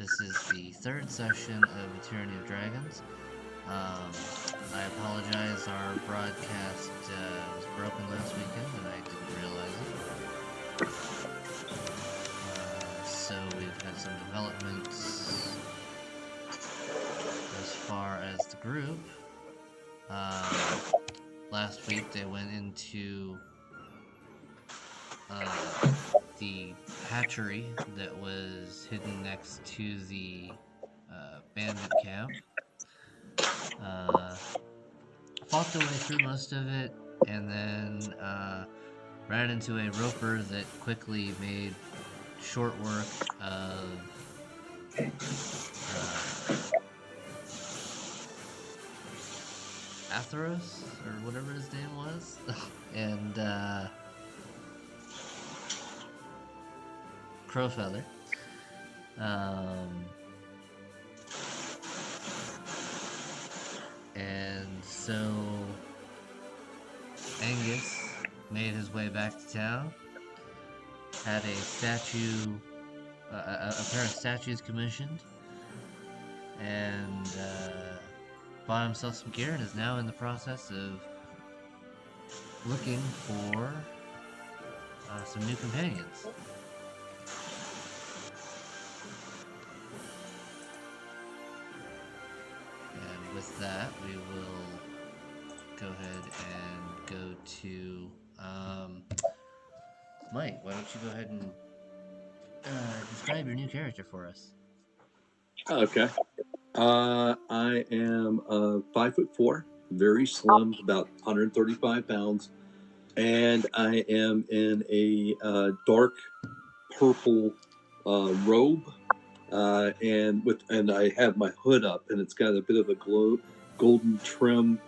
This is the third session of Tyranny of Dragons. I apologize, our broadcast was broken last weekend and I didn't realize it. So we've had some developments as far as the group. Last week they went into the hatchery that was hidden next to the bandit camp. Fought their way through most of it, and then ran into a roper that quickly made short work of Atheros, or whatever his name was, and Crowfeather. And so Angus made his way back to town, had a statue, a pair of statues commissioned, and bought himself some gear and is now in the process of looking for some new companions. And with that, we will go ahead and go to Mike. Why don't you go ahead and describe your new character for us? Okay. I am 5'4", very slim, about 135 pounds, and I am in a dark purple robe, and I have my hood up, and it's got a bit of a golden trim,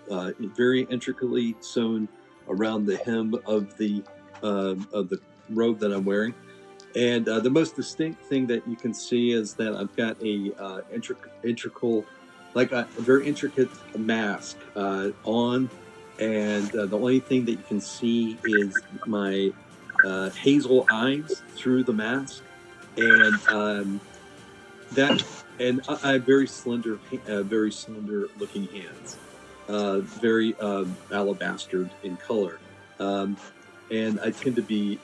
very intricately sewn around the hem of the robe that I'm wearing. And the most distinct thing that you can see is that I've got a very intricate mask on, and the only thing that you can see is my hazel eyes through the mask, and I have very slender looking hands, very alabaster in color, and I tend to be,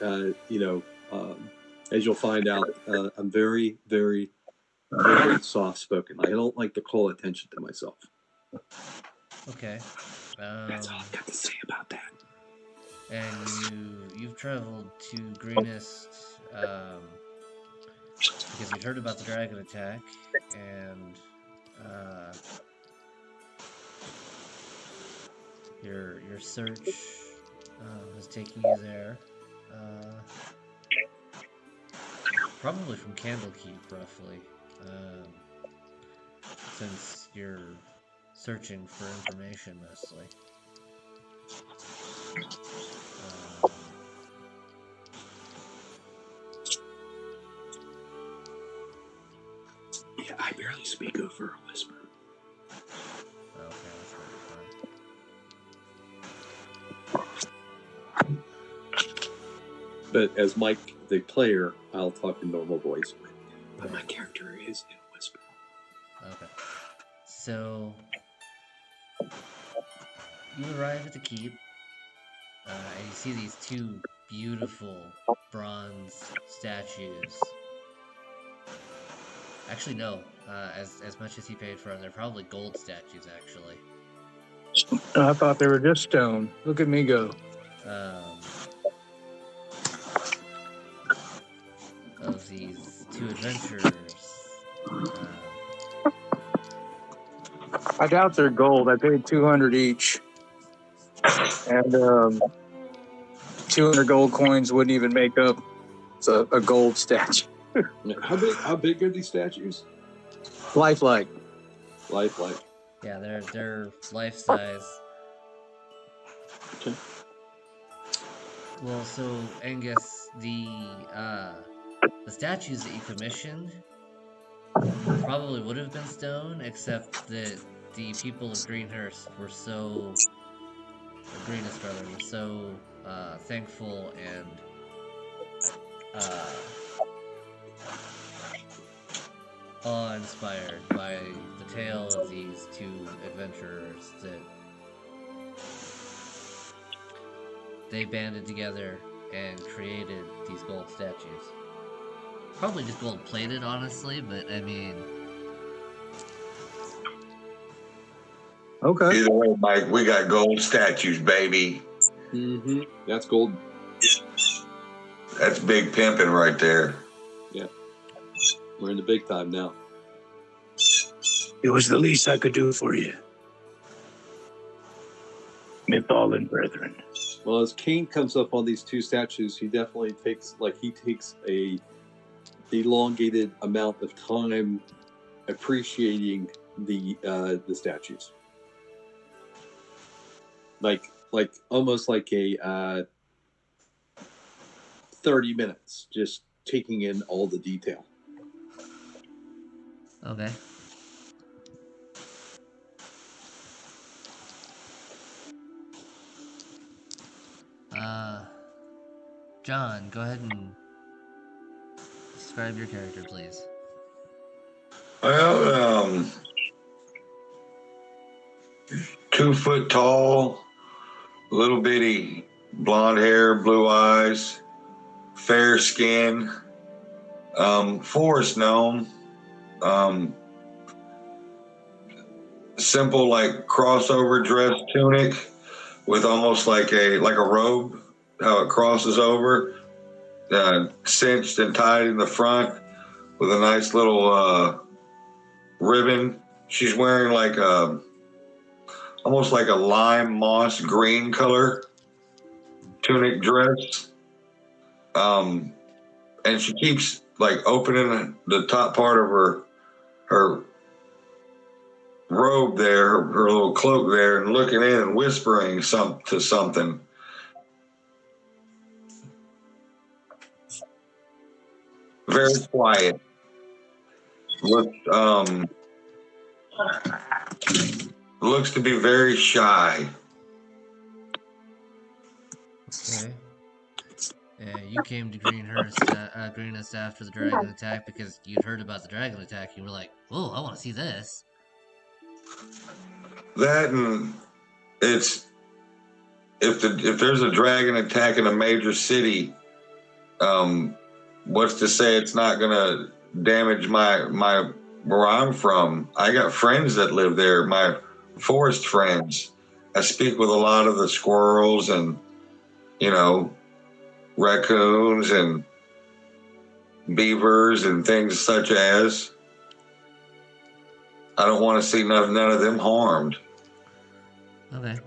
as you'll find out, I'm very, very, very soft-spoken. I don't like to call attention to myself. Okay. That's all I've got to say about that. And you've traveled to Greenest because you'd heard about the dragon attack, and your search is taking you there. Probably from Candlekeep, roughly, since you're searching for information mostly. Yeah, I barely speak over a whisper. Okay, that's really fun. But as Mike, the player, I'll talk in normal voice. But my character is in a whisper. Okay. So you arrive at the keep, and you see these two beautiful bronze statues. Actually, no. As much as he paid for them, they're probably gold statues, actually. I thought they were just stone. Look at me go. Of these two adventurers. I doubt they're gold. I paid $200 each, and 200 gold coins wouldn't even make up a gold statue. How big are these statues? Lifelike. Lifelike. Yeah, they're life size. Okay. Well, so Angus, the statues that you commissioned probably would have been stone, except that the people of Greenest were so thankful and awe-inspired by the tale of these two adventurers that they banded together and created these gold statues. Probably just gold-plated, honestly, but I mean... Okay. Either way, Mike, we got gold statues, baby. Mm-hmm. That's golden. That's big pimping right there. Yeah. We're in the big time now. It was the least I could do for you, my fallen brethren. Well, as Kane comes up on these two statues, he definitely takes a elongated amount of time appreciating the statues. Like almost like a 30 minutes just taking in all the detail. Okay. John, go ahead and describe your character, please. Well, 2 foot tall, little bitty blonde hair, blue eyes, fair skin, forest gnome, simple like crossover dress tunic with almost like a robe, how it crosses over, cinched and tied in the front with a nice little ribbon. She's wearing like almost like a lime moss green color tunic dress. And she keeps like opening the top part of her robe there, her little cloak there, and looking in and whispering to something. Very quiet. Looks to be very shy. Okay. You came to Greenest after the dragon attack because you'd heard about the dragon attack. You were like, "Oh, I want to see this." That, and it's if there's a dragon attack in a major city, what's to say it's not gonna damage my where I'm from? I got friends that live there, my forest friends. I speak with a lot of the squirrels and, raccoons and beavers and things such as. I don't want to see none of them harmed. Okay.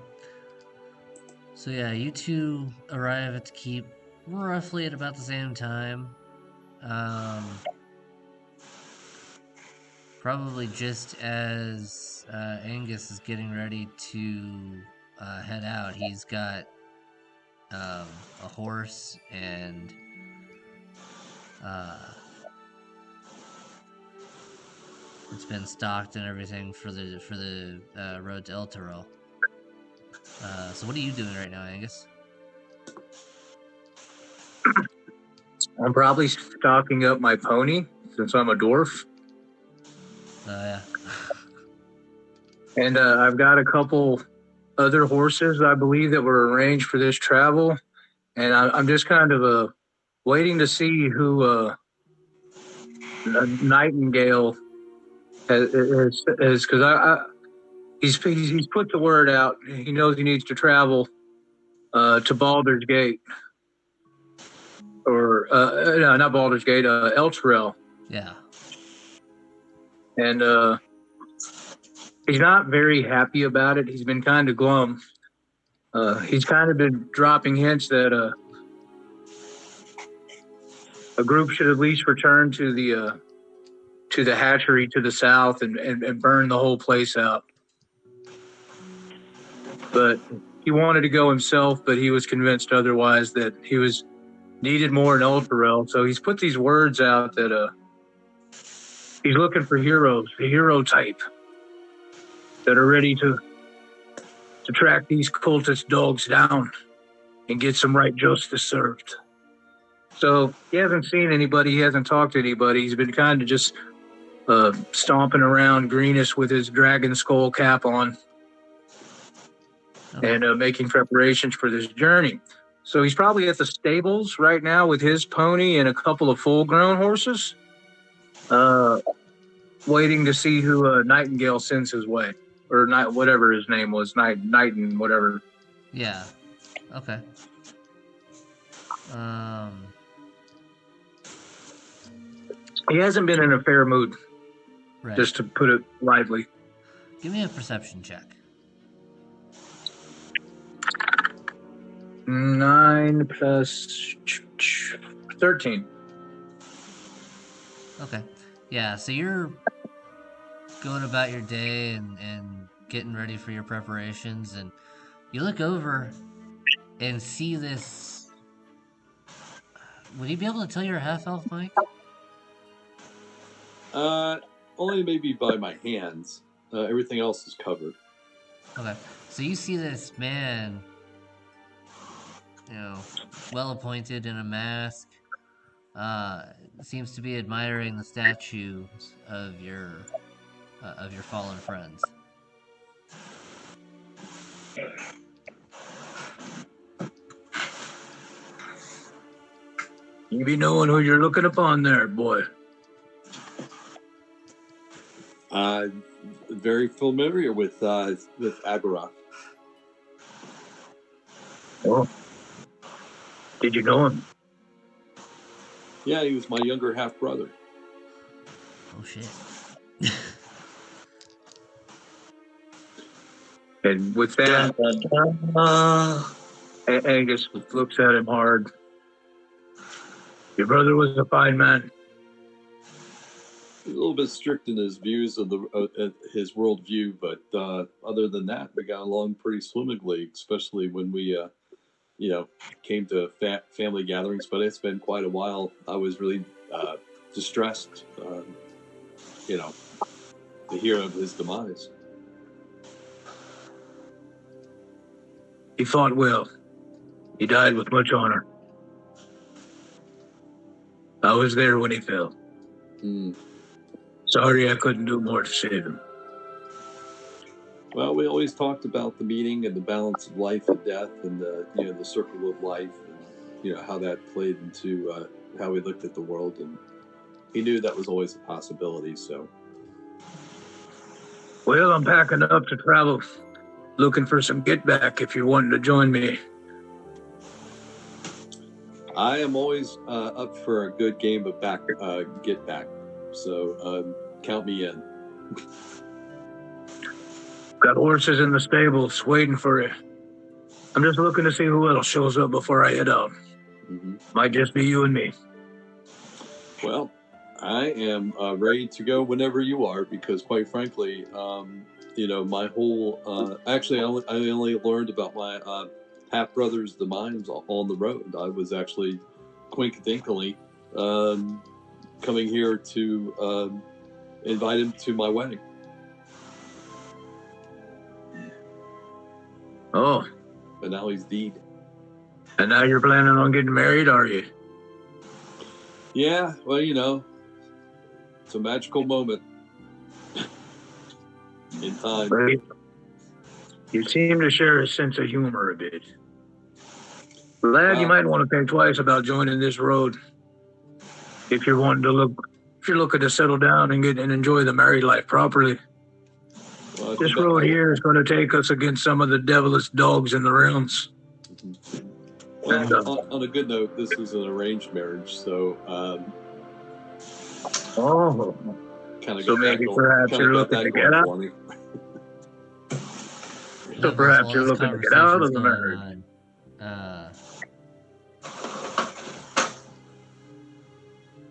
So yeah, you two arrive at the keep roughly at about the same time. Probably just as Angus is getting ready to head out. He's got a horse and it's been stocked and everything for the road to El Toro. So what are you doing right now, Angus? I'm probably stocking up my pony since I'm a dwarf. Yeah. And I've got a couple other horses, I believe, that were arranged for this travel. And I'm just kind of waiting to see who Nightingale is, because he's put the word out. He knows he needs to travel to Baldur's Gate. Or, no, not Baldur's Gate, El Terrell. Yeah. And he's not very happy about it. He's been kind of glum. He's kind of been dropping hints that a group should at least return to the hatchery to the south and burn the whole place out. But he wanted to go himself, but he was convinced otherwise, that he was needed more in Ultrarel. So he's put these words out that he's looking for heroes, the hero type, that are ready to track these cultist dogs down and get some right justice served. So he hasn't seen anybody, he hasn't talked to anybody. He's been kind of just stomping around Greenus with his dragon skull cap on Okay. and making preparations for this journey. So he's probably at the stables right now with his pony and a couple of full-grown horses, waiting to see who Nightingale sends his way, or whatever his name was, Nighton, whatever. Yeah. Okay. He hasn't been in a fair mood, Right. just to put it lightly. Give me a perception check. 9 plus 13. Okay. Yeah, so you're going about your day and getting ready for your preparations, and you look over and see this. Would you be able to tell you're a half elf, Mike? Only maybe by my hands. Everything else is covered. Okay. So you see this man, well appointed in a mask. Seems to be admiring the statues of your fallen friends. You be knowing who you're looking upon there, boy. Very familiar with Aberoth. Oh. Did you know him? Yeah, he was my younger half brother. Oh shit. And with that, Angus looks at him hard. Your brother was a fine man. He's a little bit strict in his views of his worldview, but other than that, we got along pretty swimmingly, especially when we, came to family gatherings. But it's been quite a while. I was really distressed, to hear of his demise. He fought well. He died with much honor. I was there when he fell. Sorry I couldn't do more to save him. Well, we always talked about the meaning and the balance of life and death, and the circle of life, and how that played into how we looked at the world. And he knew that was always a possibility. So, Well, I'm packing up to travel. Looking for some get back if you're wanting to join me. I am always up for a good game of get back. So count me in. Got horses in the stables waiting for you. I'm just looking to see who else shows up before I head out. Mm-hmm. Might just be you and me. Well, I am ready to go whenever you are, because quite frankly, my whole actually, I only learned about my half brother's demise on the road. I was actually coincidentally coming here to invite him to my wedding. Oh. But now he's dead. And now you're planning on getting married, are you? Yeah, well, it's a magical moment in time. Right. You seem to share a sense of humor a bit. Lad, you might want to think twice about joining this road. If you're looking to settle down and enjoy the married life properly. Well, this road here is going to take us against some of the devilish dogs in the realms. Mm-hmm. Well, and, on a good note, this is an arranged marriage, so kind of so maybe perhaps you're looking to get out. So perhaps you're looking to get out of the marriage.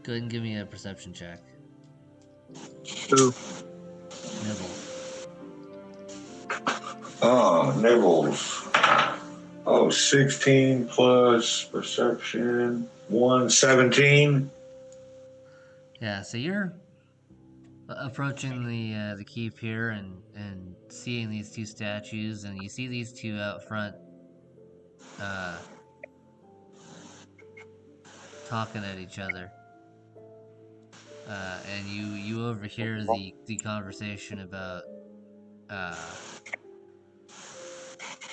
Go ahead and give me a perception check. Who? Nibbles. Oh, Nibbles. Oh, 16 plus perception. 17. Yeah, so you're approaching the keep here and seeing these two statues, and you see these two out front talking at each other. and you overhear the conversation about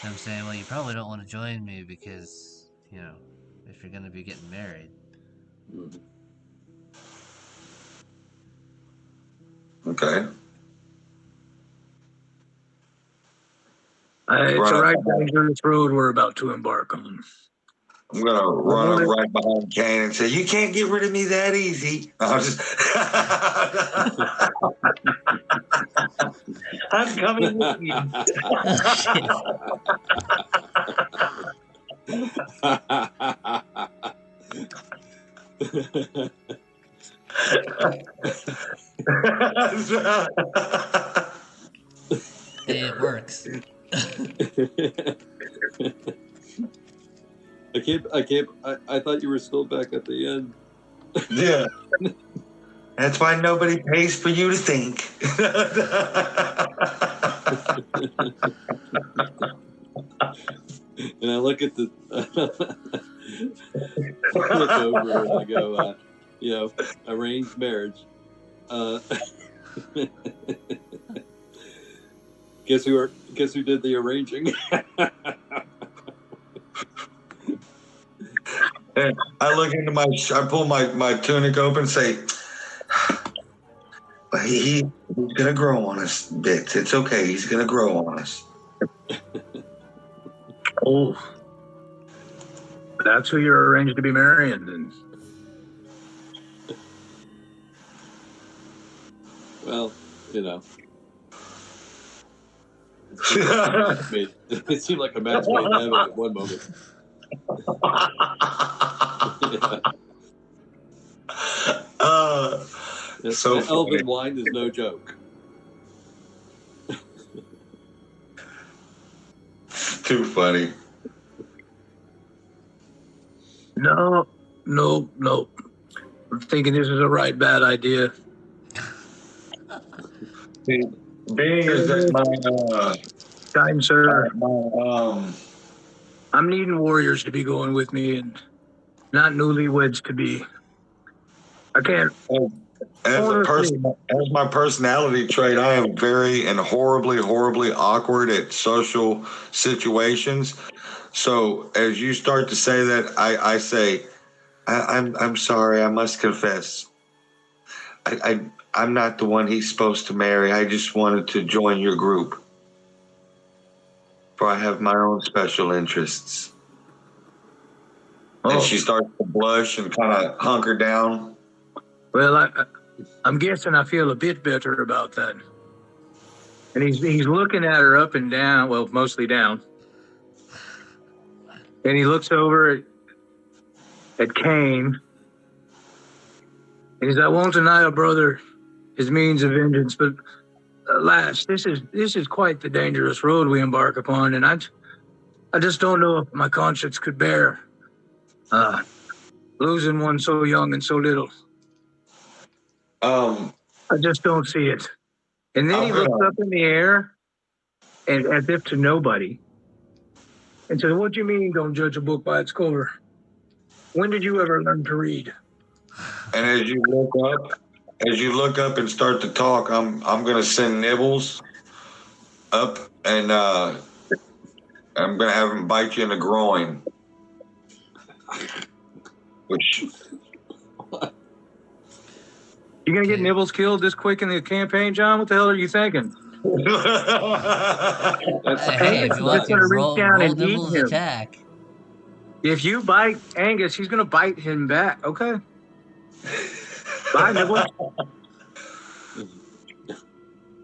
him saying, "Well, you probably don't want to join me because if you're gonna be getting married." Mhm. Okay. It's a right dangerous road we're about to embark on. I'm gonna run up right behind Kane and say, "You can't get rid of me that easy." I'm just. I'm coming with you. It works. I thought you were still back at the end. Yeah. That's why nobody pays for you to think. And I look at the, I look over and I go, arranged marriage. Guess who did the arranging? And I look into I pull my tunic open and say, he's gonna grow on us bits. It's okay. He's gonna grow on us. Oh, that's who you're arranged to be marrying, then. Well, it seemed like a match made in heaven at one moment. So elven wine is no joke. Too funny. No. I'm thinking this is a right bad idea. Being is that my Kind sir, my I'm needing warriors to be going with me and not newlyweds to be. I can't. as my personality trait, I am very and horribly awkward at social situations. So as you start to say that, I say, I'm sorry. I must confess, I'm not the one he's supposed to marry. I just wanted to join your group, for I have my own special interests. And she starts to blush and kind of hunker down. Well, I'm guessing I feel a bit better about that. And he's looking at her up and down, well, mostly down. And he looks over at Cain. And he's, I won't deny a brother his means of vengeance, but alas, this is quite the dangerous road we embark upon, and I just don't know if my conscience could bear losing one so young and so little. I just don't see it. And then he looks up in the air, and as if to nobody, and says, "What do you mean, don't judge a book by its cover? When did you ever learn to read?" And as you look up and start to talk, I'm gonna send Nibbles up, and I'm gonna have him bite you in the groin. Which You gonna get Nibbles killed this quick in the campaign, John? What the hell are you thinking? Hey, if you want to roll Nibbles' him. attack. If you bite Angus, he's gonna bite him back. Okay. Bye, Nibbles.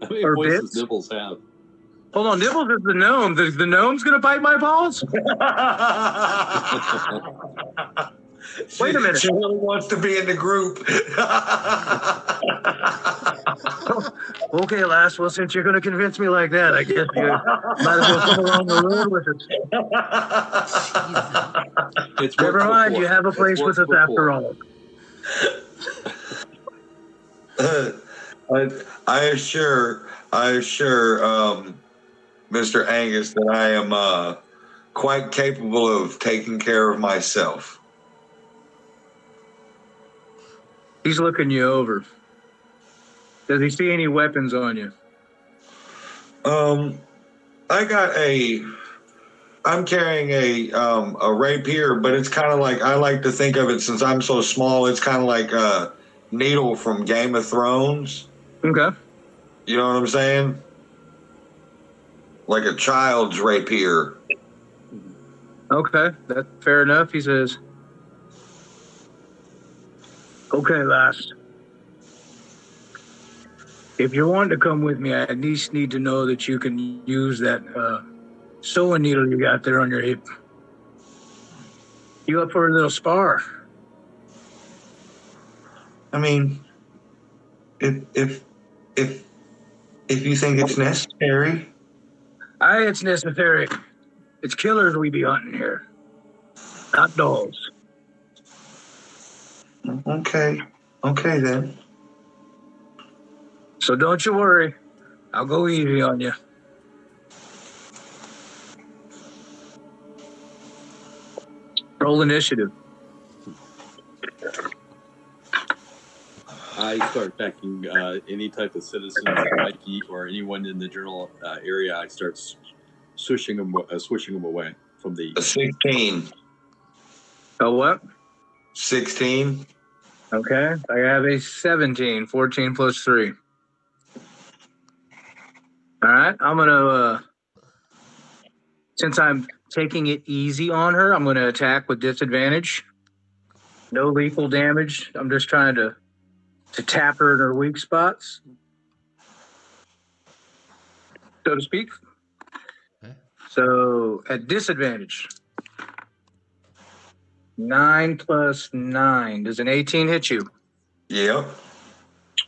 How many voices does Nibbles have? Hold on, Nibbles is the gnome. The gnome's gonna bite my balls? Wait a minute. She really wants to be in the group. Okay, lass. Well, since you're going to convince me like that, I guess you might as well come along the road with us. Never mind. You have a place with us after all. I assure Mr. Angus that I am quite capable of taking care of myself. He's looking you over. Does he see any weapons on you? I'm carrying a rapier, but it's kind of like, I like to think of it, since I'm so small, it's kind of like a needle from Game of Thrones. Okay. You know what I'm saying? Like a child's rapier. Okay, that's fair enough. He says, okay, lass. If you're wanting to come with me, I at least need to know that you can use that sewing needle you got there on your hip. You up for a little spar? I mean, if you think it's necessary. It's necessary. It's killers we be hunting here, not dolls. Okay then. So don't you worry. I'll go easy on you. Roll initiative. I start backing any type of citizens that might be, or anyone in the general area. I start swishing them away from the. A 16. Oh, what? 16. Okay. I have a 17, 14 plus 3. All right. I'm going to, since I'm taking it easy on her, I'm going to attack with disadvantage. No lethal damage. I'm just trying to tap her in her weak spots, so to speak. Okay. So at disadvantage, 9 plus 9. Does an 18 hit you? Yep.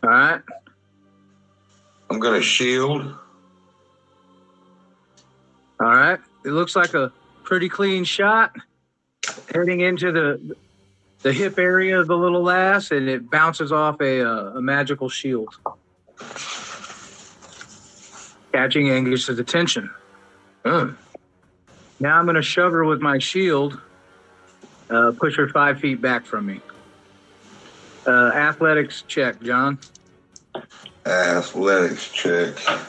All right. I'm going to shield. All right. It looks like a pretty clean shot heading into the hip area of the little lass, and it bounces off a magical shield, catching Angus's attention. Now I'm going to shove her with my shield, push her 5 feet back from me. Athletics check, John. Athletics check. I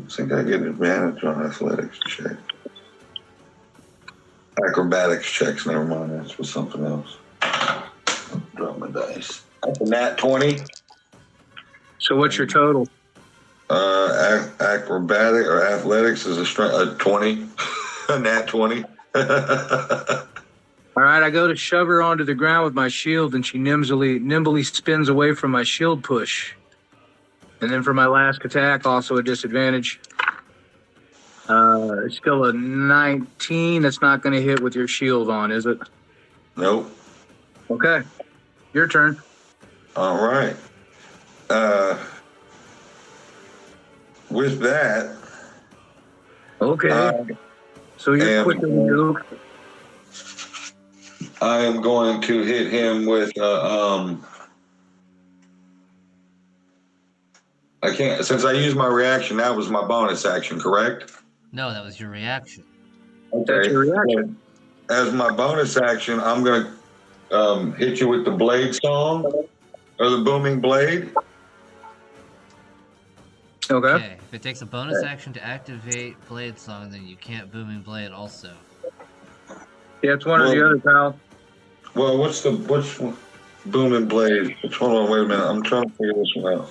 think I get an advantage on athletics check. Acrobatics checks, never mind. That's with something else. Drop my dice. That's a nat 20. So what's your total? Acrobatic or athletics is a 20. A nat 20. All right, I go to shove her onto the ground with my shield, and she nimbly spins away from my shield push. And then for my last attack, also a disadvantage. It's still a 19. That's not going to hit with your shield on, is it? Nope. Okay. Your turn. All right. With that. Okay. So you're quicker than you. I am going to hit him with I can't, since I used my reaction, that was my bonus action, correct? No, that was your reaction. Okay. That's your reaction. As my bonus action, I'm going to hit you with the blade song or the booming blade. Okay. If it takes a bonus action to activate Blade Song, then you can't Booming Blade also. Yeah, it's one or the other, pal. Well, which booming blade? Hold on, wait a minute. I'm trying to figure this one out.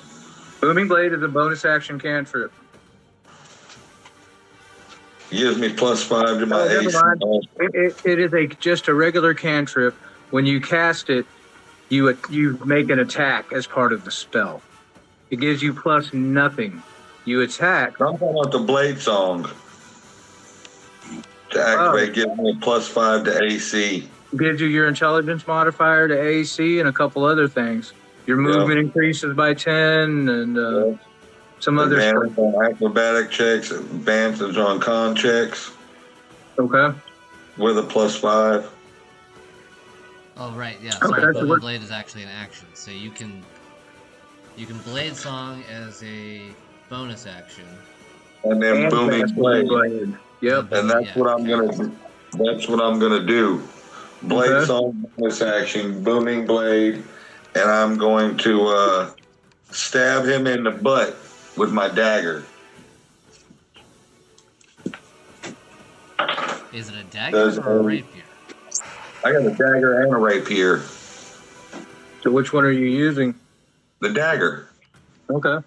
Booming Blade is a bonus action cantrip. Gives me +5 to my never AC. mind. It is just a regular cantrip. When you cast it, you make an attack as part of the spell. It gives you plus nothing. You attack. I'm talking about the blade song. To activate, gives me a +5 to AC. Gives you your intelligence modifier to AC and a couple other things. Your movement increases by 10 and some other stuff. Advantage on acrobatic checks, advantage on con checks. Okay. With a +5. Oh right, yeah. Okay, Sorry, so Booming Blade is actually an action, so you can Blade Song as a bonus action. And then booming blade. Yep. And that's what I'm gonna do. Blade song bonus action, booming blade, and I'm going to stab him in the butt with my dagger. Is it a dagger or a rapier? I got a dagger and a rapier. So which one are you using? The dagger. Okay.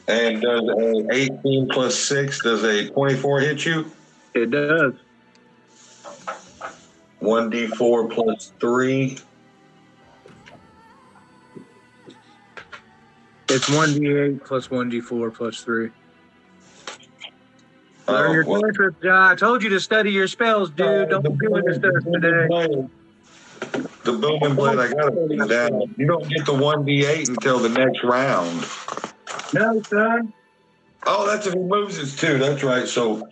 And does a 18 plus 6, does a 24 hit you? It does. 1d4 plus 3. It's 1d8 plus 1d4 plus 3. Learn your cantrips, John. I told you to study your spells, dude. Don't be doing this stuff today. The booming blade, I got it written down. You don't get the 1d8 until the next round. No, son. Oh, that's if he moves, it's 2. That's right. So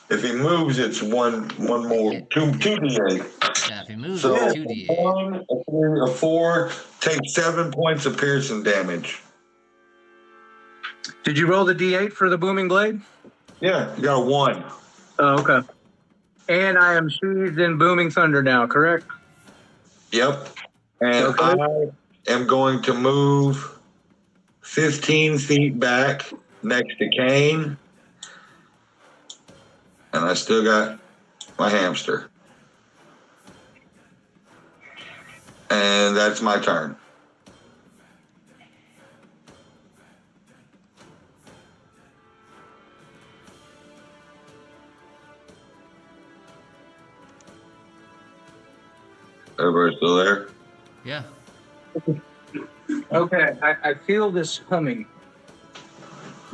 if he moves, it's one more, 2d8. Yeah, if he moves, So it's 2d8. 1, a 3, a 4, take 7 points of piercing damage. Did you roll the d8 for the booming blade? Yeah, you got a 1. Oh, okay. And I am sheathed in booming thunder now, correct? Yep. And Okay. I am going to move 15 feet back next to Kane. And I still got my hamster. And that's my turn. Everybody still there? Yeah. Okay. I feel this humming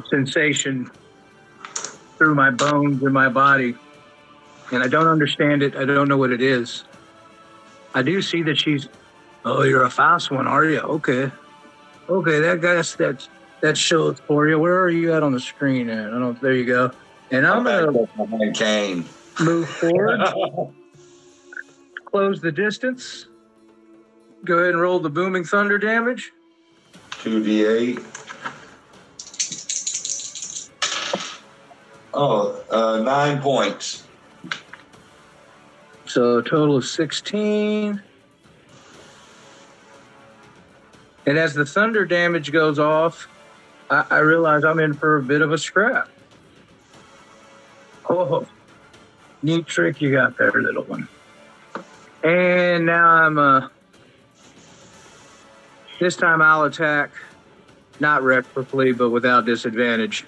sensation through my bones and my body. And I don't understand it. I don't know what it is. I do see that she's, oh, you're a fast one, are you? Okay. Okay, that shows for you. Where are you at on the screen at? I don't, there you go. And I'm back going up behind Kane. to move forward, close the distance. Go ahead and roll the booming thunder damage. 2d8. Oh, 9 points. So a total of 16. And as the thunder damage goes off, I realize I'm in for a bit of a scrap. Oh, neat trick you got there, little one. And now I'm, this time I'll attack, not recklessly, but without disadvantage.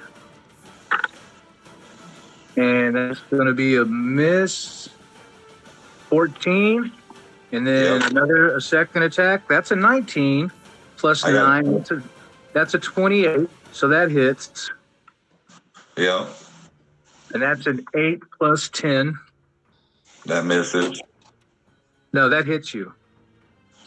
And that's going to be a miss. 14. And then a second attack. That's a 19 plus 9. That's a 28. So that hits. Yeah. And that's an 8 plus 10. That misses. No, that hits you.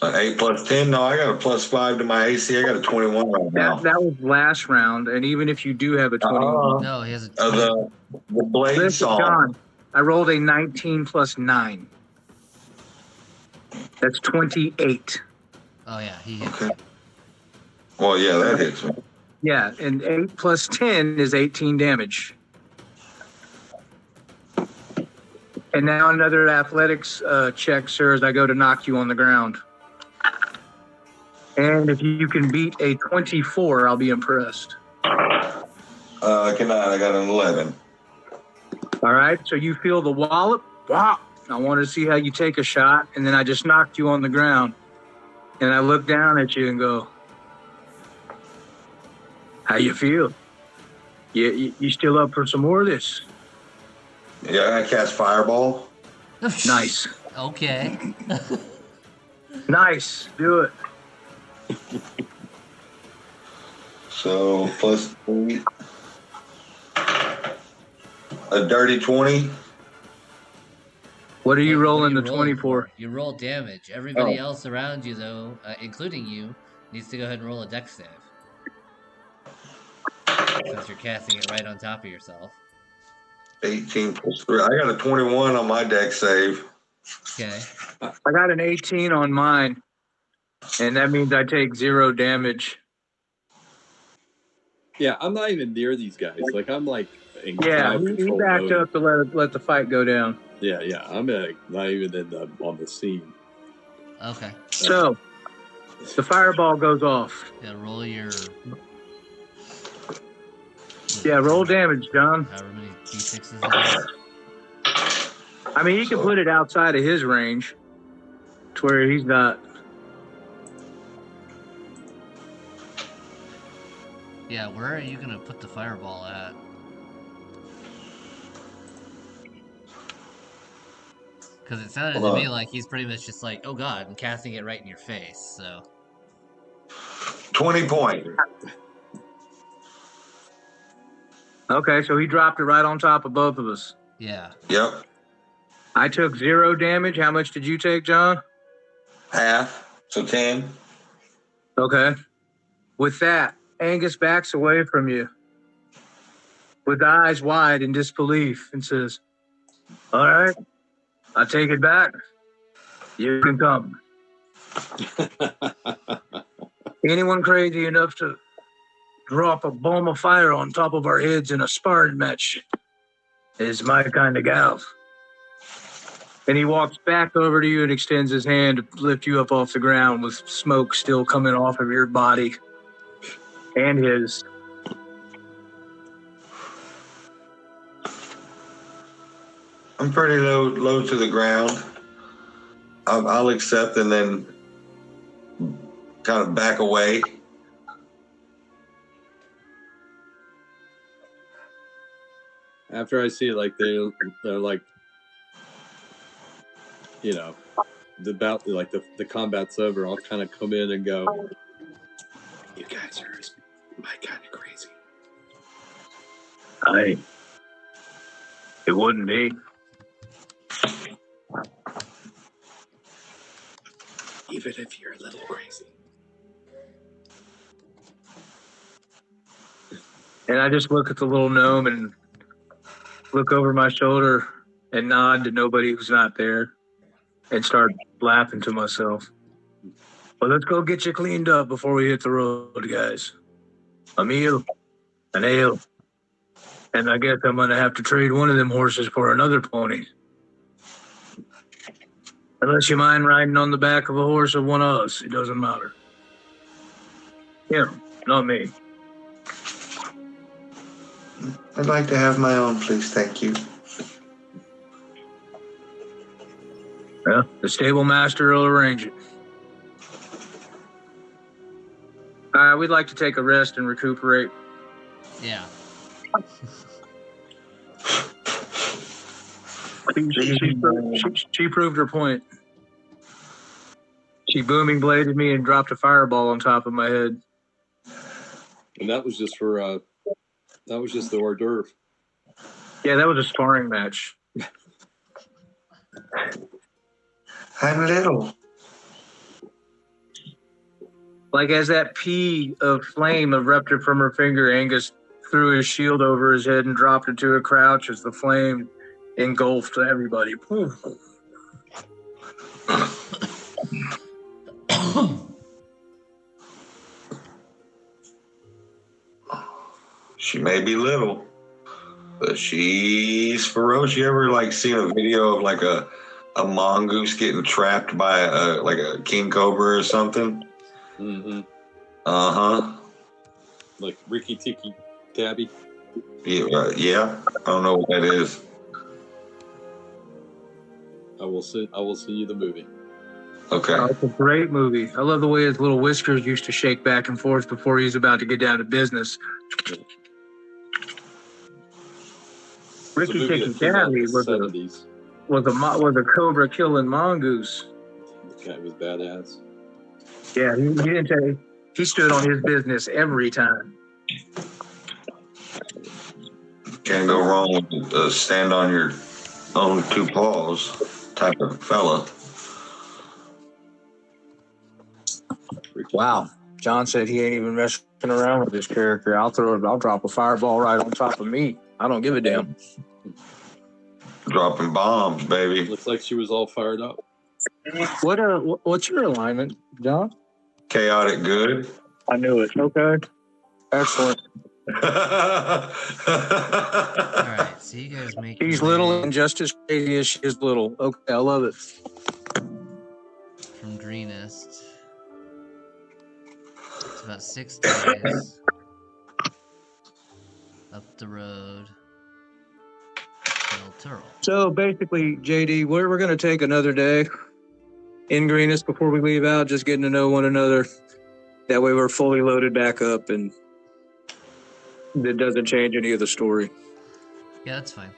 An 8 plus 10? No, I got a plus 5 to my AC. I got a 21 right now. That was last round. And even if you do have a 21. No, he has a 20. The blade Listen, song. John, I rolled a 19 plus 9. That's 28. Oh, yeah, he hits. Okay. Well, yeah, that hits me. Yeah, and 8 plus 10 is 18 damage. And now another athletics check, sir, as I go to knock you on the ground. And if you can beat a 24, I'll be impressed. I cannot. I got an 11. All right, so you feel the wallop. Wow. I wanted to see how you take a shot, and then I just knocked you on the ground. And I look down at you and go, how you feel? You still up for some more of this? Yeah, I cast Fireball. Nice. Okay. Nice. Do it. So plus 3. A dirty 20. What are you What rolling are the you 20 for? You roll damage. Everybody else around you, though, including you, needs to go ahead and roll a dex save. Since you're casting it right on top of yourself. 18 plus 3. I got a 21 on my dex save. Okay. I got an 18 on mine, and that means I take 0 damage. Yeah, I'm not even near these guys. Like, I'm like in Yeah, crowd he control backed mode. up to let the fight go down. Yeah, I'm not even on the scene. Okay. So, The fireball goes off. Yeah, roll your. Yeah, roll damage, John. However many d6s it is. I mean, he can put it outside of his range to where he's not. Yeah, where are you gonna put the fireball at? Because it sounded to me like he's pretty much just like, oh god, I'm casting it right in your face. So 20 points. Okay, so he dropped it right on top of both of us. yeah, Yep. I took 0 damage. How much did you take, John? Half. So 10. Okay. With that, Angus backs away from you with eyes wide in disbelief and says, all right, I take it back. You can come. Anyone crazy enough to drop a bomb of fire on top of our heads in a sparring match is my kind of gal. And he walks back over to you and extends his hand to lift you up off the ground with smoke still coming off of your body and his. I'm pretty low to the ground. I'll accept and then kind of back away. After I see it, like they're like, you know, the combat's over, I'll kind of come in and go, you guys are my kind of crazy. It wouldn't be. Even if you're a little crazy. And I just look at the little gnome and look over my shoulder and nod to nobody who's not there and start laughing to myself. Well, let's go get you cleaned up before we hit the road, guys. A meal, an ale, and I guess I'm going to have to trade one of them horses for another pony. Unless you mind riding on the back of a horse of one of us, it doesn't matter. Him, not me. I'd like to have my own, please. Thank you. Well, the stable master will arrange it. We'd like to take a rest and recuperate. yeah. She proved her point. She booming bladed me and dropped a fireball on top of my head. And that was just for that was just the hors d'oeuvre. Yeah, that was a sparring match. I'm little. Like as that pea of flame erupted from her finger, Angus threw his shield over his head and dropped into a crouch as the flame engulfed everybody. She may be little, but she's ferocious. You ever like seen a video of like a mongoose getting trapped by a king cobra or something? Mm-hmm. Like Ricky Tiki Tabby. Yeah. I don't know what that is. I will send you the movie. Okay. Oh, it's a great movie. I love the way his little whiskers used to shake back and forth before he was about to get down to business. Ricky Tiki Tabby was a cobra killing mongoose. The guy was badass. Yeah, he didn't take. He stood on his business every time. Can't go wrong with stand on your own two paws type of fella. Wow. John said he ain't even messing around with this character. I'll drop a fireball right on top of me. I don't give a damn. Dropping bombs, baby. Looks like she was all fired up. What's your alignment, John? Chaotic good. I knew it. Okay. Excellent. All right, so you guys make. He's little and just as crazy as she is little. Okay, I love it. From greenest. about 6 days up the road to El Turo. So basically, JD, we're going to take another day in Greenest before we leave out, just getting to know one another. That way we're fully loaded back up and it doesn't change any of the story. Yeah, that's fine.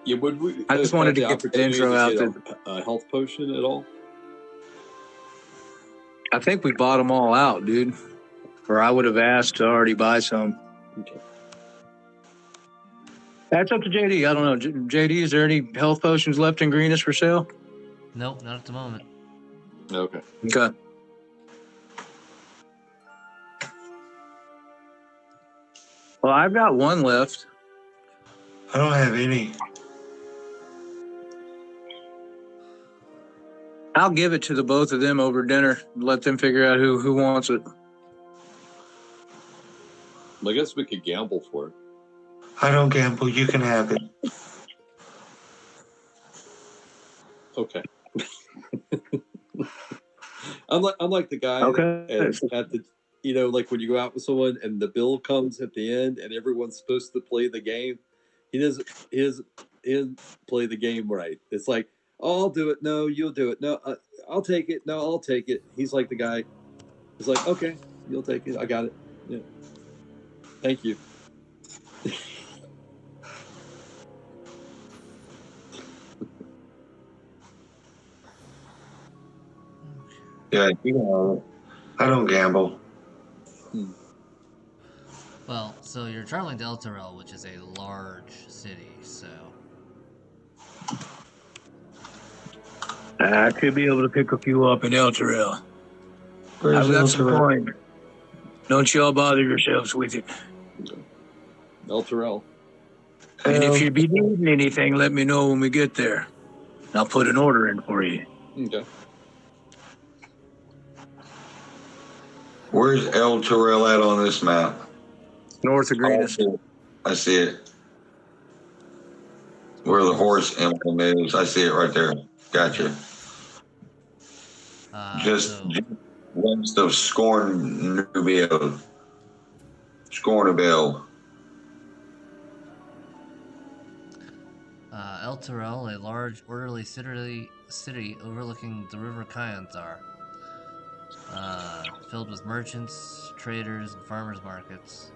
Yeah, would we? I just have wanted the to get that opportunity intro out get a health potion at all? I think we bought them all out, dude. Or I would have asked to already buy some. Okay. That's up to JD. I don't know. JD, is there any health potions left in Greenest for sale? Nope, not at the moment. Okay. Okay. Well, I've got one left. I don't have any. I'll give it to the both of them over dinner. Let them figure out who wants it. Well, I guess we could gamble for it. I don't gamble. You can have it. Okay. I'm like the guy at the, like when you go out with someone and the bill comes at the end and everyone's supposed to play the game. He doesn't play the game right. It's like, oh, I'll do it. No, you'll do it. No, I'll take it. No, I'll take it. He's like the guy. He's like, okay, you'll take it. I got it. Yeah. Thank you. Yeah, I don't gamble. Well, so you're traveling to El Turo, which is a large city, so... I could be able to pick a few up in El Terrell. Where's I've got El some Terrell? coin. Don't y'all bother yourselves with it. El Terrell. And if you be needing anything, let me know when we get there. I'll put an order in for you. Okay. Where's El Terrell at on this map? North of Greenest. I see it. Where the horse emblem is. I see it right there. Gotcha. Just west of Scornubile. El Terrell, a large, orderly city overlooking the River Kyanthar, filled with merchants, traders, and farmers markets.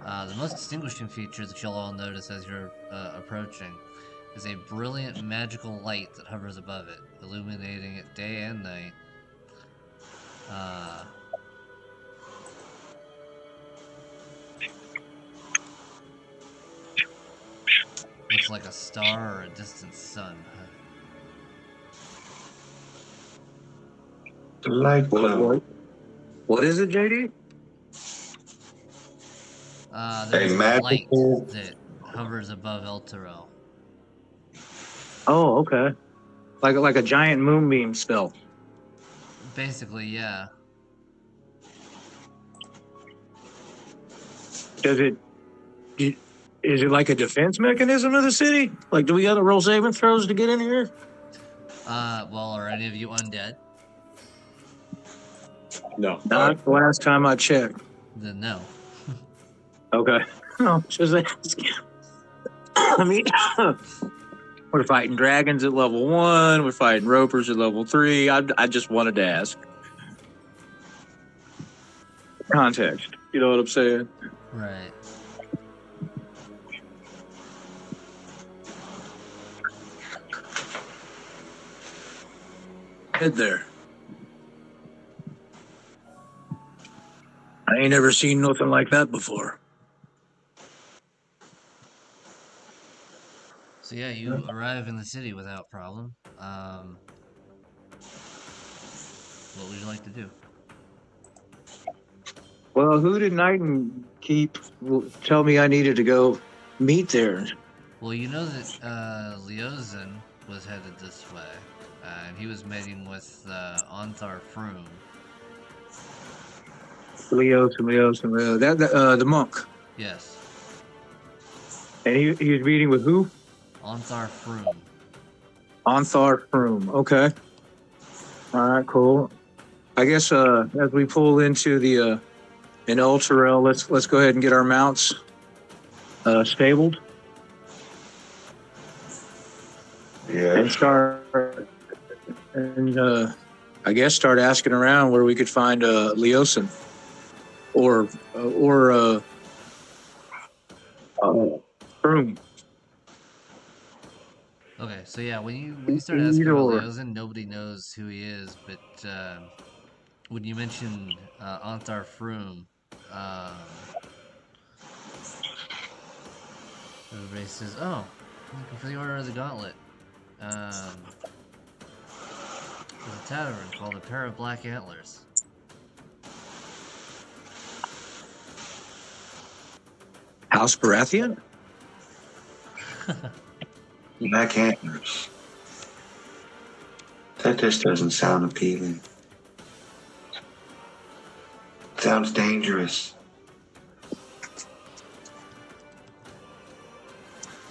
The most distinguishing feature that you'll all notice as you're approaching is a brilliant magical light that hovers above it, illuminating it day and night. Looks like a star or a distant sun. The light cloud. What is it, JD? There's a light magical- that hovers above El Turo. Oh, okay. Like a giant moonbeam spell. Basically, yeah. Is it like a defense mechanism of the city? Like, do we got to roll saving throws to get in here? Well, are any of you undead? No. Not the last time I checked. Then no. Okay. No, just asking. I mean, We're fighting dragons at level 1. We're fighting ropers at level 3. I just wanted to ask. Context. You know what I'm saying? Right. head there. I ain't ever seen nothing like that before. So yeah, you arrive in the city without problem. What would you like to do? Well, who did Knighton keep tell me I needed to go meet there? Well, you know that Leozen was headed this way, and he was meeting with Onthar Froome. Leosin, the monk. Yes, And he was meeting with who? Onthar Froome. Onthar Froome. Okay. All right, cool. I guess as we pull into the in Ultrel, let's go ahead and get our mounts stabled Yeah. and start and I guess start asking around where we could find Leosin or Broom. Okay, so yeah, when you start asking about Or Leosin, nobody knows who he is. But when you mentioned Anthar Froome, everybody says, "Oh, looking for the Order of the Gauntlet." There's a tavern called the Pair of Black Antlers. House Baratheon? Black antlers. That just doesn't sound appealing. Sounds dangerous.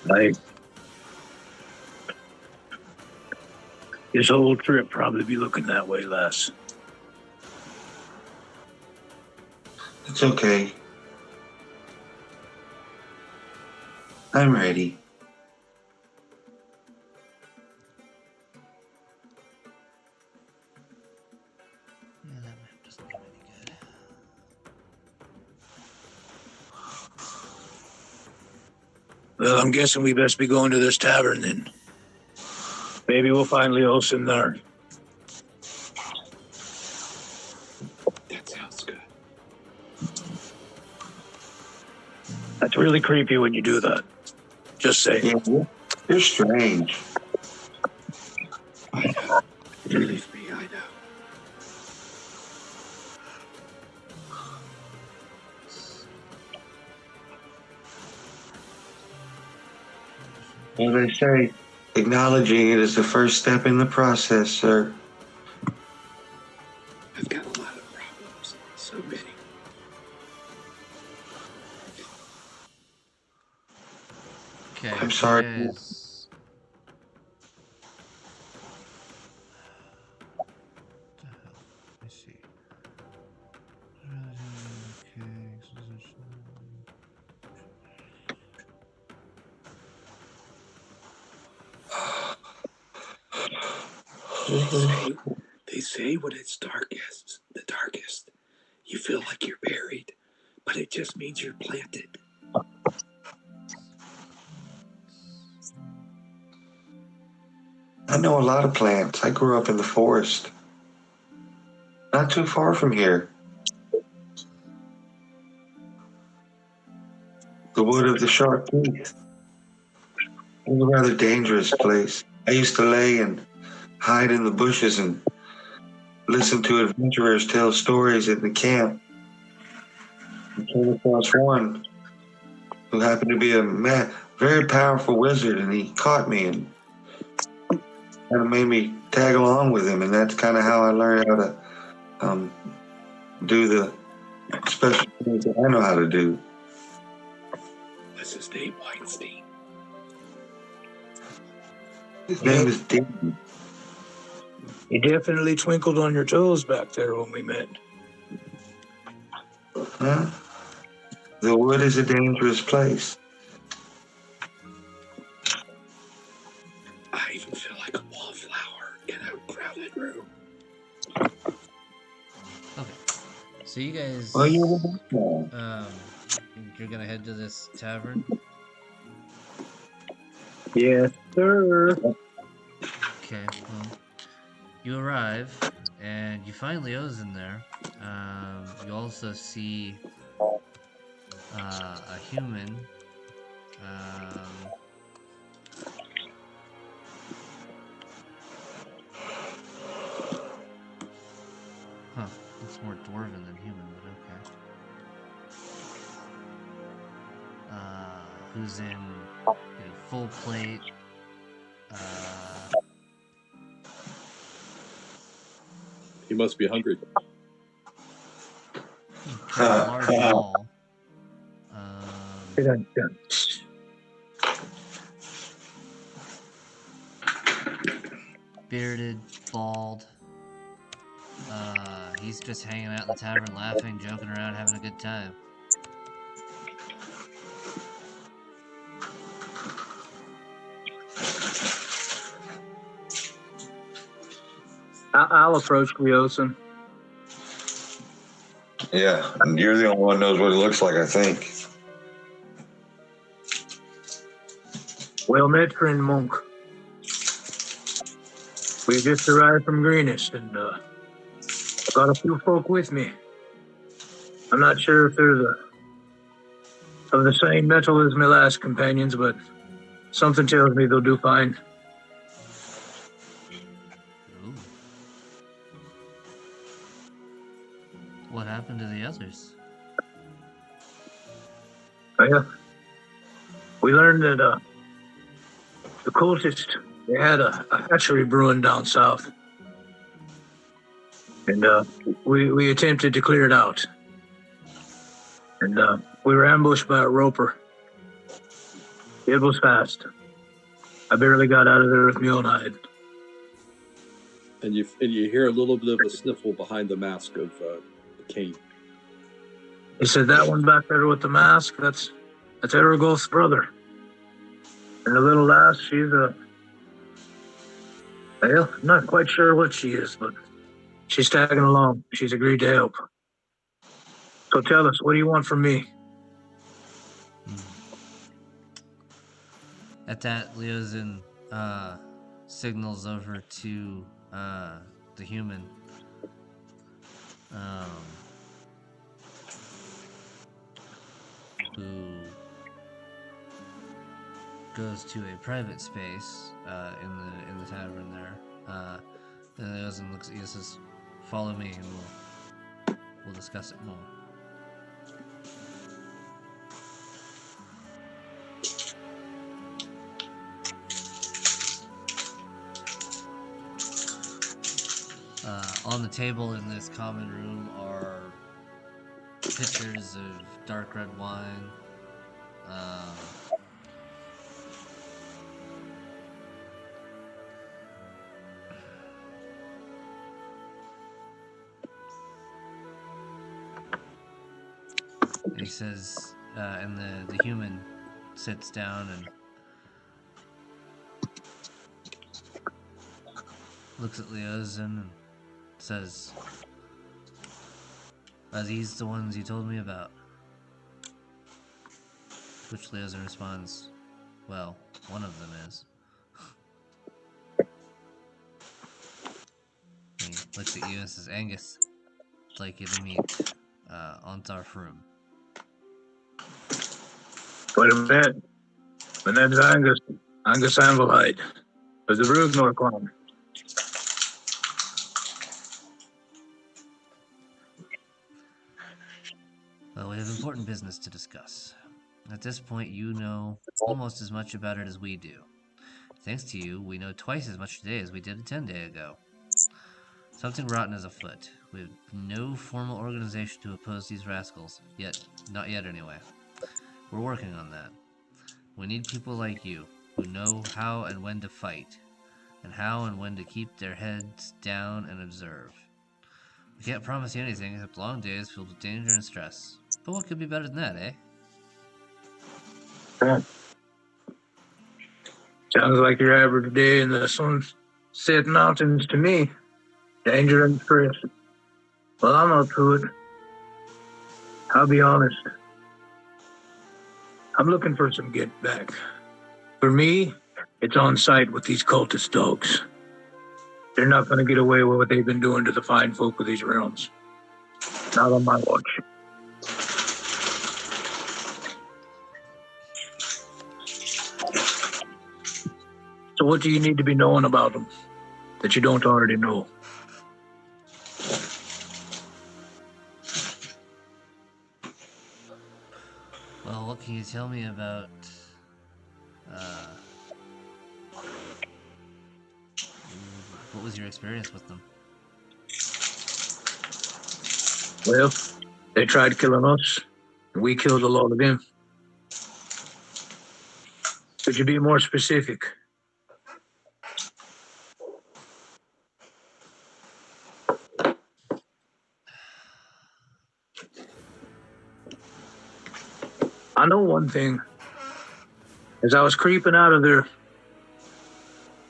Like, this whole trip probably be looking that way, Les. It's okay. I'm ready. Yeah, that map doesn't look any good. Well, I'm guessing we best be going to this tavern then. Maybe we'll find Leosin there. That sounds good. That's really creepy when you do that. Just say. Yeah, you're strange. I know. Believe me, I know. Well, they say acknowledging it is the first step in the process, sir. I've got a lot of problems. So many. Okay, I'm so sorry. you guys. What the hell? Let me see. They say when it's the darkest, you feel like you're buried, but it just means you're planted. I know a lot of plants. I grew up in the forest. Not too far from here. The wood of the shark teeth. It was a rather dangerous place. I used to lay and hide in the bushes and listen to adventurers tell stories in the camp. I came across one who happened to be a very powerful wizard, and he caught me and kind of made me tag along with him, and that's kind of how I learned how to do the special things that I know how to do. What's his name? Weinstein. His name is Dean. You definitely twinkled on your toes back there when we met. Huh? The wood is a dangerous place. I even feel like a wallflower in a crowded room. Okay, so you guys. Well, you're You're gonna head to this tavern. Yes, sir. Okay, well, you arrive and you find Leo's in there. You also see a human. Huh, it's more dwarven than human, but okay. Who's in full plate. He must be hungry. Carrying a large maul. Bearded, bald. he's just hanging out in the tavern, laughing, joking around, having a good time. I'll approach Leosin. Yeah, and you're the only one who knows what it looks like, I think. Well met, friend Monk. We just arrived from Greenest, and I've got a few folk with me. I'm not sure if they're of the same metal as my last companions, but something tells me they'll do fine. Ooh. What happened to the others? Well, we learned that the cultists, they had a hatchery brewing down south. And we attempted to clear it out. And we were ambushed by a roper. It was fast. I barely got out of there with my own hide. And you hear a little bit of a sniffle behind the mask of Kane. He said, that one back there with the mask, that's Aragoth's brother. And the little lass, she's well, I'm not quite sure what she is, but she's tagging along. She's agreed to help. So tell us, what do you want from me? At that, Leosin signals over to the human. Who goes to a private space in the tavern there. And Leosin looks at you and says, "Follow me, and we'll discuss it more." On the table in this common room are pitchers of dark red wine. He says, and the human sits down and looks at Leosin and says, "Are these the ones you told me about?" Which Leosin responds, "Well, one of them is." He looks at you and says, "Angus, I'd like you to meet Ontar Froom." Wait a minute. My name's Angus Anvilite, of the Brugnor clan. Well, we have important business to discuss. At this point, you know almost as much about it as we do. Thanks to you, we know twice as much today as we did 10 days ago. Something rotten is afoot. We have no formal organization to oppose these rascals. Not yet anyway. We're working on that. We need people like you, who know how and when to fight, and how and when to keep their heads down and observe. We can't promise you anything except long days filled with danger and stress. But what could be better than that, eh? Yeah. Sounds like your average day in the sunset mountains to me. Danger and stress. Well, I'm up to it. I'll be honest. I'm looking for some get back. For me, it's on sight with these cultist dogs. They're not going to get away with what they've been doing to the fine folk of these realms. Not on my watch. So what do you need to be knowing about them that you don't already know? Well, what can you tell me about what was your experience with them? Well, they tried killing us, and we killed a lot of them. Could you be more specific? know one thing. As I was creeping out of their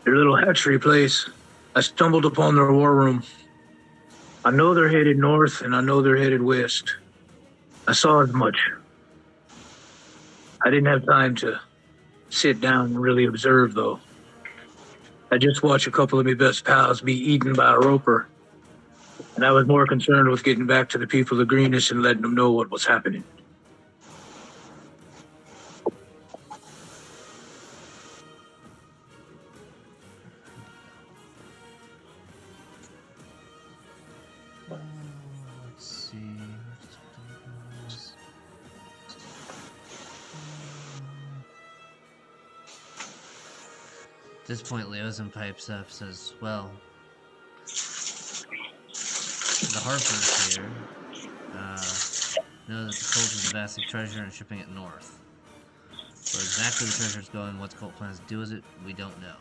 little hatchery place, I stumbled upon their war room. I know they're headed north, and I know they're headed west. I saw as much. I didn't have time to sit down and really observe, though. I just watched a couple of my best pals be eaten by a roper, and I was more concerned with getting back to the people of Greenish and letting them know what was happening. Let's see. At this point, Leosin pipes up, says, well, the Harpers here know that the cult is amassing treasure and shipping it north. Where exactly the treasure is going, what the cult plans to do with it, we don't know.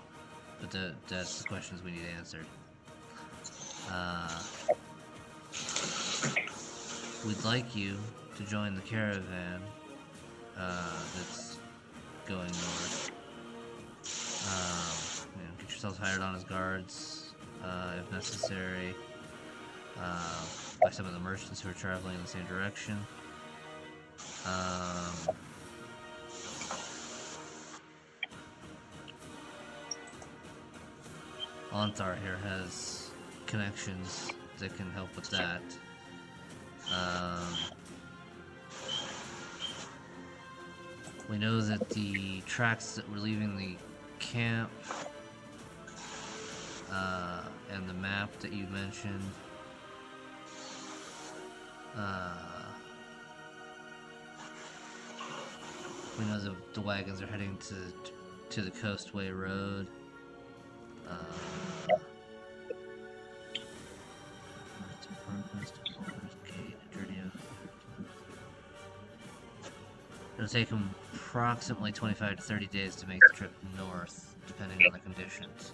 But that's the questions we need answered. We'd like you to join the caravan that's going north. Get yourselves hired on as guards, if necessary, by some of the merchants who are traveling in the same direction. Onthar here has connections that can help with that. We know that the tracks that were leaving the camp and the map that you mentioned we know that the wagons are heading to the Coastway Road. It'll take them approximately 25 to 30 days to make the trip north, depending on the conditions.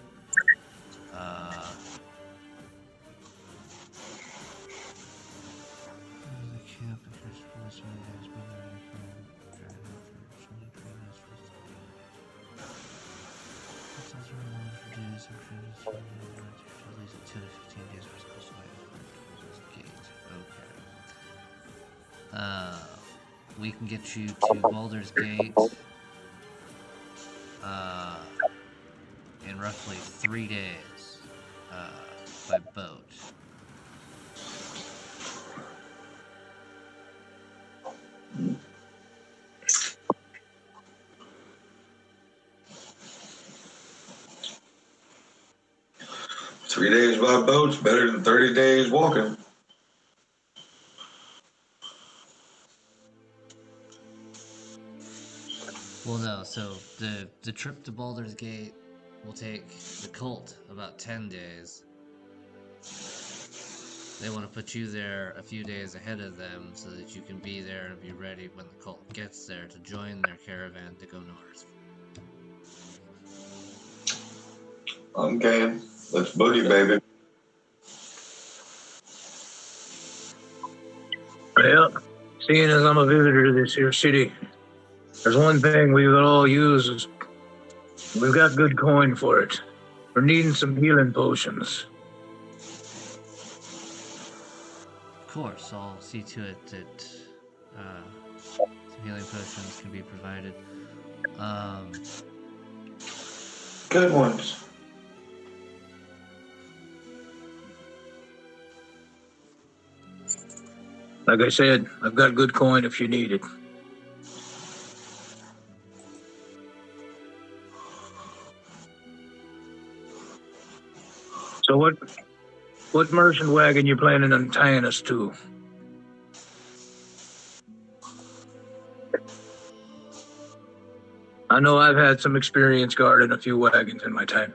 We can get you to Baldur's Gate in roughly 3 days by boat. Three days by boat's better than 30 days walking. Well, no. So the trip to Baldur's Gate will take the cult about 10 days. They want to put you there a few days ahead of them so that you can be there and be ready when the cult gets there to join their caravan to go north. I'm game. Let's boogie, baby. Well, seeing as I'm a visitor to this here city, there's one thing we could all use. Is we've got good coin for it. We're needing some healing potions. Of course, I'll see to it that some healing potions can be provided. Good ones. Like I said, I've got good coin if you need it. So what merchant wagon you planning on tying us to? I know I've had some experience guarding a few wagons in my time.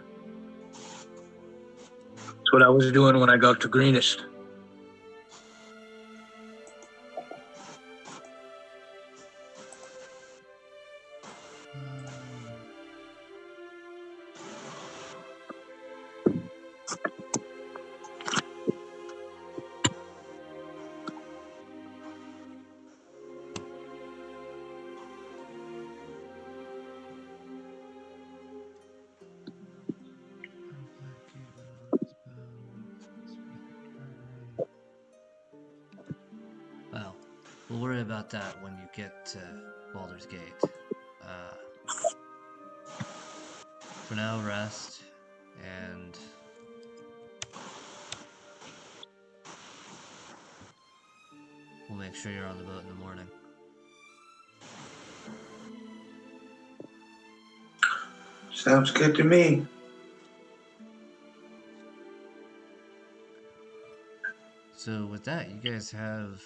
That's what I was doing when I got to Greenest. We'll worry about that when you get to Baldur's Gate. For now, rest, and we'll make sure you're on the boat in the morning. Sounds good to me. So with that, you guys have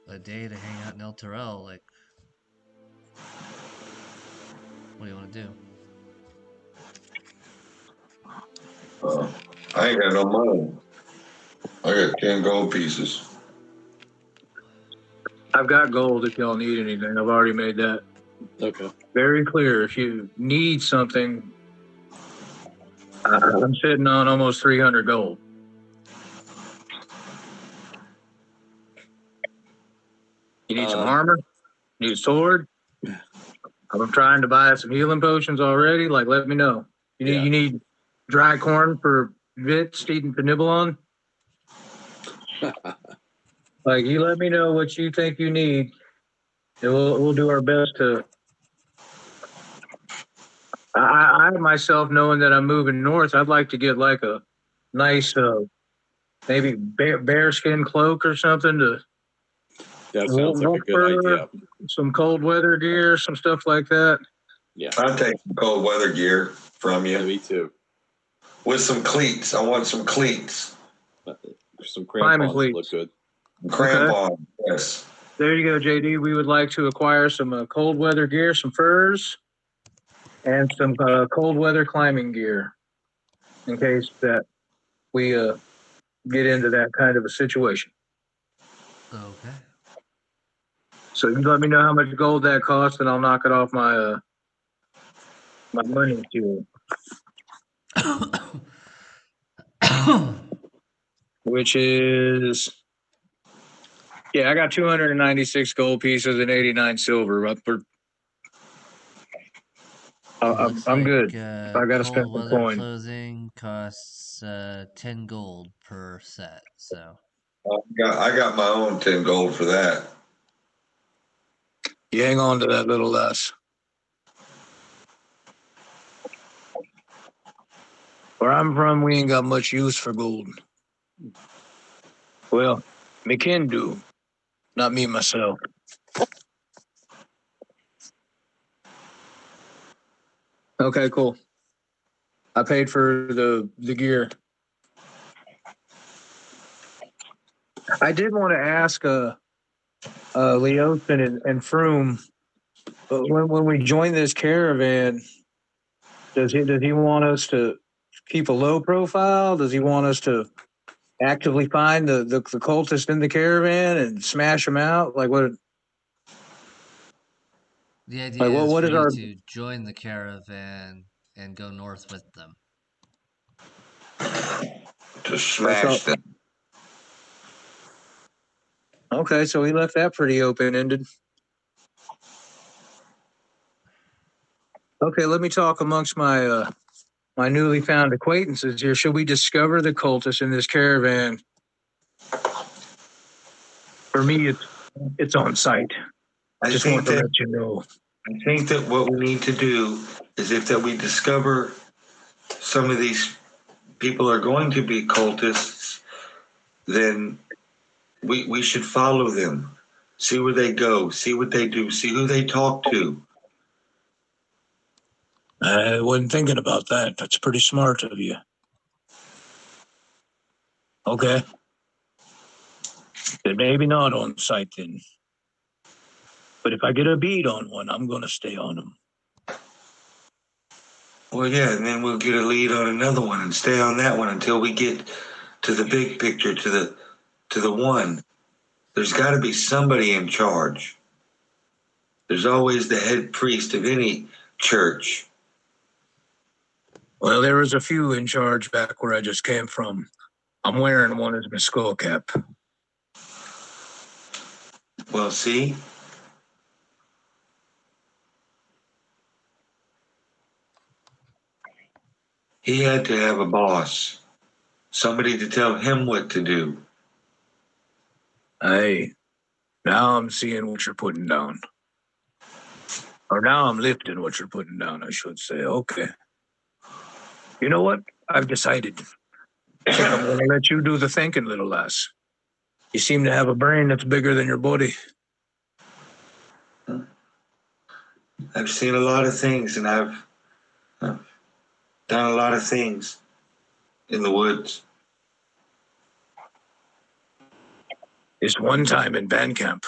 a day to hang out in El Terrell. Like, what do you want to do? I ain't got no money. I got 10 gold pieces. I've got gold if y'all need anything. I've already made that Okay. very clear. If you need something, I'm sitting on almost 300 gold. You need some armor? You need a sword? I'm trying to buy some healing potions already. Like, let me know. You need dry corn for Vitz to nibble on? Like, you let me know what you think you need, and we'll do our best to. I myself, knowing that I'm moving north, I'd like to get like a nice, maybe bear skin cloak or something to. That sounds like a good idea. Some cold weather gear, some stuff like that. Yeah. I'll take some cold weather gear from you. Yeah, me too. With some cleats. I want some cleats. Some crampons cleats. look good. Crampons, yes. There you go, JD. We would like to acquire some cold weather gear, some furs, and some cold weather climbing gear in case that we get into that kind of a situation. Okay. So you let me know how much gold that costs, and I'll knock it off my my money too. Which is, I got 296 gold pieces and 89 silver. I'm good. I got to spend cold some weather coin. clothing costs 10 gold per set. So I got my own 10 gold for that. You hang on to that little less. Where I'm from, we ain't got much use for gold. Well, me can do. Not me myself. Okay, cool. I paid for the gear. I did want to ask Leosin and Froome, but when we join this caravan, does he want us to keep a low profile? Does he want us to actively find the cultists in the caravan and smash them out? Like what? the idea is what for is you our? to join the caravan and go north with them. To smash them. Okay, so he left that pretty open ended. Okay, let me talk amongst my my newly found acquaintances here. Should we discover the cultists in this caravan? For me, it's on site. I Just think want to that let you know. I think that what we need to do is if that we discover some of these people are going to be cultists, then we should follow them. See where they go, see what they do, see who they talk to. I wasn't thinking about that. That's pretty smart of you. Okay. Then maybe not on site then. But if I get a bead on one, I'm going to stay on them. Well, yeah, and then we'll get a lead on another one and stay on that one until we get to the big picture, to the one. There's got to be somebody in charge. There's always the head priest of any church. Well, there was a few in charge back where I just came from. I'm wearing one as my skull cap. Well, see? He had to have a boss, somebody to tell him what to do. Aye. Now I'm seeing what you're putting down. Or now I'm lifting what you're putting down, I should say. Okay. You know what? I've decided. I think I'm going to let you do the thinking, little lass. You seem to have a brain that's bigger than your body. I've seen a lot of things, and I've done a lot of things in the woods. This one time in band camp,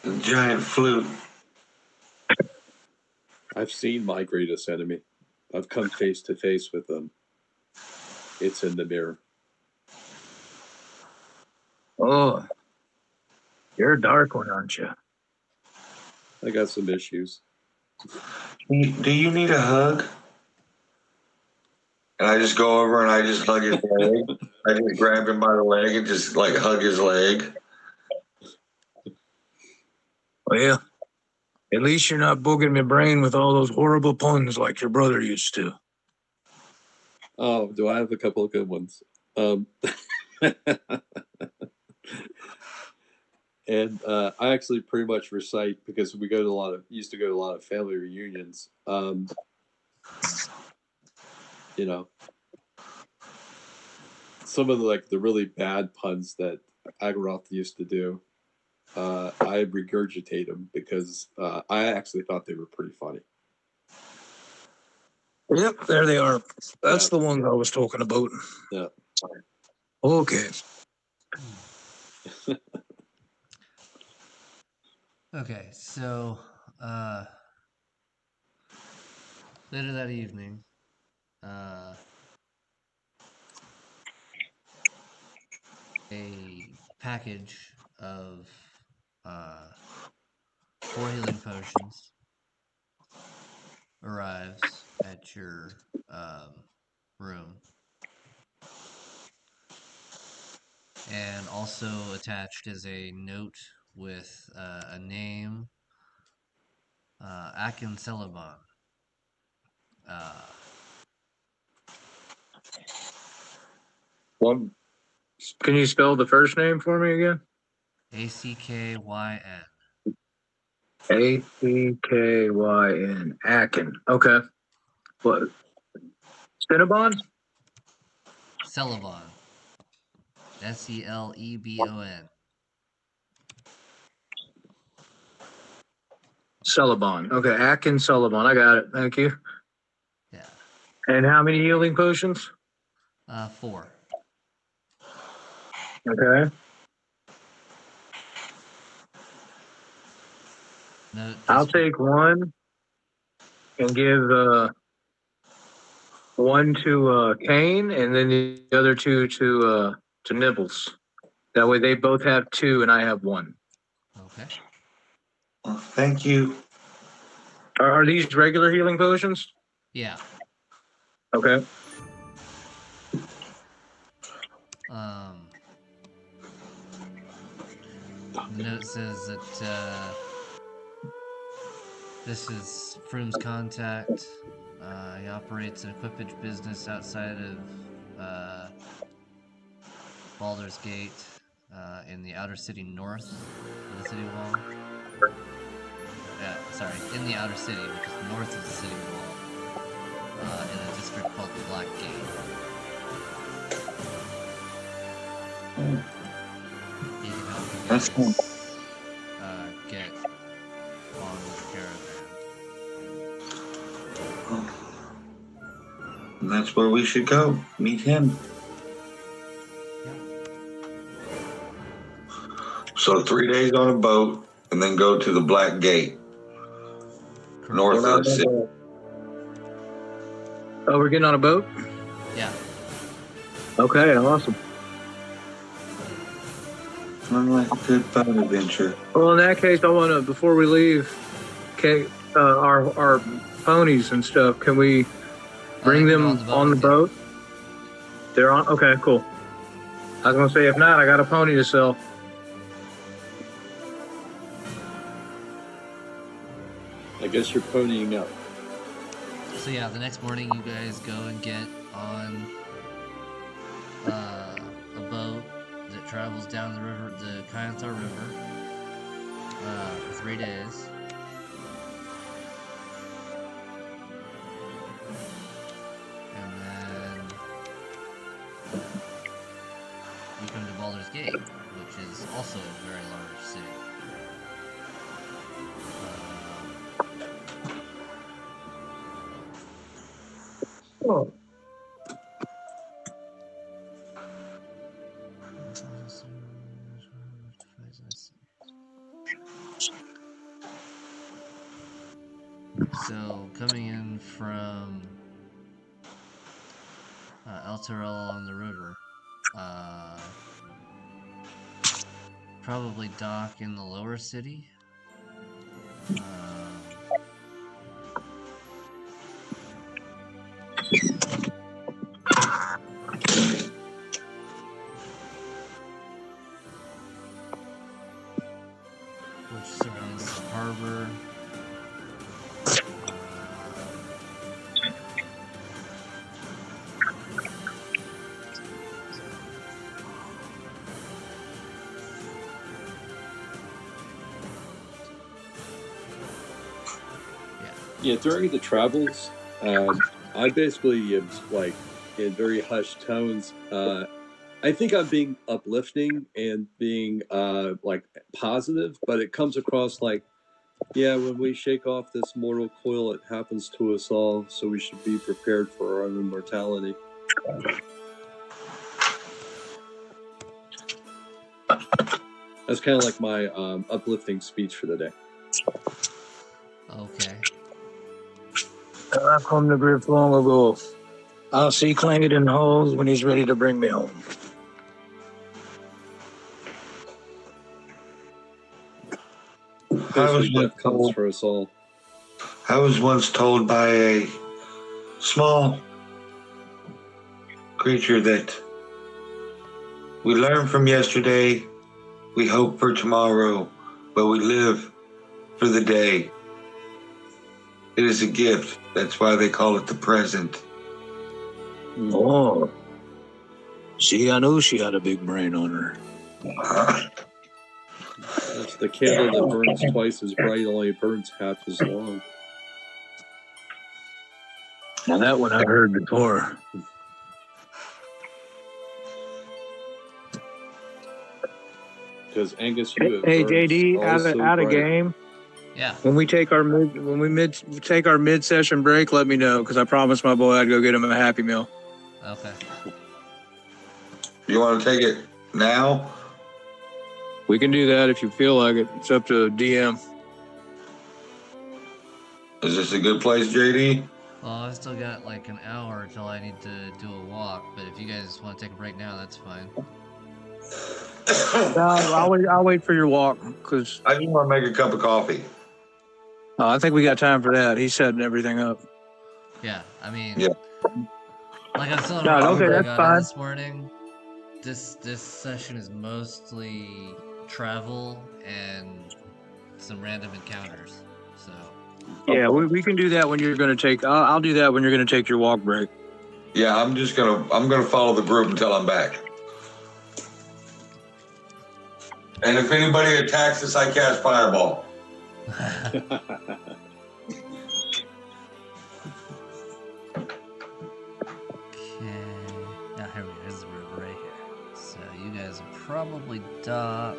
The giant flute. I've seen my greatest enemy. I've come face to face with them. It's in the mirror. oh, you're a dark one, aren't you? I got some issues. Do you need a hug? And I just go over and I just hug his leg. I just grab him by the leg and just like hug his leg. Well, at least you're not booging my brain with all those horrible puns like your brother used to. Oh, do I have a couple of good ones? And I actually pretty much recite because we go to used to go to a lot of family reunions. You know, some of the really bad puns that Agaroth used to do. I regurgitate them because I actually thought they were pretty funny. Yep, there they are. That's Yeah. the ones I was talking about. Yeah. Okay. Okay, so later that evening, a package of 4 healing potions arrives at your room. And also attached is a note with a name, Akin Celeban. Well, can you spell the first name for me again? Ackyn. Ackyn. Akin. Okay. What? Cinnabon? Celeban. Celebon. Celebon. Okay, Akin Celebon. I got it. Thank you. Yeah. And how many healing potions? 4. Okay. Note I'll just take one and give one to Kane and then the other two to Nibbles. That way they both have 2 and I have 1. okay. Well, thank you. Are these regular healing potions? Yeah. Okay. The note says that this is Froom's contact. He operates an equipage business outside of Baldur's Gate in the outer city north of the city wall. Sorry, in the outer city, which is north of the city wall, in a district called the Black Gate. He can help you That's cool. guys get on with the caravan. And that's where we should go. Meet him. Yep. So 3 days on a boat and then go to the Black Gate. Correct. North of the city. Oh, we're getting on a boat? Yeah. Okay, awesome. Sounds like a good boat adventure. Well, in that case, I want to, before we leave, our ponies and stuff, can we bring they them can go on the with you. boat? They're on? Okay, cool. I was going to say, if not, I got a pony to sell. I guess you're ponying up. So yeah, the next morning you guys go and get on a boat that travels down the river, the Kyanthar River, for 3 days. And then you come to Baldur's Gate, which is also a very large city. Oh. So coming in from El Terrell on the river, probably dock in the lower city. Which surrounds the harbor. Yeah, during the travels, I basically am like in very hushed tones. I think I'm being uplifting and being like positive, but it comes across like, yeah, when we shake off this mortal coil, it happens to us all, so we should be prepared for our own immortality. That's kind of like my uplifting speech for the day. Okay. I come to grips long ago. I'll see Clangett in holes when he's ready to bring me home. Basically, death comes for us all. I was once told by a small creature that we learn from yesterday, we hope for tomorrow, but we live for the day. It is a gift. That's why they call it the present. Oh. See, I knew she had a big brain on her. It's the candle that burns twice as bright, only burns half as long. Now that one I've heard before. Because Angus, you Hey, burns JD, also out of bright. game. Yeah. When we take our mid session break, let me know because I promised my boy I'd go get him a Happy Meal. Okay. You want to take it now? We can do that if you feel like it. It's up to DM. Is this a good place, JD? Well, I've still got like an hour until I need to do a walk, but if you guys want to take a break now, that's fine. I'll wait for your walk because I just want to make a cup of coffee. I think we got time for that. He's setting everything up. Yeah, I mean, Yeah. like I'm still in No, a okay, I that's got fine. in this morning. This session is mostly travel and some random encounters. So Yeah, we can do that when you're going to take. I'll do that when you're going to take your walk break. Yeah, I'm gonna follow the group until I'm back. And if anybody attacks us, I cast fireball. Okay. Now here we go. Here's the river right here. So you guys will probably dock.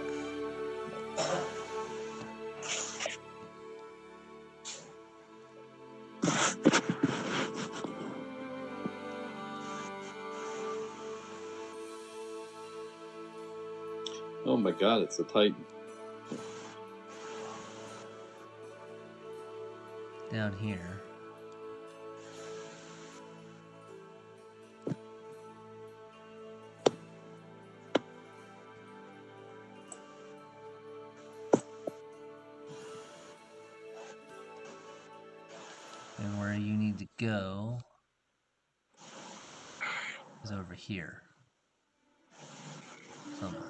Oh my god, it's a Titan. Down here. And where you need to go is over here. Somewhere.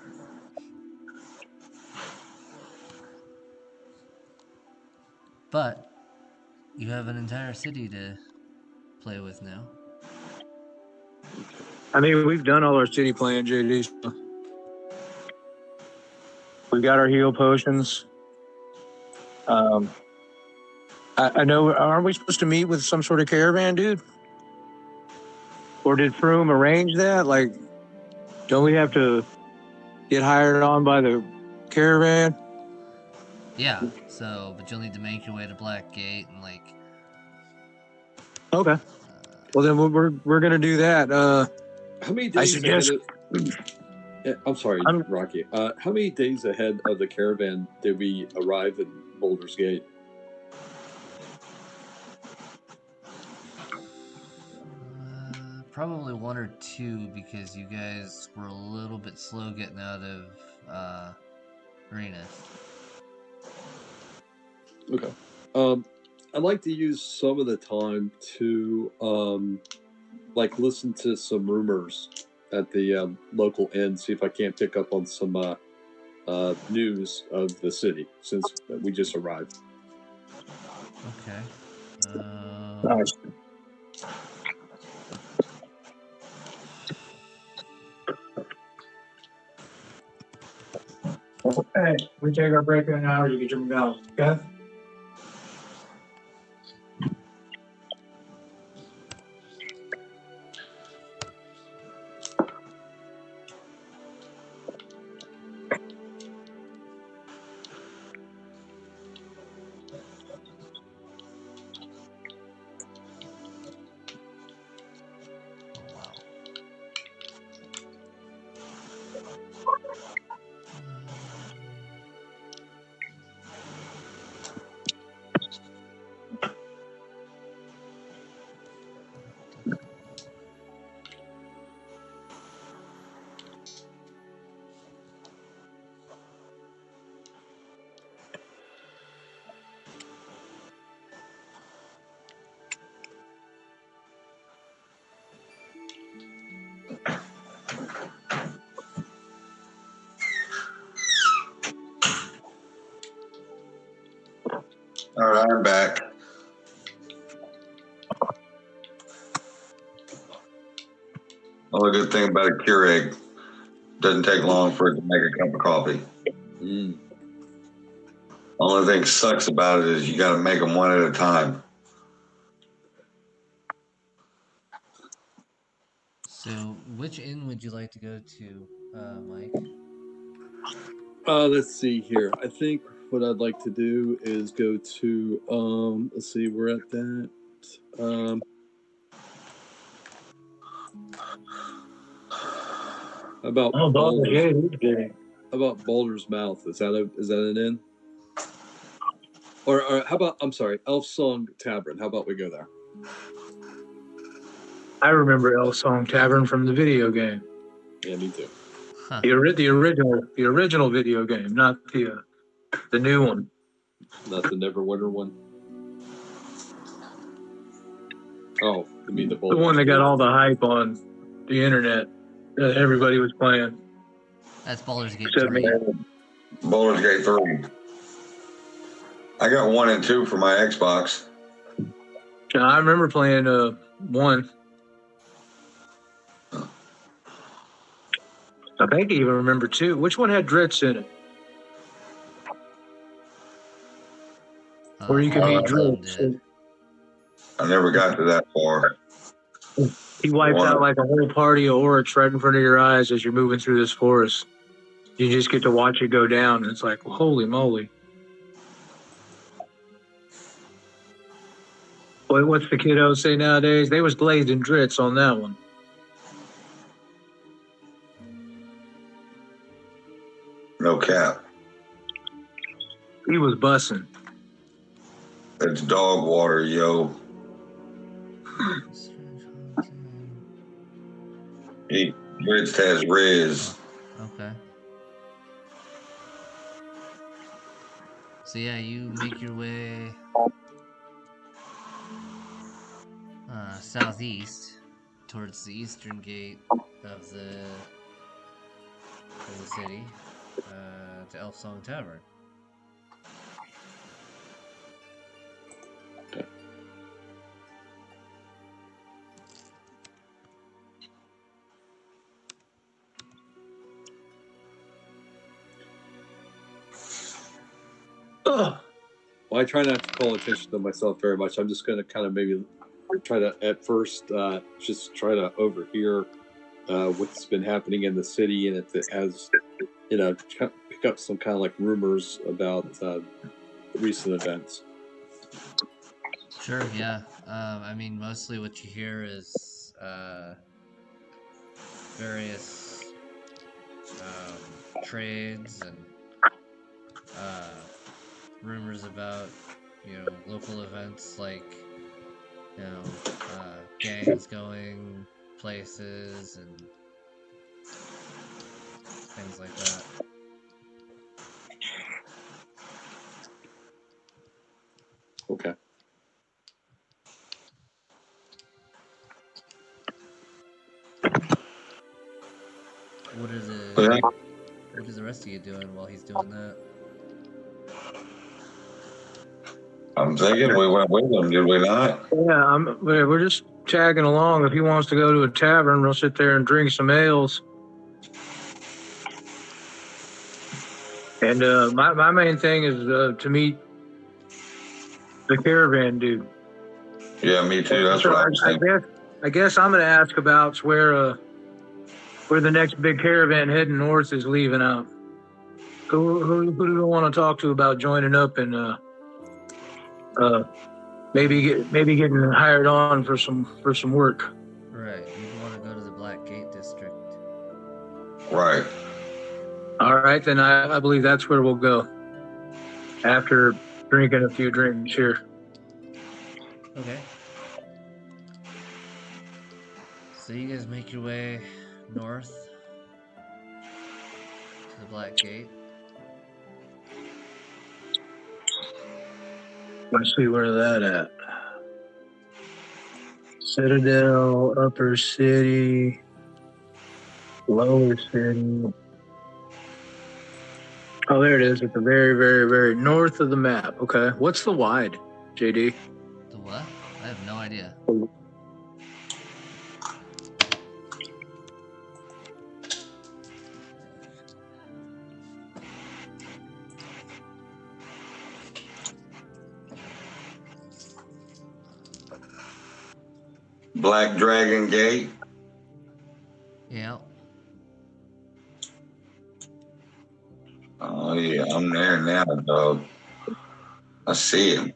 But you have an entire city to play with now. I mean, we've done all our city plan, JD. So. We got our heal potions. I know. Aren't we supposed to meet with some sort of caravan, dude? Or did Froome arrange that? Like, don't we have to get hired on by the caravan? Yeah. So, but you'll need to make your way to Black Gate and like. Okay. Well, then we're gonna do that. How many I days ahead suggest. of? I'm sorry, Rocky. How many days ahead of the caravan did we arrive in Boulder's Gate? Probably 1 or 2 because you guys were a little bit slow getting out of Renus. Okay. I'd like to use some of the time to like listen to some rumors at the local inn, see if I can't pick up on some news of the city since we just arrived. Okay. Nice. Okay, we take our break in an hour. You get your McDonald's. Okay. Oh, wow. All right, I'm back. Only good thing about a Keurig, doesn't take long for it to make a cup of coffee. Only thing sucks about it is you got to make them one at a time. So, which inn would you like to go to, Mike? Let's see here. I think what I'd like to do is go to let's see, we're at that. About Boulder's Mouth. Is that an inn? Or how about, I'm sorry, Elf Song Tavern. How about we go there? I remember Elf Song Tavern from the video game. Yeah, me too. Huh. The original video game, not the new one. Not the Neverwinter one. Oh, you mean the The one that got all the hype on the internet that everybody was playing. That's Baldur's Gate Except 3. Baldur's Gate 3. I got 1 and 2 for my Xbox. I remember playing 1. I think I even remember 2. Which one had Dritz in it? Where you can All meet of them Dritz. did. I never got to that far. He wipes out like a whole party of orcs right in front of your eyes as you're moving through this forest. You just get to watch it go down, and it's like, holy moly. What's the kiddos say nowadays? They was blazing Dritz on that one. No cap. He was bussing. It's dog water, yo. He Rich has Riz. Okay. So yeah, you make your way southeast towards the eastern gate of the city to Elf Song Tavern. I try not to call attention to myself very much. I'm just going to kind of maybe try to, at first, just try to overhear what's been happening in the city, and if it has, pick up some kind of like rumors about recent events. Sure, yeah. I mean, mostly what you hear is various trades and rumors about, local events like, gangs going places and things like that. Okay. What are the But yeah, what is the rest of you doing while he's doing that? I'm thinking we went with him, did we not? Yeah, we're just tagging along. If he wants to go to a tavern, we'll sit there and drink some ales. And my main thing is to meet the caravan dude. Yeah, me too. That's So what I'm saying. I guess I'm going to ask about where the next big caravan heading north is leaving out. Who do we want to talk to about joining up and maybe getting hired on for some work? Right, you'd want to go to the Black Gate district. Right. All right, then I believe that's where we'll go after drinking a few drinks here. Okay. So you guys make your way north to the Black Gate. Let's see where that at. Citadel, Upper City, Lower City. Oh, there it is at the very, very, very north of the map. Okay. What's the wide, JD? The what? I have no idea. Black Dragon Gate. Yeah. Oh yeah, I'm there now, dog. I see him.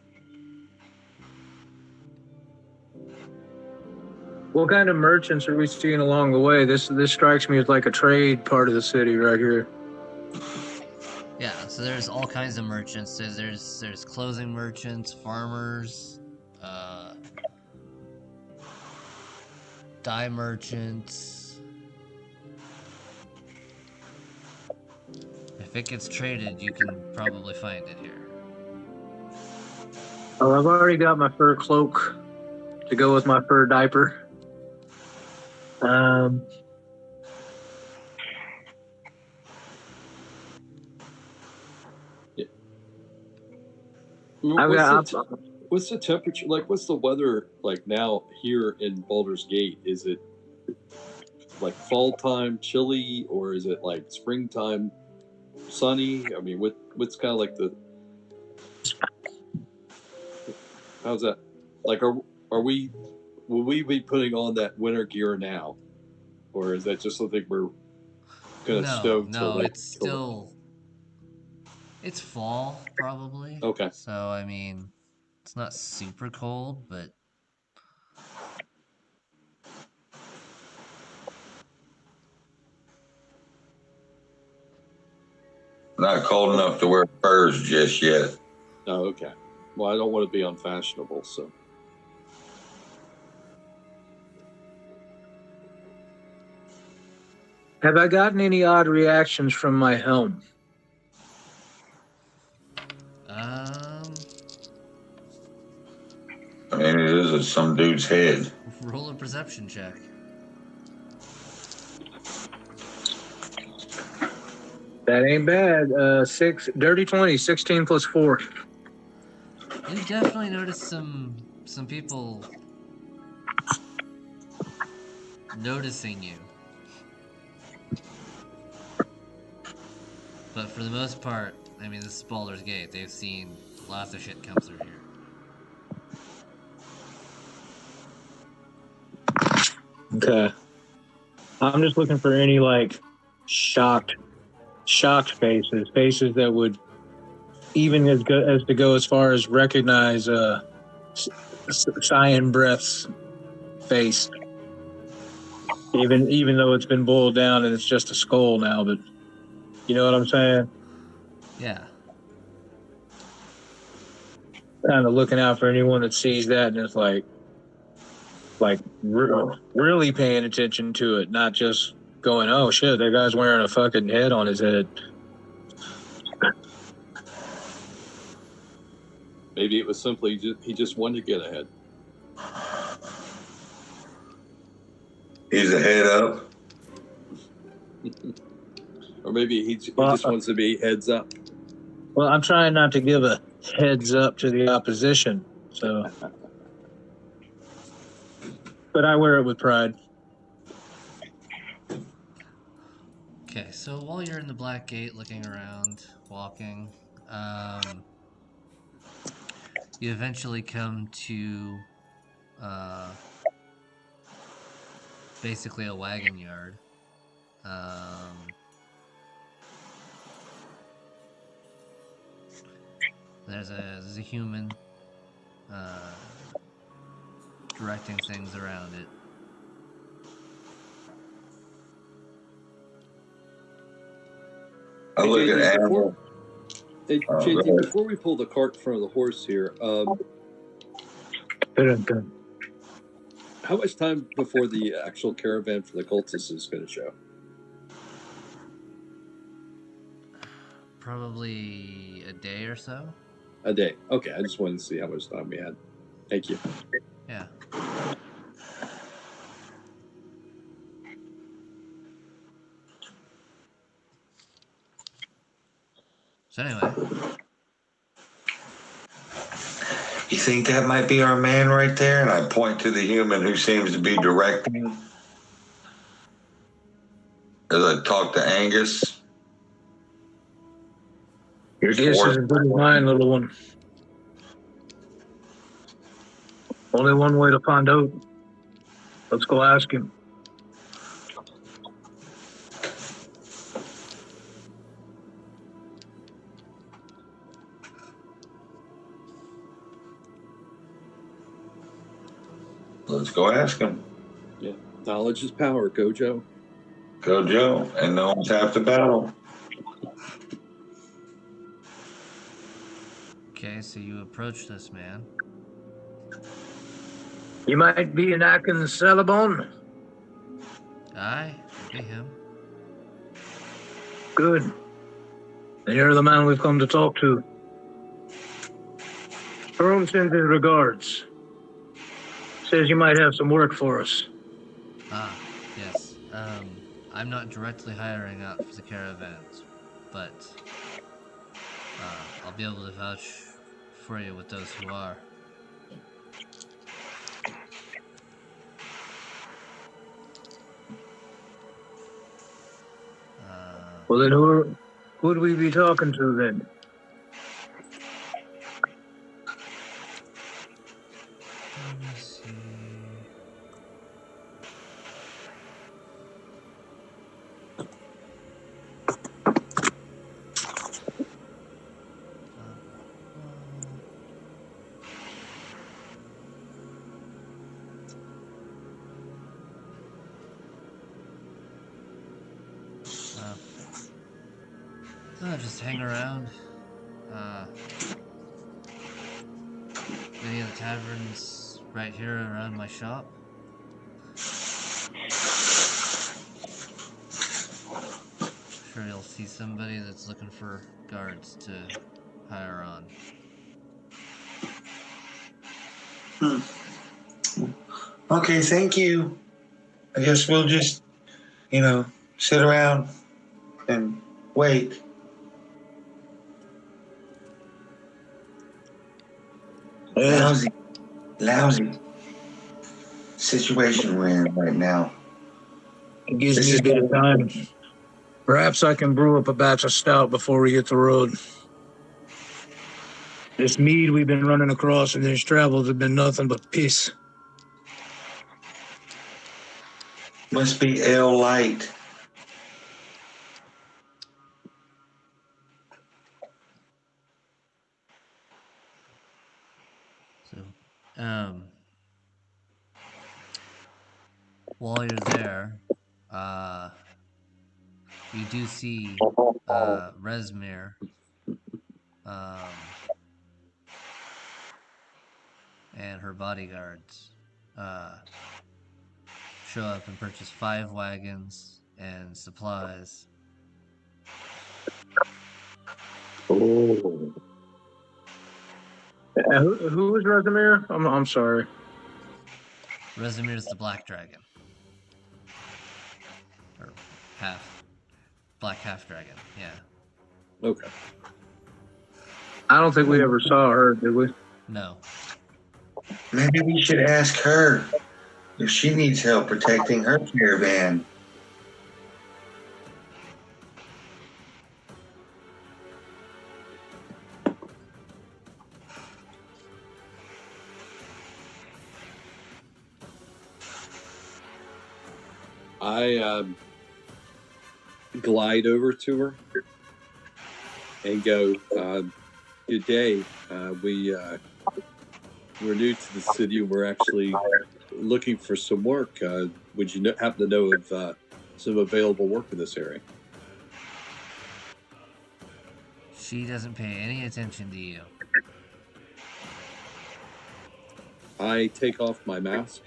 What kind of merchants are we seeing along the way? This strikes me as like a trade part of the city right here. Yeah, so there's all kinds of merchants. There's clothing merchants, farmers, dye merchants. If it gets traded, you can probably find it here. Oh, I've already got my fur cloak to go with my fur diaper. What's the temperature like? What's the weather like now here in Baldur's Gate? Is it like fall time chilly, or is it like springtime sunny? I mean, what's kind of like how's that? Like, will we be putting on that winter gear now, or is that just something we're gonna stow till it's still it's fall probably. Okay. So I mean, it's not super cold, but Not cold enough to wear furs just yet. Oh, okay. Well, I don't want to be unfashionable, so. Have I gotten any odd reactions from my helm? I mean, it is at some dude's head. Roll a perception check. That ain't bad. 20, 16 plus 4. You definitely notice some people noticing you. But for the most part, I mean, this is Baldur's Gate. They've seen lots of shit comes through here. Okay. I'm just looking for any like shocked faces that would even as to go as far as recognize Cyan Breath's face. Even though it's been boiled down and it's just a skull now, but you know what I'm saying? Yeah. Kind of looking out for anyone that sees that and it's like really paying attention to it, not just going, oh shit, that guy's wearing a fucking head on his head. Maybe it was simply he just wanted to get ahead. He's a head up. Or maybe he just wants to be heads up. Well, I'm trying not to give a heads up to the opposition, so. But I wear it with pride. Okay, so while you're in the Black Gate looking around, walking, you eventually come to basically a wagon yard. There's a human directing things around it. I look at JD, Animal. JD, before we pull the cart in front of the horse here, how much time before the actual caravan for the cultists is going to show? Probably a day or so. A day. Okay, I just wanted to see how much time we had. Thank you. Yeah. So anyway. You think that might be our man right there? And I point to the human who seems to be directing. As I talk to Angus. Your guess is as good as mine, little one. Only one way to find out. Let's go ask him. Let's go ask him. Yeah. Knowledge is power. Go, Joe. Go, Joe. And no one's half the battle. Okay, so you approach this man. You might be an Atkins Celebon. Aye, could be him. Good. And you're the man we've come to talk to. Jerome sends his regards. Says you might have some work for us. Ah, yes. I'm not directly hiring out for the caravans, but I'll be able to vouch for you with those who are. Well, then who would we be talking to then? Let me see. Just hang around. Any of the taverns right here around my shop. Sure you'll see somebody that's looking for guards to hire on. Okay, thank you. I guess we'll just, sit around and wait. Lousy situation we're in right now. It gives me a bit of time. Perhaps I can brew up a batch of stout before we hit the road. This mead we've been running across in these travels have been nothing but piss. Must be ale light. So, while you're there, you do see Resmir and her bodyguards show up and purchase 5 wagons and supplies. Oh. Who is Resimir? I'm sorry. Resmir is the black dragon. Or black half dragon, yeah. Okay. I don't think we ever saw her, did we? No. Maybe we should ask her if she needs help protecting her caravan. I glide over to her and go, good day. We're new to the city. We're actually looking for some work. Would you happen to know of some available work in this area? She doesn't pay any attention to you. I take off my mask.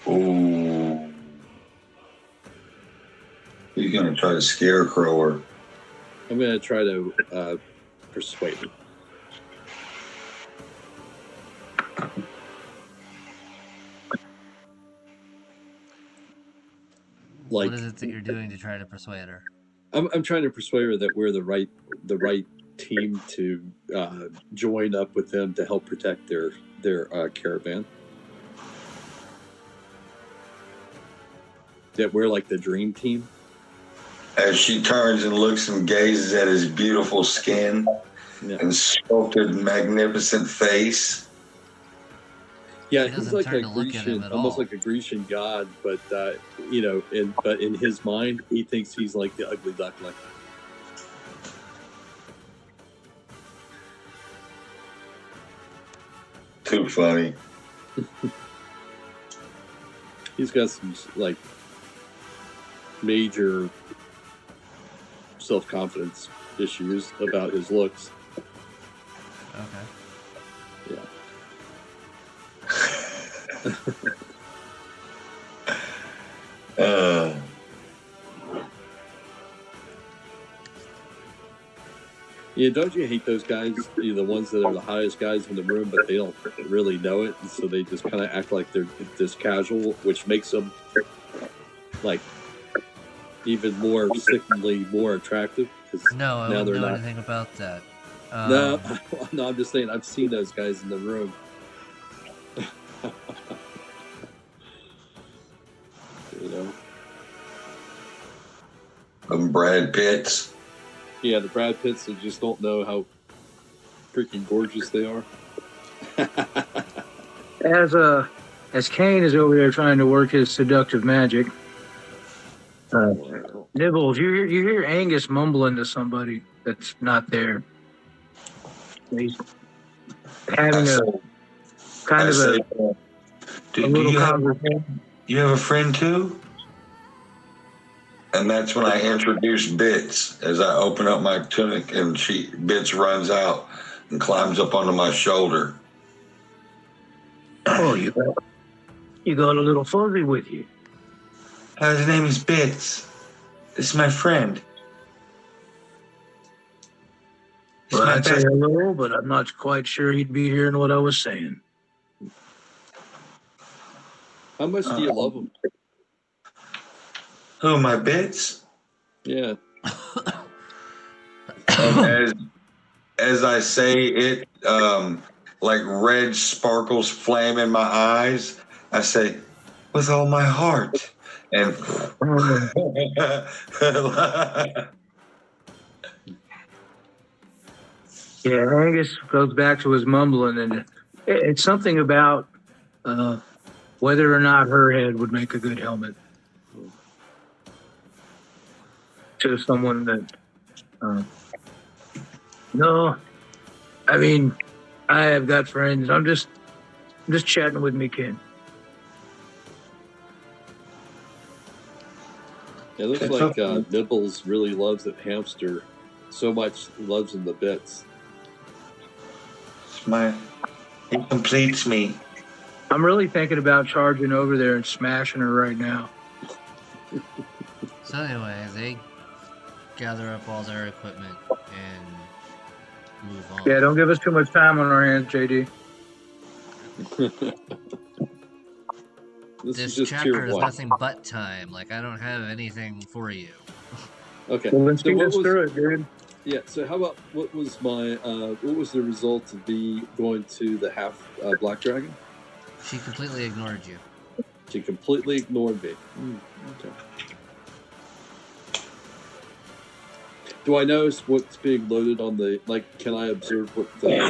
Ooh. You're going to try to scarecrow her. I'm going to try to persuade her. What is it that you're doing to try to persuade her? I'm trying to persuade her that we're the right team to join up with them to help protect their caravan. That we're like the dream team. As she turns and looks and gazes at his beautiful skin and sculpted, magnificent face. Yeah, he's like a Grecian, almost like a Grecian god, but but in his mind, he thinks he's like the ugly duckling. Too funny. He's got some like major self-confidence issues about his looks. Okay. Yeah. Yeah, don't you hate those guys? You're the ones that are the highest guys in the room, but they don't really know it, and so they just kind of act like they're just casual, which makes them like even more sickeningly more attractive. No, I don't know anything about that. No, I'm just saying I've seen those guys in the room. You know, Brad Pitts. Yeah, the Brad Pitts that just don't know how freaking gorgeous they are. As Kane is over there trying to work his seductive magic, Nibbles, you hear Angus mumbling to somebody that's not there. He's having a little conversation. You have a friend too? And that's when I introduce Bits as I open up my tunic and Bits runs out and climbs up onto my shoulder. Oh, you got a little fuzzy with you. His name is Bits. This is my friend. Well, I'd say hello, but I'm not quite sure he'd be hearing what I was saying. How much do you love him? Who, my Bits? Yeah. And as I say it, like red sparkles flame in my eyes, I say, with all my heart. And Yeah, Angus goes back to his mumbling, and it's something about whether or not her head would make a good helmet to someone that. No, I mean, I have got friends. I'm just chatting with me, kid. It looks It's like okay. Nibbles really loves that hamster so much, he loves him to bits. It completes me. I'm really thinking about charging over there and smashing her right now. So anyway, they gather up all their equipment and move on. Yeah, don't give us too much time on our hands, JD. This is This just chapter tier is one. nothing but time. Like, I don't have anything for you. Okay. Well, then So see what us was? through it, dude. Yeah. So how about what was the result of me going to the half black dragon? She completely ignored you. She completely ignored me. Okay. Do I notice what's being loaded on the, like, can I observe what the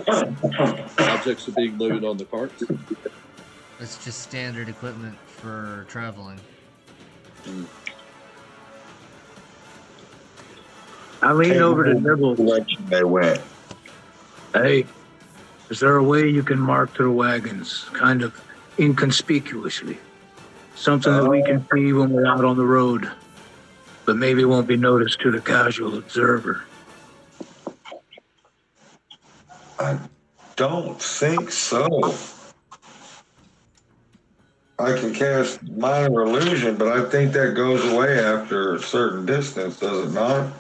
objects are being loaded on the carts? It's just standard equipment for traveling. I lean over to Nibbles. Direction they went. Hey, is there a way you can mark their wagons, kind of inconspicuously? Something that we can see when we're out on the road, but maybe won't be noticed to the casual observer. I don't think so. I can cast minor illusion, but I think that goes away after a certain distance, does it not?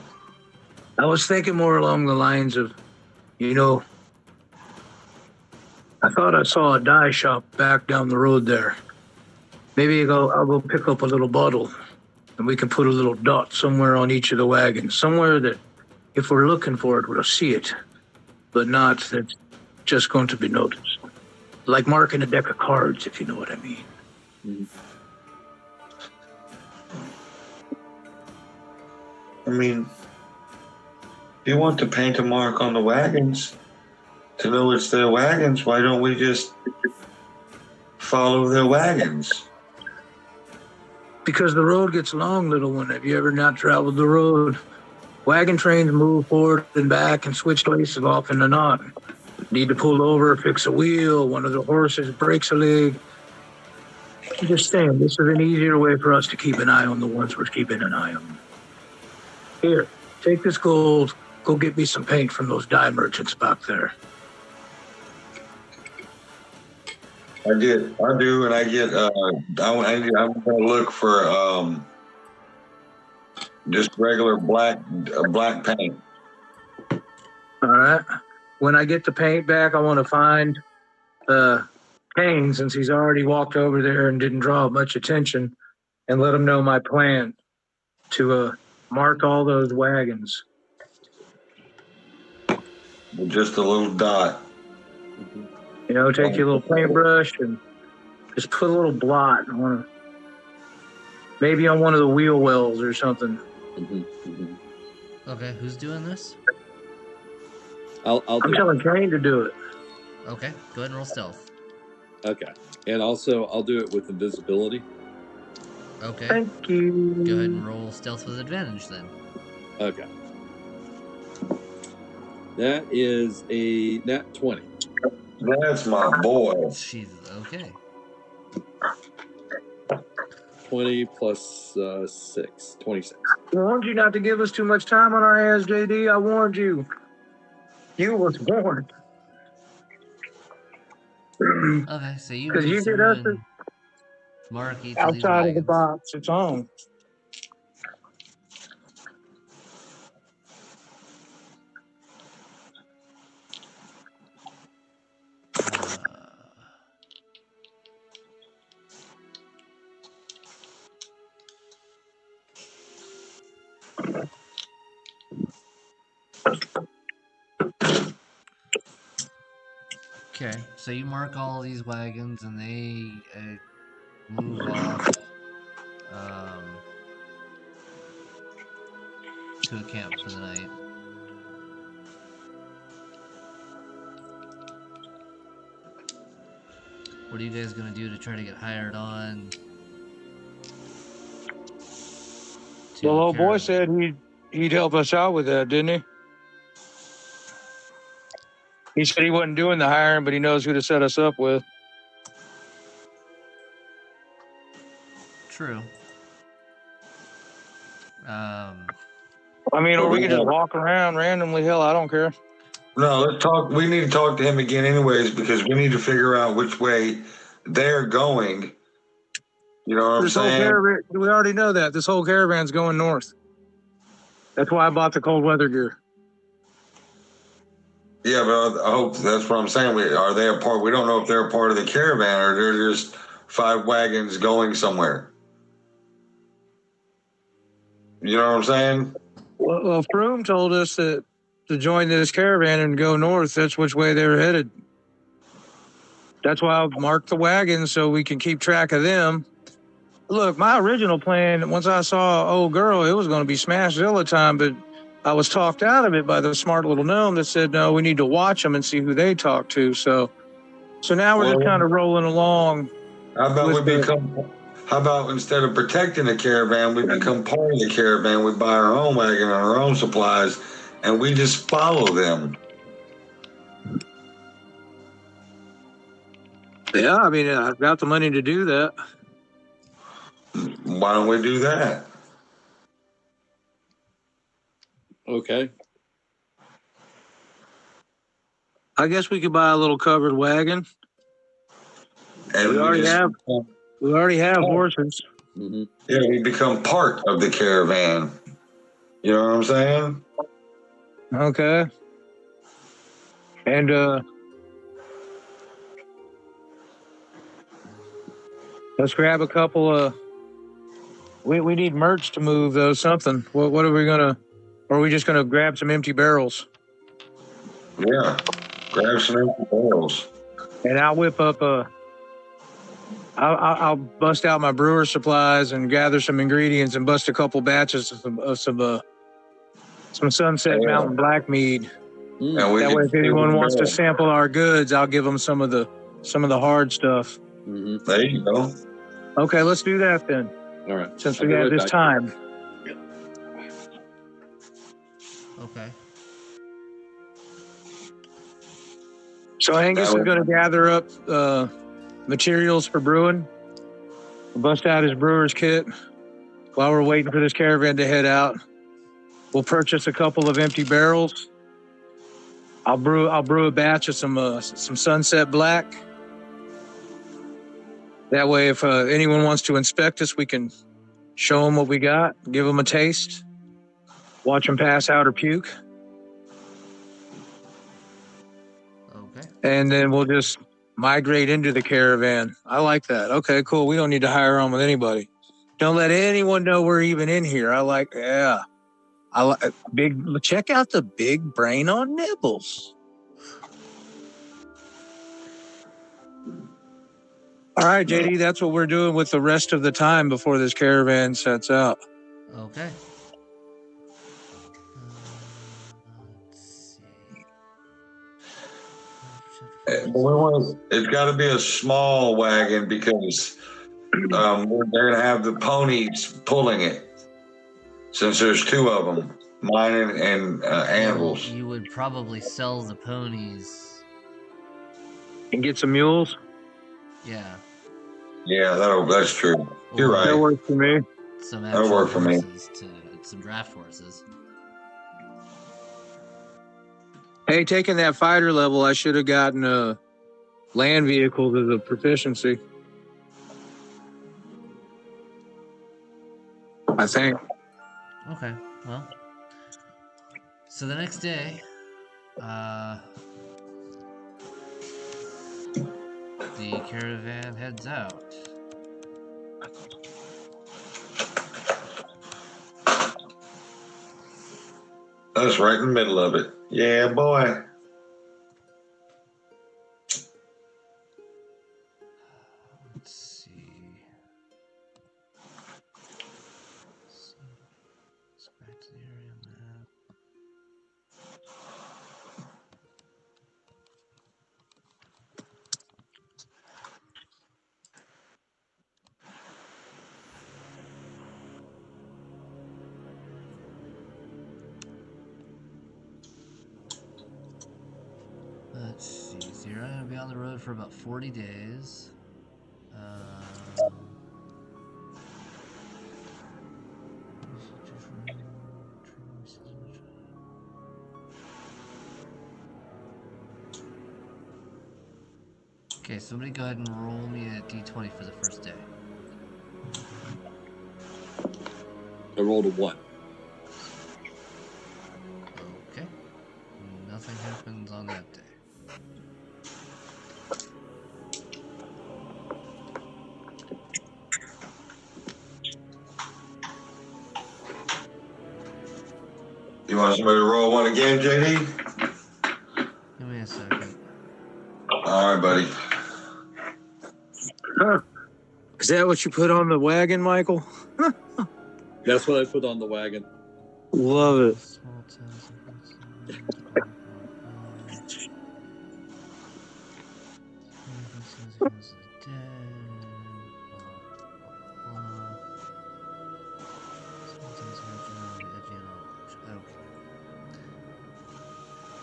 I was thinking more along the lines of, I thought I saw a dye shop back down the road there. Maybe I'll go pick up a little bottle, and we can put a little dot somewhere on each of the wagons, somewhere that if we're looking for it, we'll see it, but not that's just going to be noticed. Like marking a deck of cards, if you know what I mean. I mean, if you want to paint a mark on the wagons to know it's their wagons, why don't we just follow their wagons? Because the road gets long, little one. Have you ever not traveled the road? Wagon trains move forward and back and switch places often than not. Need to pull over, fix a wheel, one of the horses breaks a leg. I'm just saying, this is an easier way for us to keep an eye on the ones we're keeping an eye on. Here, take this gold. Go get me some paint from those dye merchants back there. I do, and I get. I'm gonna look for just regular black paint. All right. When I get the paint back, I want to find Kane, since he's already walked over there and didn't draw much attention, and let him know my plan to mark all those wagons. With just a little dot. Take your little paintbrush and just put a little blot maybe on one of the wheel wells or something. Okay, who's doing this? I'm telling Kane to do it. Okay, go ahead and roll stealth. Okay. And also, I'll do it with invisibility. Okay. Thank you. Go ahead and roll stealth with advantage then. Okay. That is a nat 20. That's my boy. Jesus, okay. 20 plus 6, 26. I warned you not to give us too much time on our hands, JD. I warned you. You was warned. Okay, so you move you through did us and mark each of these outside of the wagons. box. It's on. Okay, so you mark all these wagons and they move off to a camp for the night. What are you guys gonna do to try to get hired on to Well, a old boy caravan? said he'd help us out with that, didn't he? He said he wasn't doing the hiring, but he knows who to set us up with. True. I mean, But or we we could just won't. walk around randomly. Hell, I don't care. No, let's talk. We need to talk to him again, anyways, because we need to figure out which way they're going. You know what I'm This whole saying? caravan, we already know that. This whole caravan's going north. That's why I bought the cold weather gear. Yeah, but I hope that's what I'm saying. Are they a part? We don't know if they're a part of the caravan or they're just 5 wagons going somewhere. You know what I'm saying? Well, Froome told us that to join this caravan and go north, that's which way they were headed. That's why I marked the wagons so we can keep track of them. Look, my original plan, once I saw old girl, it was going to be Smashzilla time, but I was talked out of it by the smart little gnome that said, no, we need to watch them and see who they talk to. So now we're just kind of rolling along How about with we the. become? How about instead of protecting the caravan, we become part of the caravan. We buy our own wagon and our own supplies, and we just follow them. Yeah, I mean, I've got the money to do that. Why don't we do that? Okay. I guess we could buy a little covered wagon. And We already have. We already have horses. Mm-hmm. Yeah, we become part of the caravan. You know what I'm saying? Okay. And let's grab a couple of. We need merch to move though. Something. What are we gonna? Or are we just gonna grab some empty barrels? Yeah. Grab some empty barrels. And I'll whip up a. I'll bust out my brewer supplies and gather some ingredients and bust a couple batches of some Sunset Mountain Black Mead. And we That way, can if anyone wants to barrel. sample our goods, I'll give them some of the hard stuff. Mm-hmm. There you go. Okay, let's do that then. All right. Since I'll we be have right this back. time. Okay. So Angus is going to gather up materials for brewing. We'll bust out his brewer's kit while we're waiting for this caravan to head out. We'll purchase a couple of empty barrels. I'll brew a batch of some Sunset Black. That way, if anyone wants to inspect us, we can show them what we got, give them a taste, watch them pass out or puke, Okay. and then we'll just migrate into the caravan. I like that. Okay, cool. We don't need to hire on with anybody. Don't let anyone know we're even in here. Yeah. I like big. Check out the big brain on Nibbles. All right, JD, that's what we're doing with the rest of the time before this caravan sets out. Okay. Let's see. It's got to be a small wagon because they're going to have the ponies pulling it since there's 2 of them, mine and Anvil's. You would probably sell the ponies. And get some mules. Yeah. Yeah, that's true. You're Or right. That works for me. Some That'll actual work for me. horses some draft horses. Hey, taking that fighter level, I should have gotten land vehicles as a proficiency. I think. Okay. Well. So the next day, the caravan heads out. That's right in the middle of it. Yeah, boy. Let's see. Let's go back to the area map. be on the road for about 40 days. Okay, somebody go ahead and roll me a d20 for the first day. I rolled a 1. Okay. Nothing happens on that day. You want somebody to roll one again, JD? Give me a second. All right, buddy. Huh. Is that what you put on the wagon, Michael? That's what I put on the wagon. Love it. Small towns.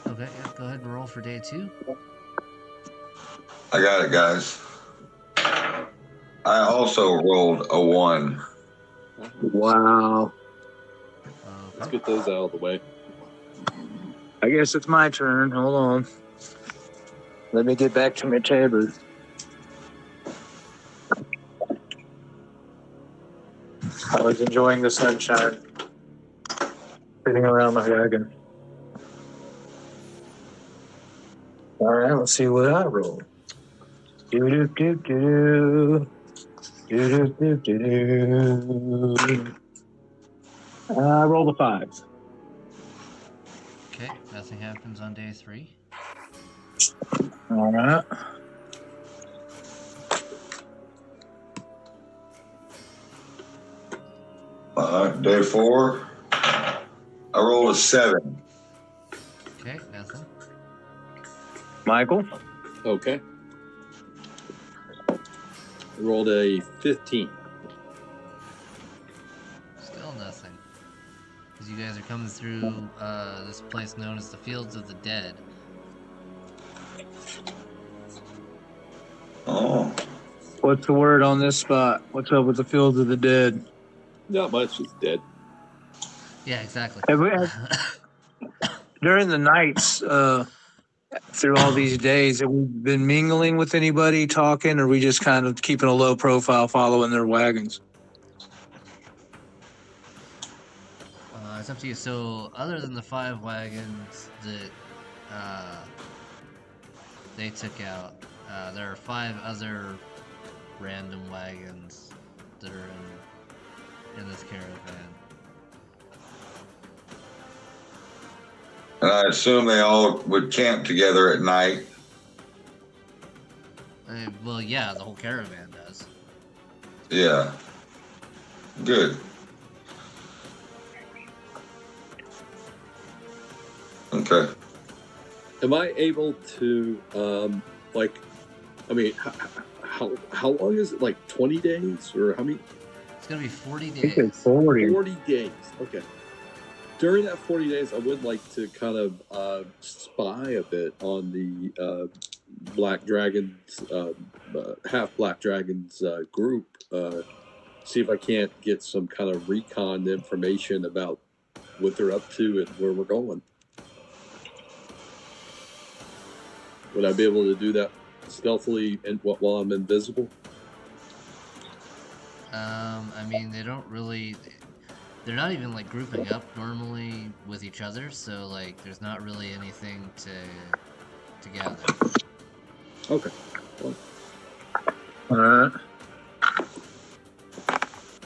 Okay, yeah, go ahead and roll for day 2. I got it, guys. I also rolled a 1. Wow. Let's get those out of the way. I guess it's my turn. Hold on. Let me get back to my table. I was enjoying the sunshine, sitting around my wagon. All right, let's see what I roll. Do do do do do do do do. I rolled a 5. Okay, nothing happens on day 3. All right. Day 4, I rolled a 7. Okay, nothing. Michael. Okay. I rolled a 15. Still nothing. Because you guys are coming through this place known as the Fields of the Dead. Oh. What's the word on this spot? What's up with the Fields of the Dead? Not much, it's dead. Yeah, exactly. During the nights, through all these days, have we been mingling with anybody, talking, or are we just kind of keeping a low profile, following their wagons? It's up to you. So, other than the 5 wagons that they took out, there are 5 other random wagons that are in this caravan. And I assume they all would camp together at night. Well, yeah, the whole caravan does. Yeah. Good. Okay. Am I able to, how long is it? Like 20 days? Or how many? It's going to be 40 I think days. it's 40. 40 days. Okay. During that 40 days, I would like to kind of spy a bit on the Black Dragons, half Black Dragons group. See if I can't get some kind of recon information about what they're up to and where we're going. Would I be able to do that stealthily and while I'm invisible? I mean, they don't really. They're not even like grouping up normally with each other, so like there's not really anything to gather. Okay. Well, All right.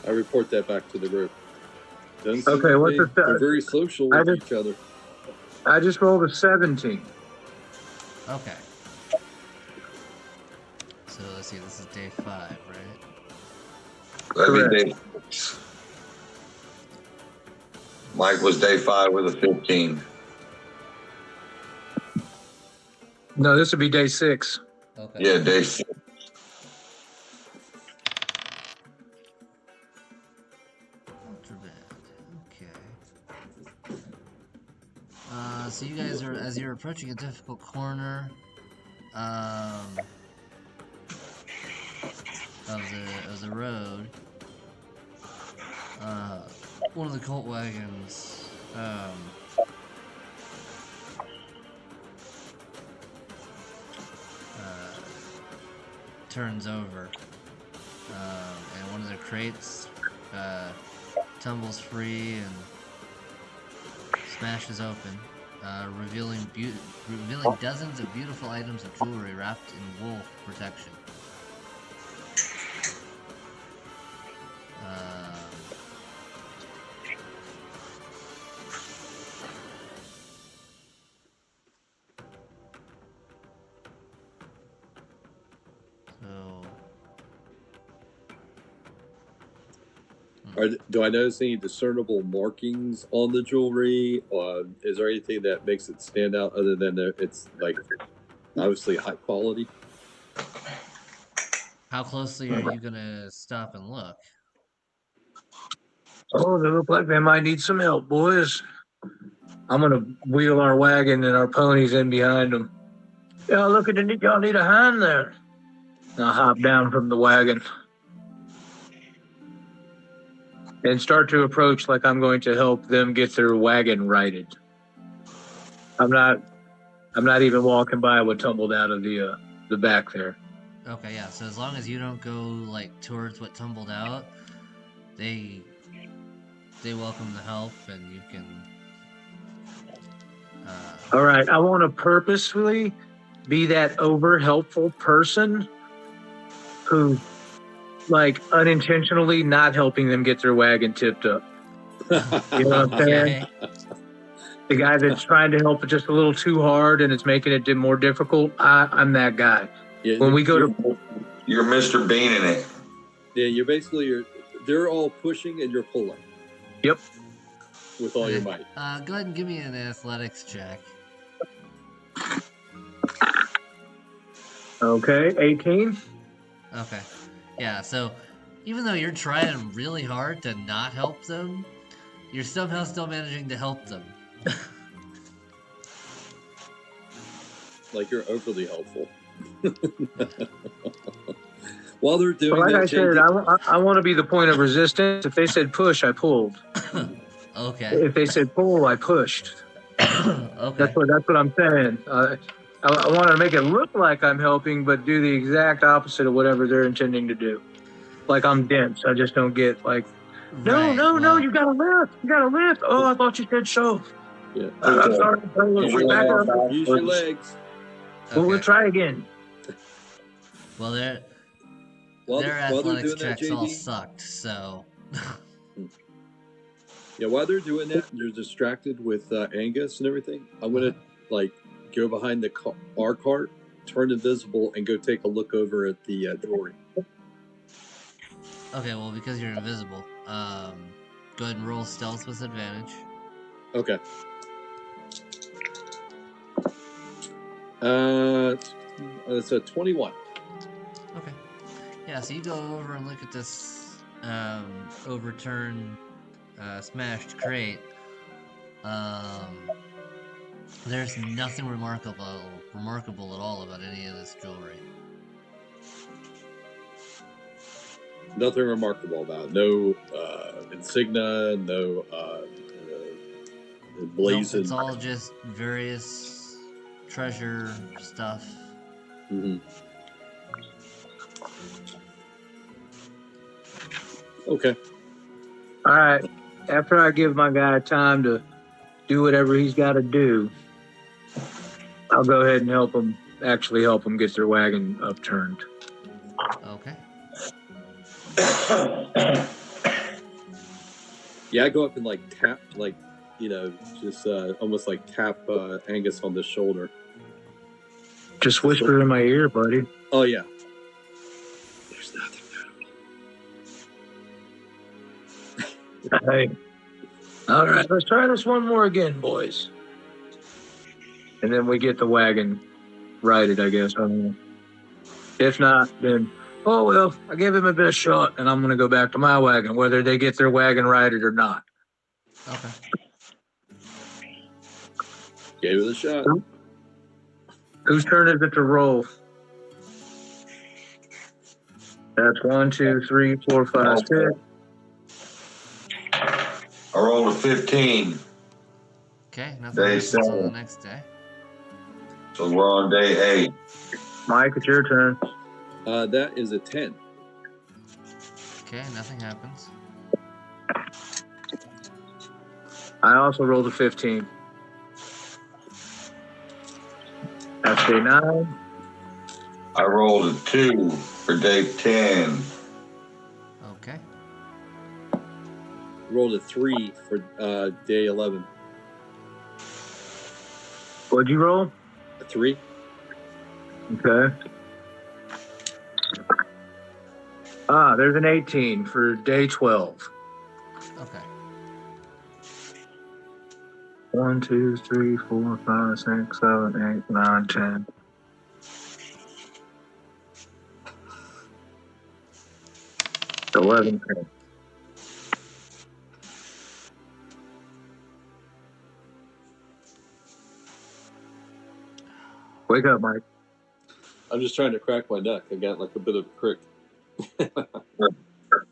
I report that back to the group. Doesn't seem Okay, to what's be. the They're very social with each other. I just rolled a 17. Okay. So let's see, this is day 5, right? That'd be day 6. Mike was day 5 with a 15. No, this would be day 6. Okay. Yeah, day 6. Ultra bad. Okay. So you guys are, as you're approaching a difficult corner, of the road, one of the cult wagons turns over, and one of the crates tumbles free and smashes open, revealing dozens of beautiful items of jewelry wrapped in wool protection. Do I notice any discernible markings on the jewelry? Is there anything that makes it stand out other than that it's like obviously high quality? How closely are you gonna stop and look? Oh, they look like they might need some help, boys. I'm gonna wheel our wagon and our ponies in behind them. Yeah, look at it. Y'all need a hand there. I'll hop down from the wagon and start to approach like I'm going to help them get their wagon righted. I'm not even walking by what tumbled out of the back there. Okay, yeah. So as long as you don't go like towards what tumbled out, they welcome the help, and you can. All right, I want to purposefully be that over helpful person who, like, unintentionally not helping them get their wagon tipped up. You know what I'm saying? The guy that's trying to help it just a little too hard and it's making it more difficult. I'm that guy. Yeah, When we go to, You're Mr. Bean in it. yeah, they're all pushing and you're pulling. Yep. With all your might. Go ahead and give me an athletics check. Okay, 18. Okay. Yeah, so even though you're trying really hard to not help them, you're somehow still managing to help them. Like you're overly helpful. While they're doing like that, I said, I want to be the point of resistance. If they said push, I pulled. Okay. If they said pull, I pushed. Okay. That's what I'm saying. I want to make it look like I'm helping, but do the exact opposite of whatever they're intending to do. Like I'm dense. I just don't get like, no, you gotta lift. You gotta lift. Oh, I thought you said so. Yeah. I'm sorry. Back up. Use your legs. Okay. We'll try again. Well, their While athletics they're doing checks that, all JD, sucked, so. yeah, while they're doing that, you're distracted with Angus and everything. I'm gonna like go behind our cart, turn invisible, and go take a look over at the jewelry. Okay, well, because you're invisible, go ahead and roll stealth with advantage. Okay. It's a 21. Okay. Yeah, so you go over and look at this overturned, smashed crate. There's nothing remarkable at all about any of this jewelry. Nothing remarkable about it. No insignia, no blazon. Nope, it's all just various treasure stuff. Mm-hmm. Okay. All right. After I give my guy time to do whatever he's got to do, I'll go ahead and help him get their wagon upturned. Okay. Yeah, I go up and like tap, like, just almost like tap Angus on the shoulder. Just whisper in my ear, buddy. Oh yeah. There's nothing notable. Hey. All right, let's try this one more again, boys. And then we get the wagon righted, I guess. I don't know. If not, then, oh, well, I gave him a bit of shot, and I'm going to go back to my wagon, whether they get their wagon righted or not. Okay. Gave it a shot. Whose turn is it to roll? That's 1, 2, 3, 4, 5, 6. I rolled a 15. Okay, nothing Day happens on the 7. next day. So we're on day 8. Mike, it's your turn. That is a 10. Okay, nothing happens. I also rolled a 15. That's day 9. I rolled a 2 for day 10. Okay. Rolled a 3 for day 11. What'd you roll? A 3. Okay. There's an 18 for day 12. Okay. 1, 2, 3, 4, 5, 6, 7, 8, 9, 10. $11. Wake up, Mike. I'm just trying to crack my neck. I got like a bit of a crick.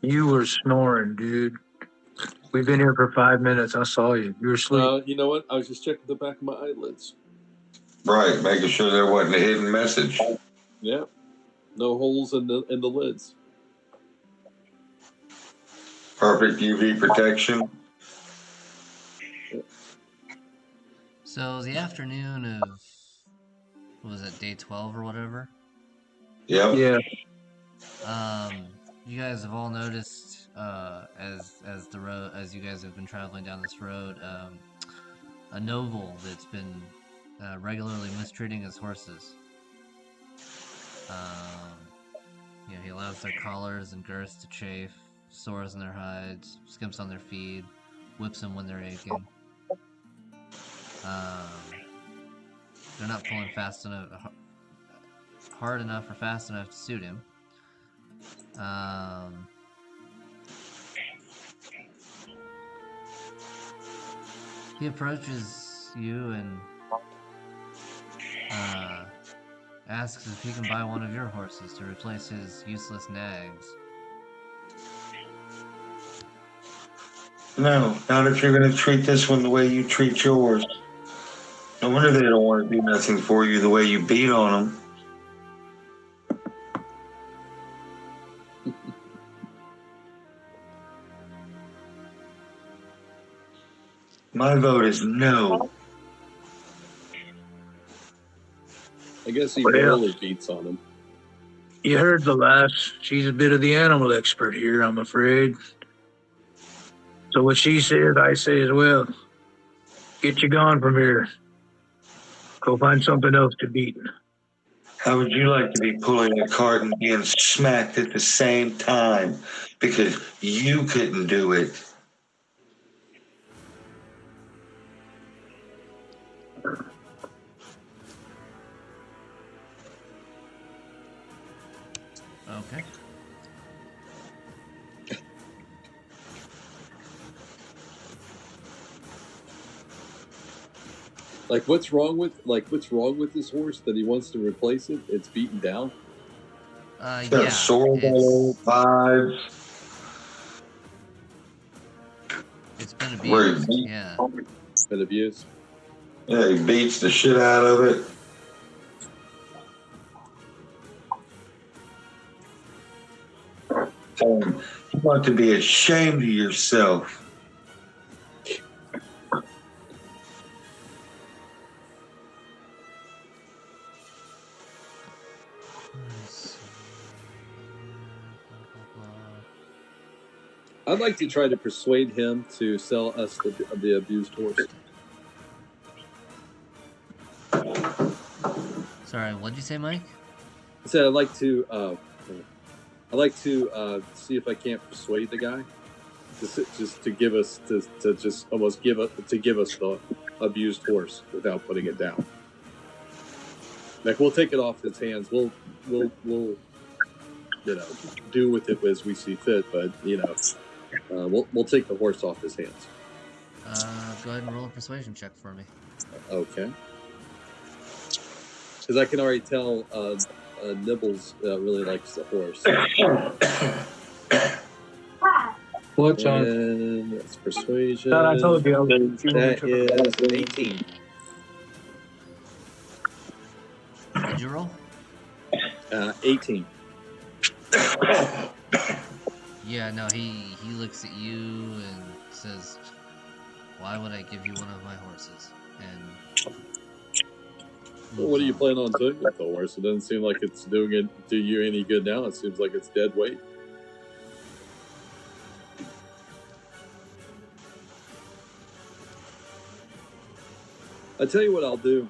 You were snoring, dude. We've been here for 5 minutes. I saw you. You were asleep. You know what? I was just checking the back of my eyelids. Right, making sure there wasn't a hidden message. Yeah. No holes in the lids. Perfect UV protection. So the afternoon of, what was it, day 12 or whatever? Yep. Yeah. You guys have all noticed, as you guys have been traveling down this road, a noble that's been regularly mistreating his horses. He allows their collars and girths to chafe, sores in their hides, skimps on their feed, whips them when they're aching. They're not pulling fast enough, hard enough or fast enough to suit him. He approaches you and asks if he can buy one of your horses to replace his useless nags. No, not if you're going to treat this one the way you treat yours. No wonder they don't want to do nothing for you the way you beat on them. My vote is no. I guess he What else? barely beats on him. You heard the lass. She's a bit of the animal expert here, I'm afraid. So what she says, I say as well. Get you gone from here. Go find something else to beat. How would you like to be pulling a cart and being smacked at the same time because you couldn't do it? Okay. What's wrong with this horse that he wants to replace it? It's beaten down. Yeah. Sword vibes. It's been Where abused. he Yeah. Been abused. Yeah, he beats the shit out of it. Tell him, you ought to be ashamed of yourself. I'd like to try to persuade him to sell us the abused horse. Sorry, what'd you say, Mike? I said I'd like to see if I can't persuade the guy just to give us to just almost give us the abused horse without putting it down. Like, we'll take it off his hands. We'll do with it as we see fit. But we'll take the horse off his hands. Go ahead and roll a persuasion check for me. Okay. Because I can already tell Nibbles really likes the horse. What's on? And that's persuasion. Thought I told you. That is an 18. What'd you roll? 18. Yeah, no, he looks at you and says, "Why would I give you one of my horses?" And Well, what are you moves on. planning on doing with the horse? It doesn't seem like it's doing it do you any good now. It seems like it's dead weight. I tell you what I'll do.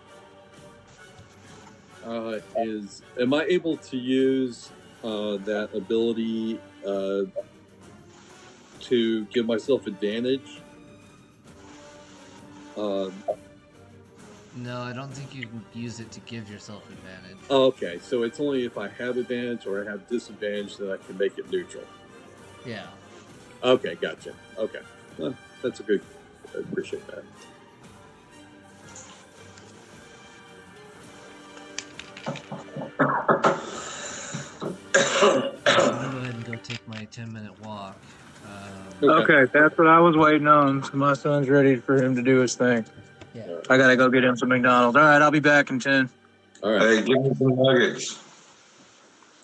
Am I able to use that ability to give myself advantage? No, I don't think you can use it to give yourself advantage. Okay, so it's only if I have advantage or I have disadvantage that I can make it neutral. Yeah. Okay, gotcha. Okay, well, that's a good. I appreciate that. I'm gonna go ahead and go take my 10-minute walk. Okay, that's what I was waiting on. So my son's ready for him to do his thing. Yeah. I gotta go get him some McDonald's. All right, I'll be back in 10. All right. Hey, give me some nuggets.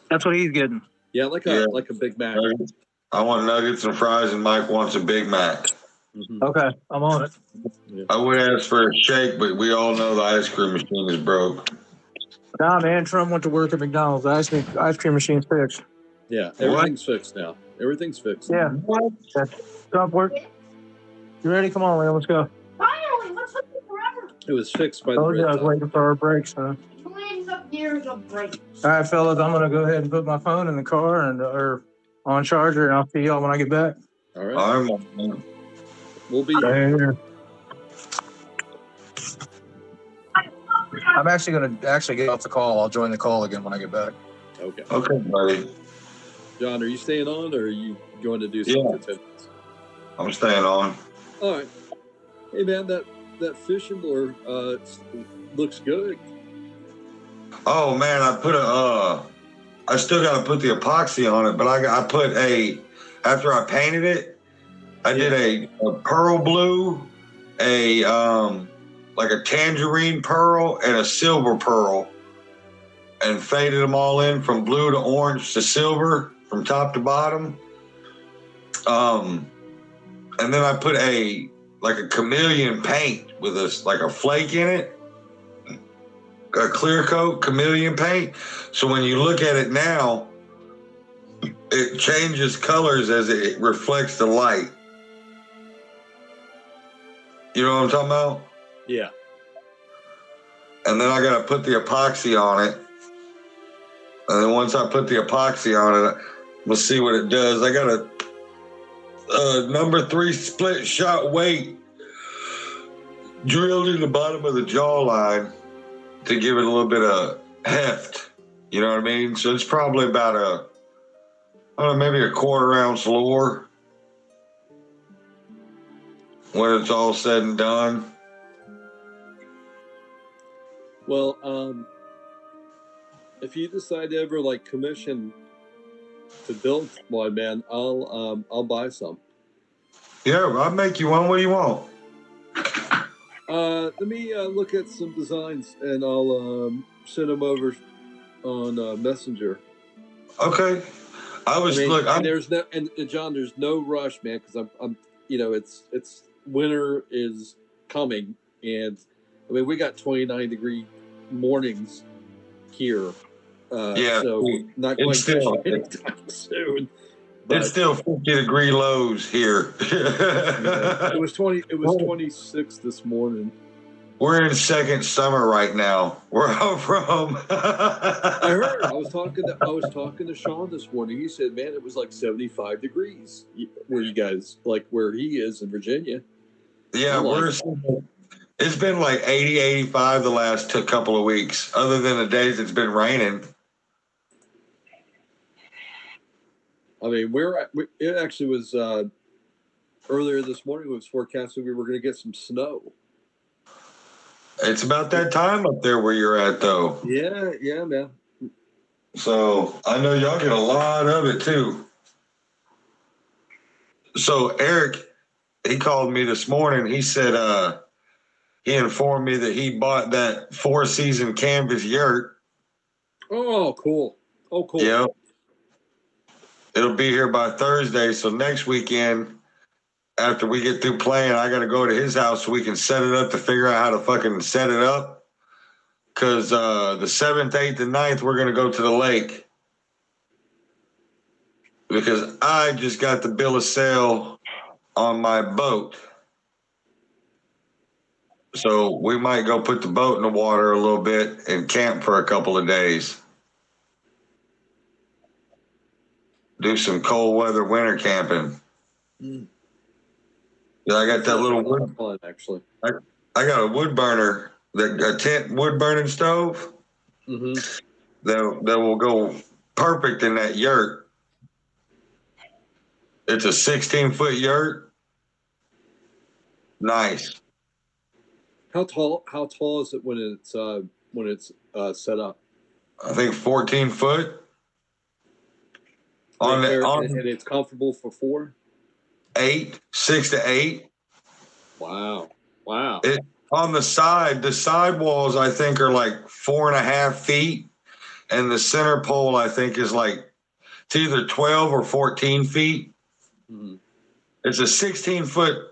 That's what he's getting. Yeah, like a Big Mac. Nuggets. I want nuggets and fries, and Mike wants a Big Mac. Mm-hmm. Okay, I'm on it. Yeah. I would ask for a shake, but we all know the ice cream machine is broke. Nah, man, Trump went to work at McDonald's. The ice cream machine's fixed. Yeah, everything's fixed now. Everything's fixed. Yeah. Trump work. You ready? Come on, Liam, let's go. Finally, what's taking forever? It was fixed by the Told you I red was top. waiting for our brakes, huh? 20 years of break. All right, fellas, I'm gonna go ahead and put my phone in the car and or on charger, and I'll see y'all when I get back. All right. I'm We'll be Here. I'm actually gonna get off the call. I'll join the call again when I get back. okay. okay, buddy. John, are you staying on, or are you going to do something Yeah. for 10 minutes? I'm staying on. All right. Hey, man, that fishing lure looks good. Oh man, I still got to put the epoxy on it, but I put after I painted it, I did a pearl blue, like a tangerine pearl and a silver pearl, and faded them all in from blue to orange to silver from top to bottom. And then I put a chameleon paint with a flake in it. A clear coat chameleon paint. So when you look at it now, it changes colors as it reflects the light. You know what I'm talking about? Yeah. And then I got to put the epoxy on it. And then once I put the epoxy on it, we'll see what it does. I got a number 3 split shot weight drilled in the bottom of the jawline to give it a little bit of heft. You know what I mean? So it's probably about maybe a 1/4 ounce lure when it's all said and done. Well, if you decide to ever commission to build one, man, I'll buy some. Yeah, I'll make you one. What do you want? Let me look at some designs, and I'll send them over on Messenger. Okay. There's no, and John, there's no rush, man, because I'm, it's winter is coming, and I mean we got 29-degree mornings here. So not going still anytime soon. But, it's still 50-degree lows here. it was 26 this morning. We're in second summer right now. Where I'm from. I heard. I was talking to Sean this morning. He said, "Man, it was like 75 degrees where you guys where he is in Virginia." Yeah, it's been like 80, 85 the last couple of weeks. Other than the days it's been raining. I mean, it actually was earlier this morning. It was forecasted we were going to get some snow. It's about that time up there where you're at, though. Yeah, man. So I know y'all get a lot of it too. So Eric, he called me this morning. He said he informed me that he bought that 4-season canvas yurt. Oh, cool. Oh, cool. Yep. It'll be here by Thursday. So next weekend, after we get through playing, I got to go to his house so we can set it up to figure out how to fucking set it up. Because the 7th, 8th, and 9th, we're going to go to the lake. Because I just got the bill of sale on my boat. So we might go put the boat in the water a little bit and camp for a couple of days. Do some cold weather winter camping. Mm. Yeah, I got that little wood. Fun, actually. I got a wood burner, a tent wood burning stove. Mm-hmm. That will go perfect in that yurt. It's a 16-foot yurt. Nice. How tall is it when it's set up? I think 14 foot. And it's comfortable for 4? 8, 6 to 8. Wow. On the side walls I think are like 4.5 feet, and the center pole I think is like it's either 12 or 14 feet. Mm-hmm. It's a 16-foot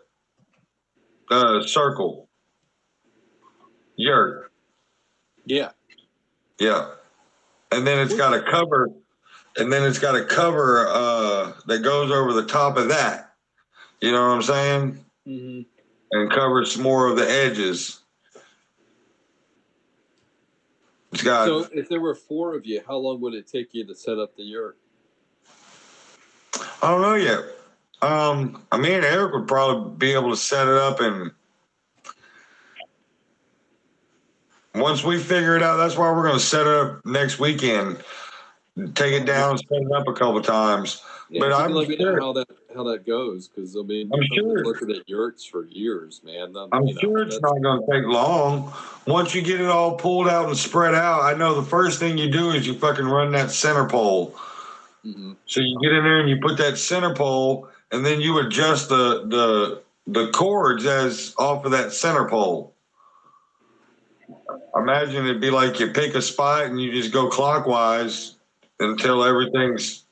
circle yurt. Yeah. And then it's got a cover, that goes over the top of that. You know what I'm saying? Mm-hmm. And covers some more of the edges. It's got. So if there were 4 of you, how long would it take you to set up the yurt? I don't know yet. Me and Eric would probably be able to set it up, and once we figure it out, that's why we're going to set it up next weekend. Take it down, set it up a couple times. Yeah, but I'm let me know how that goes, because I'm been sure. looking at yurts for years, man. I'm sure it's not going to take long. Once you get it all pulled out and spread out, I know the first thing you do is you fucking run that center pole. Mm-hmm. So you get in there and you put that center pole, and then you adjust the cords as off of that center pole. Imagine it'd be like you pick a spot and you just go clockwise until everything's,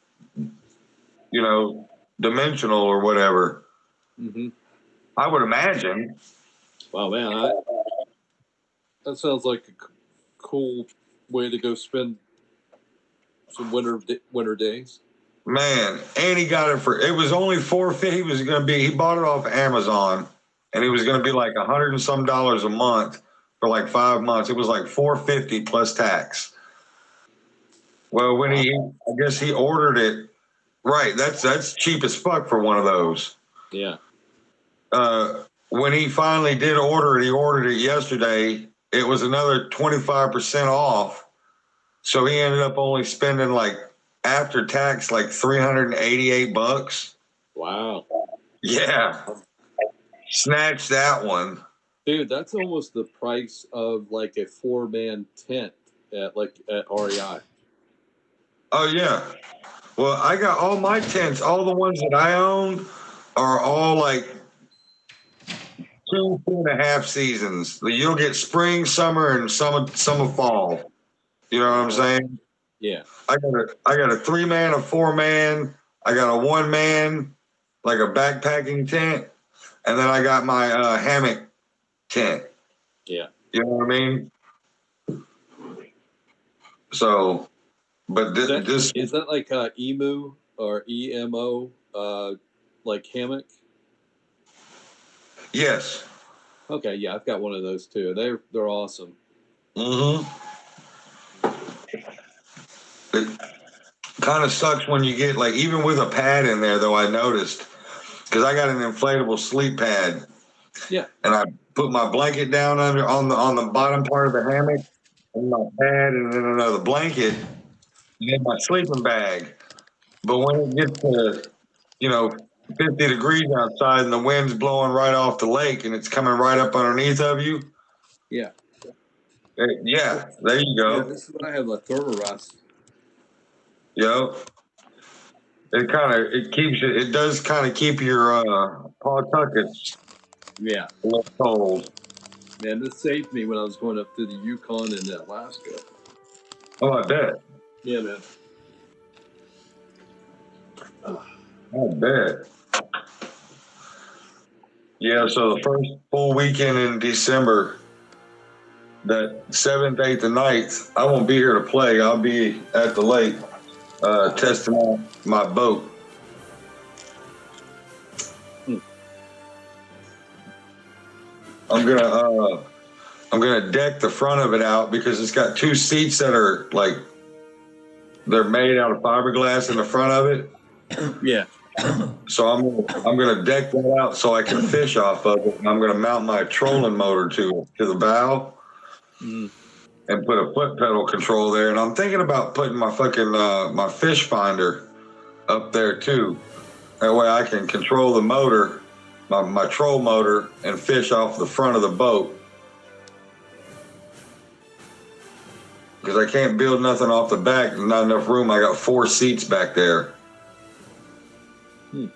dimensional or whatever. Mm-hmm. I would imagine. Wow, man, that sounds like a cool way to go spend some winter days. Man, and he got it was only $450. He bought it off Amazon, and it was going to be like $100 and some a month for like 5 months. It was like $450 plus tax. Well, when I guess he ordered it. Right, that's cheap as fuck for one of those. Yeah. When he finally did order it, he ordered it yesterday. It was another 25% off. So he ended up only spending after tax $388. Wow. Yeah. Snatch that one. Dude, that's almost the price of like a 4-man tent at REI. Oh yeah. Well, I got all my tents, all the ones that I own are all like 2.5 seasons. You'll get spring, summer, and some of fall. You know what I'm saying? Yeah. I got a 3-man, a 4-man, I got a 1-man, like a backpacking tent, and then I got my hammock tent. Yeah. You know what I mean? So, but is that like EMU or EMO like hammock? Yes. Okay, yeah, I've got one of those too. They're awesome. Mm-hmm. It kind of sucks when you get even with a pad in there, though. I noticed because I got an inflatable sleep pad. Yeah. And I put my blanket down on the bottom part of the hammock, and my pad, and then another blanket, and then my sleeping bag. But when it gets to 50 degrees outside and the wind's blowing right off the lake and it's coming right up underneath of you. Yeah. Yeah, there you Yeah, go. this is what I have, like thermarest. Yep. It does kind of keep your Pawtuckets Yeah. a little cold. Man, this saved me when I was going up to the Yukon and Alaska. Oh, I bet. Yeah, man. I bet. Yeah, so the first full weekend in December, that 7th, 8th, and 9th, I won't be here to play. I'll be at the lake testing out my boat. I'm gonna deck the front of it out because it's got 2 seats that are like they're made out of fiberglass in the front of it. Yeah. So I'm gonna deck that out so I can fish off of it. And I'm gonna mount my trolling motor to the bow and put a foot pedal control there. And I'm thinking about putting my fucking my fish finder up there too. That way I can control the motor, my troll motor, and fish off the front of the boat. Because I can't build nothing off the back. There's not enough room. I got 4 seats back there. You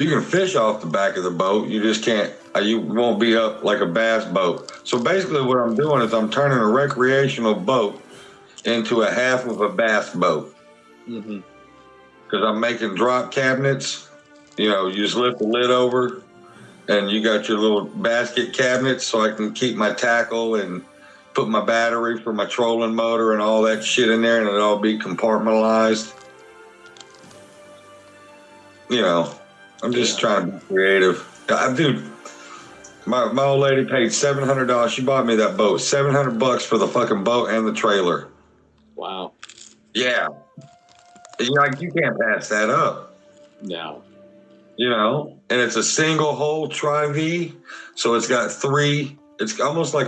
can fish off the back of the boat. You just can't. You won't be up like a bass boat. So basically, what I'm doing is I'm turning a recreational boat into a half of a bass boat. Because I'm making drop cabinets. You know, you just lift the lid over, and you got your little basket cabinets, so I can keep my tackle and put my battery for my trolling motor and all that shit in there, and it'll all be compartmentalized. You know, I'm just trying to be creative. Dude, my old lady paid $700. She bought me that boat. $700 for the fucking boat and the trailer. Wow. Yeah. You can't pass that up. No. You know, and it's a single hole tri-V, so it's got 3. It's almost like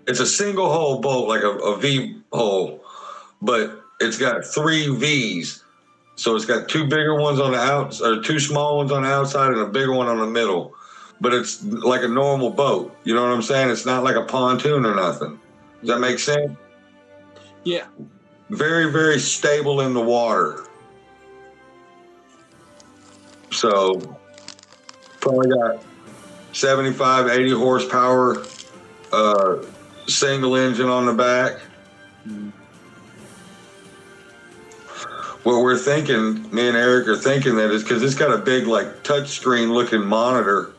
it's a single hole boat, like a V hole, but it's got 3 V's. So it's got 2 bigger ones on the outside, or 2 small ones on the outside, and a bigger one on the middle. But it's like a normal boat. You know what I'm saying? It's not like a pontoon or nothing. Does that make sense? Yeah. Very, very stable in the water. So probably got 75, 80 horsepower, single engine on the back. What we're thinking, me and Eric are thinking that is because it's got a big like touch screen looking monitor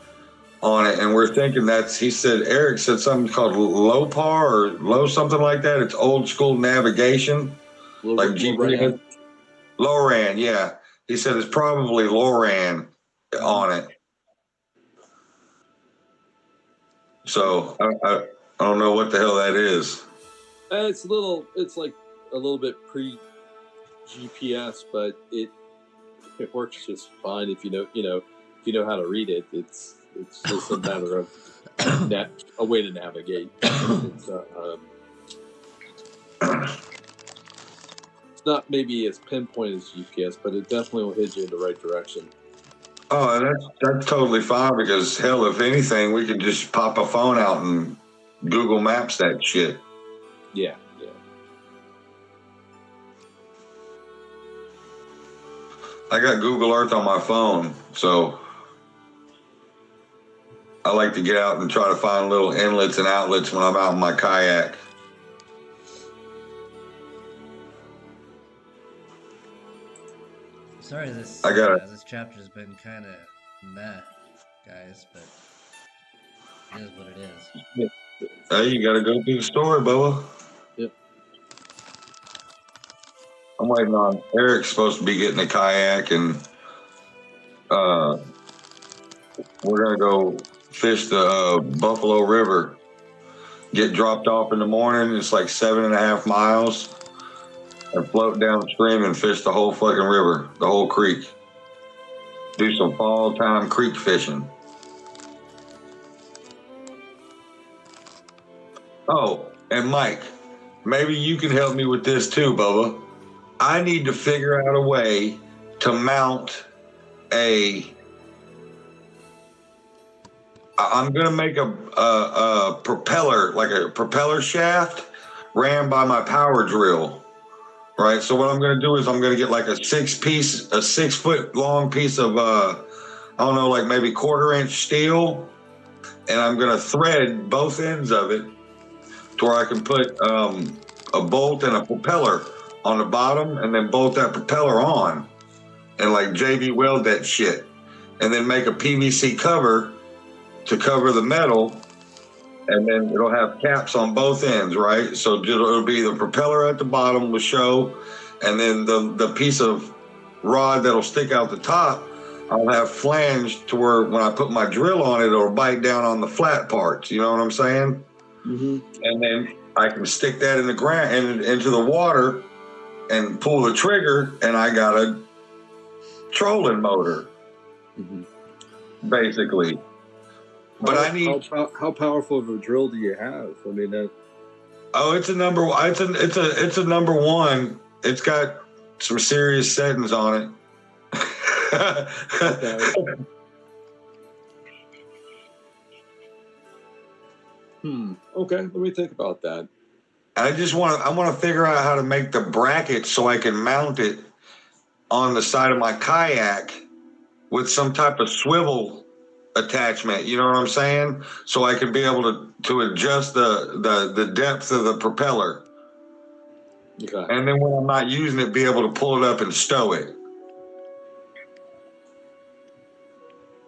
on it, and we're thinking Eric said something called LOPAR or low something like that. It's old school navigation, like GPS. LORAN, yeah. He said it's probably LORAN on it. So I don't know what the hell that is. It's like a little bit pre GPS, but it works just fine if you know how to read it. It's just a matter of a way to navigate. It's not maybe as pinpoint as GPS, but it definitely will hit you in the right direction. Oh, that's totally fine because hell, if anything, we can just pop a phone out and Google Maps that shit. Yeah. I got Google Earth on my phone, so I like to get out and try to find little inlets and outlets when I'm out in my kayak. Sorry, this chapter's been kind of meh, guys, but it is what it is. Hey, you got to go through the story, Bubba. Yep. I'm waiting on Eric's supposed to be getting a kayak, and we're gonna go fish the Buffalo River. Get dropped off in the morning. It's like 7.5 miles. And float downstream and fish the whole fucking river, the whole creek. Do some fall time creek fishing. Oh, and Mike, maybe you can help me with this too, Bubba. I need to figure out a way to mount a I'm gonna make a propeller, like a propeller shaft, ran by my power drill. Right. So what I'm gonna do is I'm gonna get like a 6-foot long piece of I don't know, like maybe 1/4 inch steel, and I'm gonna thread both ends of it to where I can put a bolt and a propeller on the bottom, and then bolt that propeller on, and like JV weld that shit, and then make a PVC cover to cover the metal, and then it'll have caps on both ends, right? So it'll be the propeller at the bottom will show, and then the piece of rod that'll stick out the top, I'll have flanged to where when I put my drill on it, it'll bite down on the flat parts. You know what I'm saying? Mm-hmm. And then I can stick that in the ground and into the water and pull the trigger, and I got a trolling motor, basically. But I need. How powerful of a drill do you have? I mean, that. Oh, it's a number. It's a number one. It's got some serious settings on it. Okay. Okay, let me think about that. I want to figure out how to make the bracket so I can mount it on the side of my kayak with some type of swivel attachment. You know what I'm saying? So I can be able to adjust the depth of the propeller. Okay. And then when I'm not using it, be able to pull it up and stow it.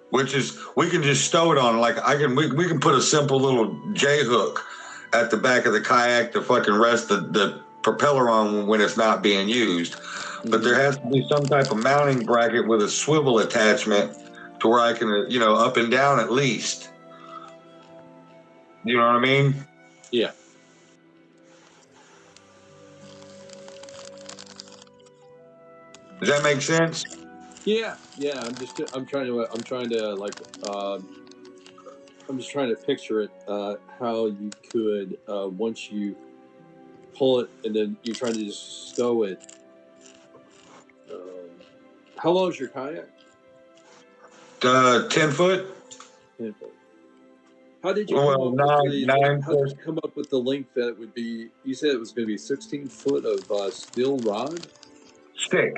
Which is, we can just stow it on, like we can put a simple little J hook at the back of the kayak to fucking rest the propeller on when it's not being used. But there has to be some type of mounting bracket with a swivel attachment to where I can, up and down at least. You know what I mean? Yeah. Does that make sense? Yeah. I'm trying to picture it. How you could once you pull it and then you try to just stow it. How long is your kayak? 10 foot. 10 foot. How did you Well, how did foot. you come up with the length that would be? You said it was going to be 16 foot of steel rod. 6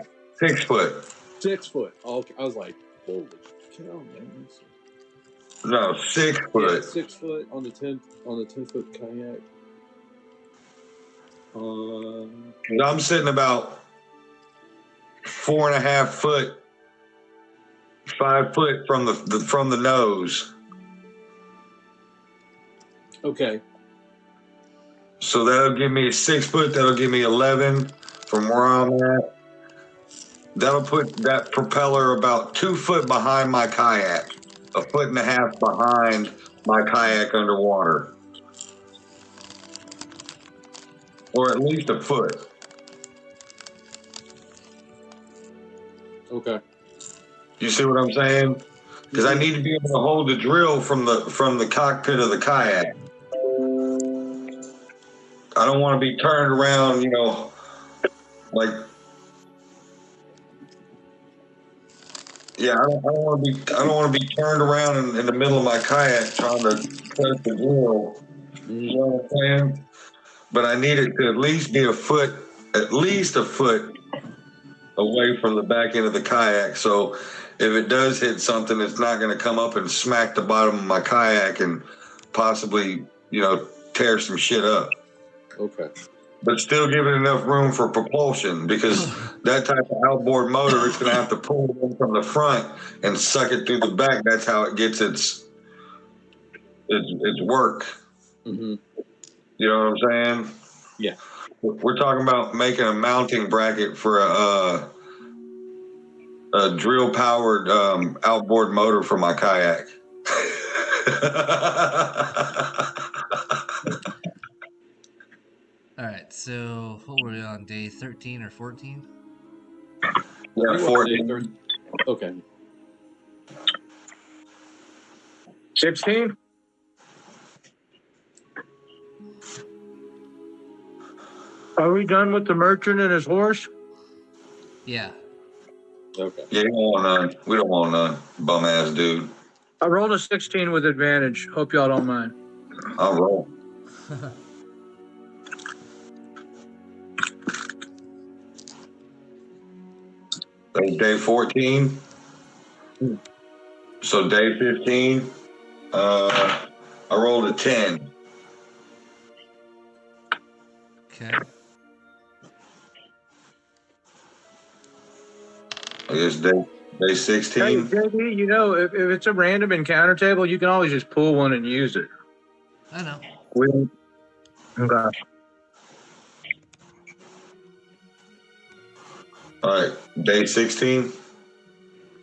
foot. 6 foot. Okay, I was like, holy cow, man! No, 6 foot. Yeah, 6 foot on the 10-foot kayak. I'm sitting about 4.5 foot, 5 foot from the nose. Okay. So that'll give me 6 foot. That'll give me 11 from where I'm at. That'll put that propeller about 2 foot behind my kayak, 1.5 foot behind my kayak underwater, or at least 1 foot. Okay. You see what I'm saying? Because I need to be able to hold the drill from the cockpit of the kayak. I don't want to be turned around, like. Yeah, I don't want to be turned around in the middle of my kayak trying to press the drill. You know what I'm saying? But I need it to at least be at least a foot away from the back end of the kayak. So if it does hit something, it's not going to come up and smack the bottom of my kayak and possibly, tear some shit up. Okay. But still give it enough room for propulsion, because that type of outboard motor, it's going to have to pull it in from the front and suck it through the back. That's how it gets its work. Mm-hmm. You know what I'm saying? Yeah. We're talking about making a mounting bracket for a drill powered outboard motor for my kayak. All right, so what were we on, day 13 or 14? Yeah, 14. Okay. 16? Are we done with the merchant and his horse? Yeah. Okay. Yeah, we don't want none. We don't want none. Bum ass dude. I rolled a 16 with advantage. Hope y'all don't mind. I'll roll. That's day 14. So day 15, I rolled a 10. Okay. I guess day Hey, 16. JD, you know, if it's a random encounter table, you can always just pull one and use it. I know. Okay. All right, day 16.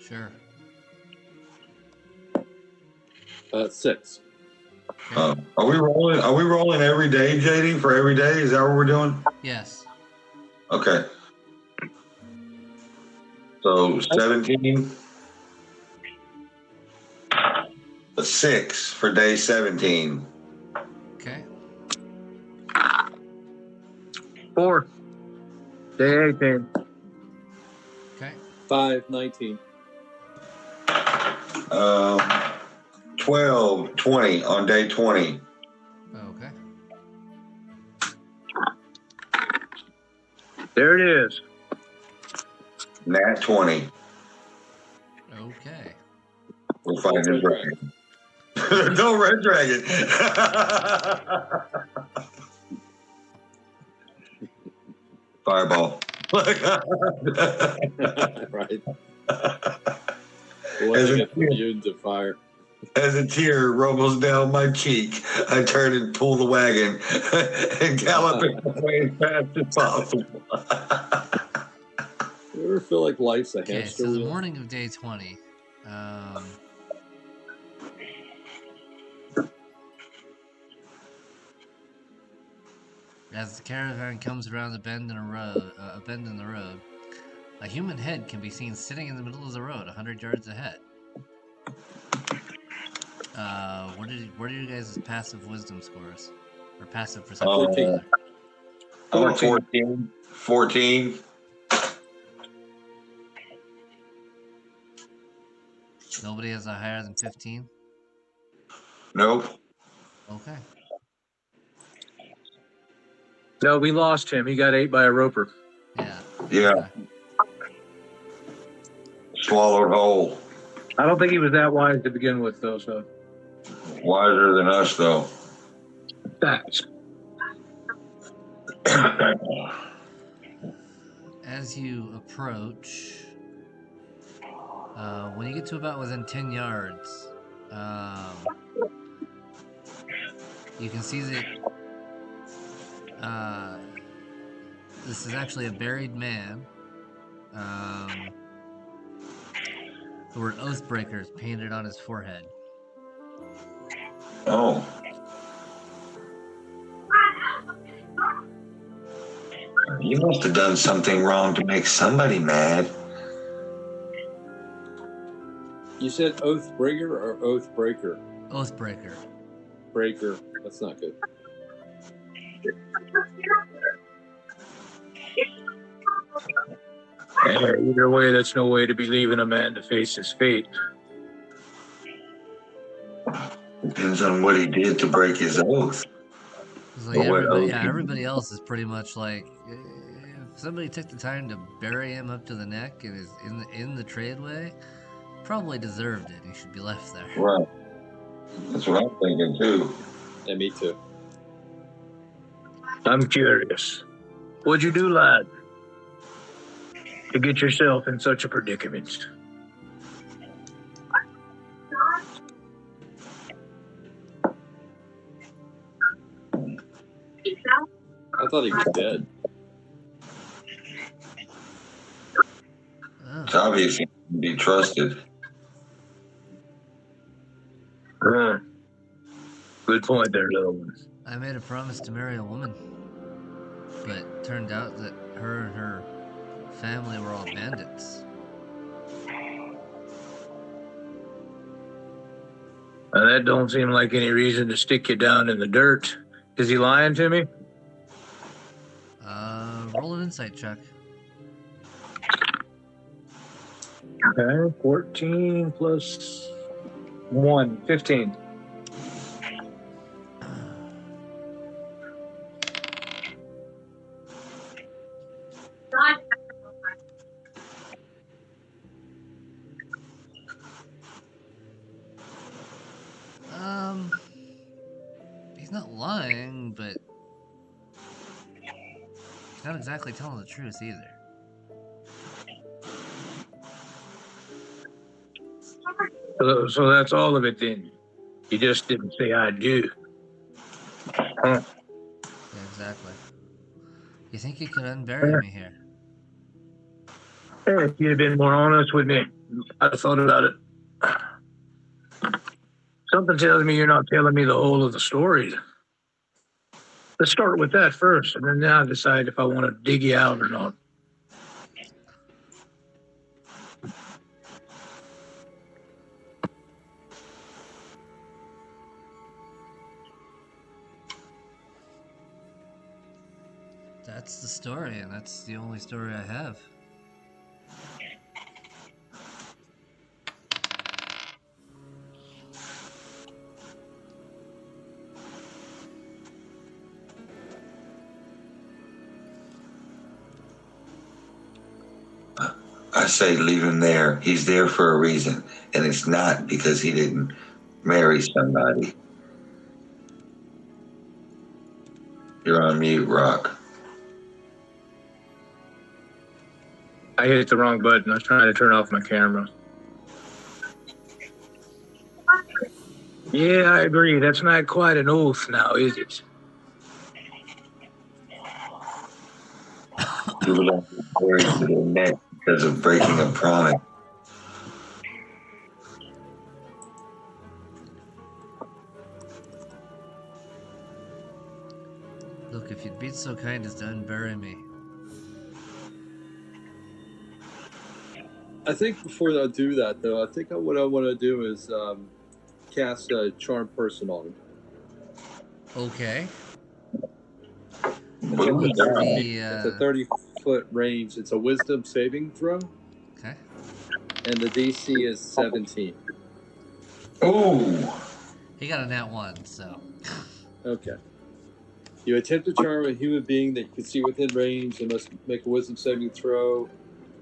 Sure. 6. Okay. Are we rolling? Are we rolling every day, JD? For every day? Is that what we're doing? Yes. Okay. So 17. A 6 for day 17. Okay. 4. Day 18. Okay. 5, 19. 12, 20 on day 20. Okay. There it is. Nat 20. Okay. We're fighting Red a dragon. No red dragon. Fireball. Right. Blowing up immune to fire. As a tear rumbles down my cheek, I turn and pull the wagon and gallop away as fast as possible. You ever feel like life's a Okay, hamster so the wheel? morning of day 20. As the caravan comes around a bend in the road, a human head can be seen sitting in the middle of the road, 100 yards ahead. What are your guys' passive wisdom scores? Or passive perception? 14. I'm a 14. 14. Nobody has a higher than 15? Nope. Okay. No, we lost him. He got ate by a roper. Yeah. Yeah. Okay. Swallowed whole. I don't think he was that wise to begin with, though. So Wiser than us, though. that's As you approach, when you get to about within 10 yards, you can see that this is actually a buried man. The word Oathbreaker is painted on his forehead. Oh. You must have done something wrong to make somebody mad. You said Oathbringer or Oathbreaker? Oathbreaker. Breaker. That's not good. either way, that's no way to be leaving a man to face his fate. Depends on what he did to break his oath. It's like everybody else is pretty much like, if somebody took the time to bury him up to the neck and is in the tradeway, probably deserved it. He should be left there. Right. That's what I'm thinking, too. Yeah, me too. I'm curious. What'd you do, lad, to get yourself in such a predicament? I thought he was dead. Oh. It's obvious he can be trusted. Good point there, little one. I made a promise to marry a woman, but turned out that her and her family were all bandits. That don't seem like any reason to stick you down in the dirt. Is he lying to me? Roll an insight check. Okay, 14 plus 15. He's not lying, but he's not exactly telling the truth either. So that's all of it then. You just didn't say I do. Yeah, exactly. You think you could unbury me here? If you'd have been more honest with me, I'd have thought about it. Something tells me you're not telling me the whole of the story. Let's start with that first, and then I'll decide if I want to dig you out or not. That's the story, and that's the only story I have. I say leave him there. He's there for a reason, and it's not because he didn't marry somebody. You're on mute, Rock. I hit the wrong button. I was trying to turn off my camera. Yeah, I agree. That's not quite an oath now, is it? You were going to be buried to their neck because of breaking a promise. Look, if you'd be so kind as to unbury me. I think before I do that, though, I think what I want to do is cast a charm person on him. Okay. It's The, a 30-foot range. It's a wisdom saving throw, okay. and the DC is 17. Ooh. He got a nat 1, so. Okay. You attempt to charm a human being that you can see within range. They must make a wisdom saving throw.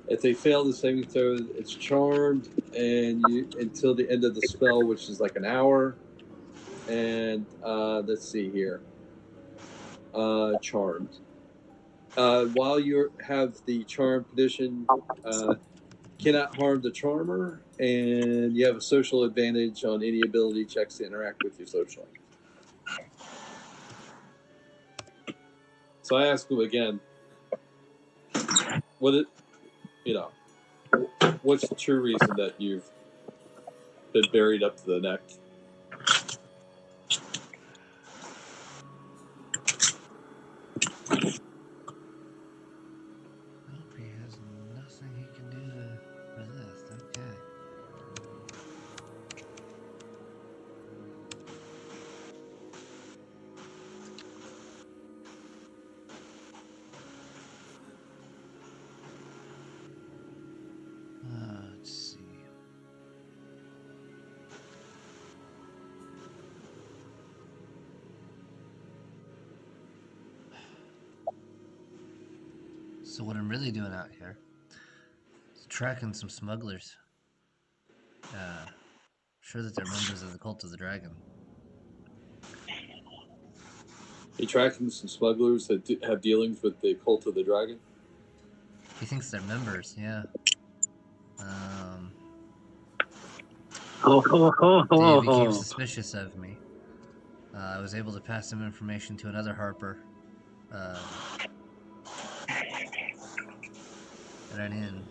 If they fail the saving throw, it's charmed, and you until the end of the spell, which is like an hour. And let's see here. Charmed. While you have the charm condition, cannot harm the charmer, and you have a social advantage on any ability checks to interact with your social. So I ask him again, what's the true reason that you've been buried up to the neck? Nope, he has nothing he can do to resist. Okay. Let's see. So what I'm really doing out here is tracking some smugglers. Sure that they're members of the Cult of the Dragon. You tracking some smugglers that have dealings with the Cult of the Dragon? He thinks they're members, yeah. They became suspicious of me. I was able to pass some information to another Harper at an inn.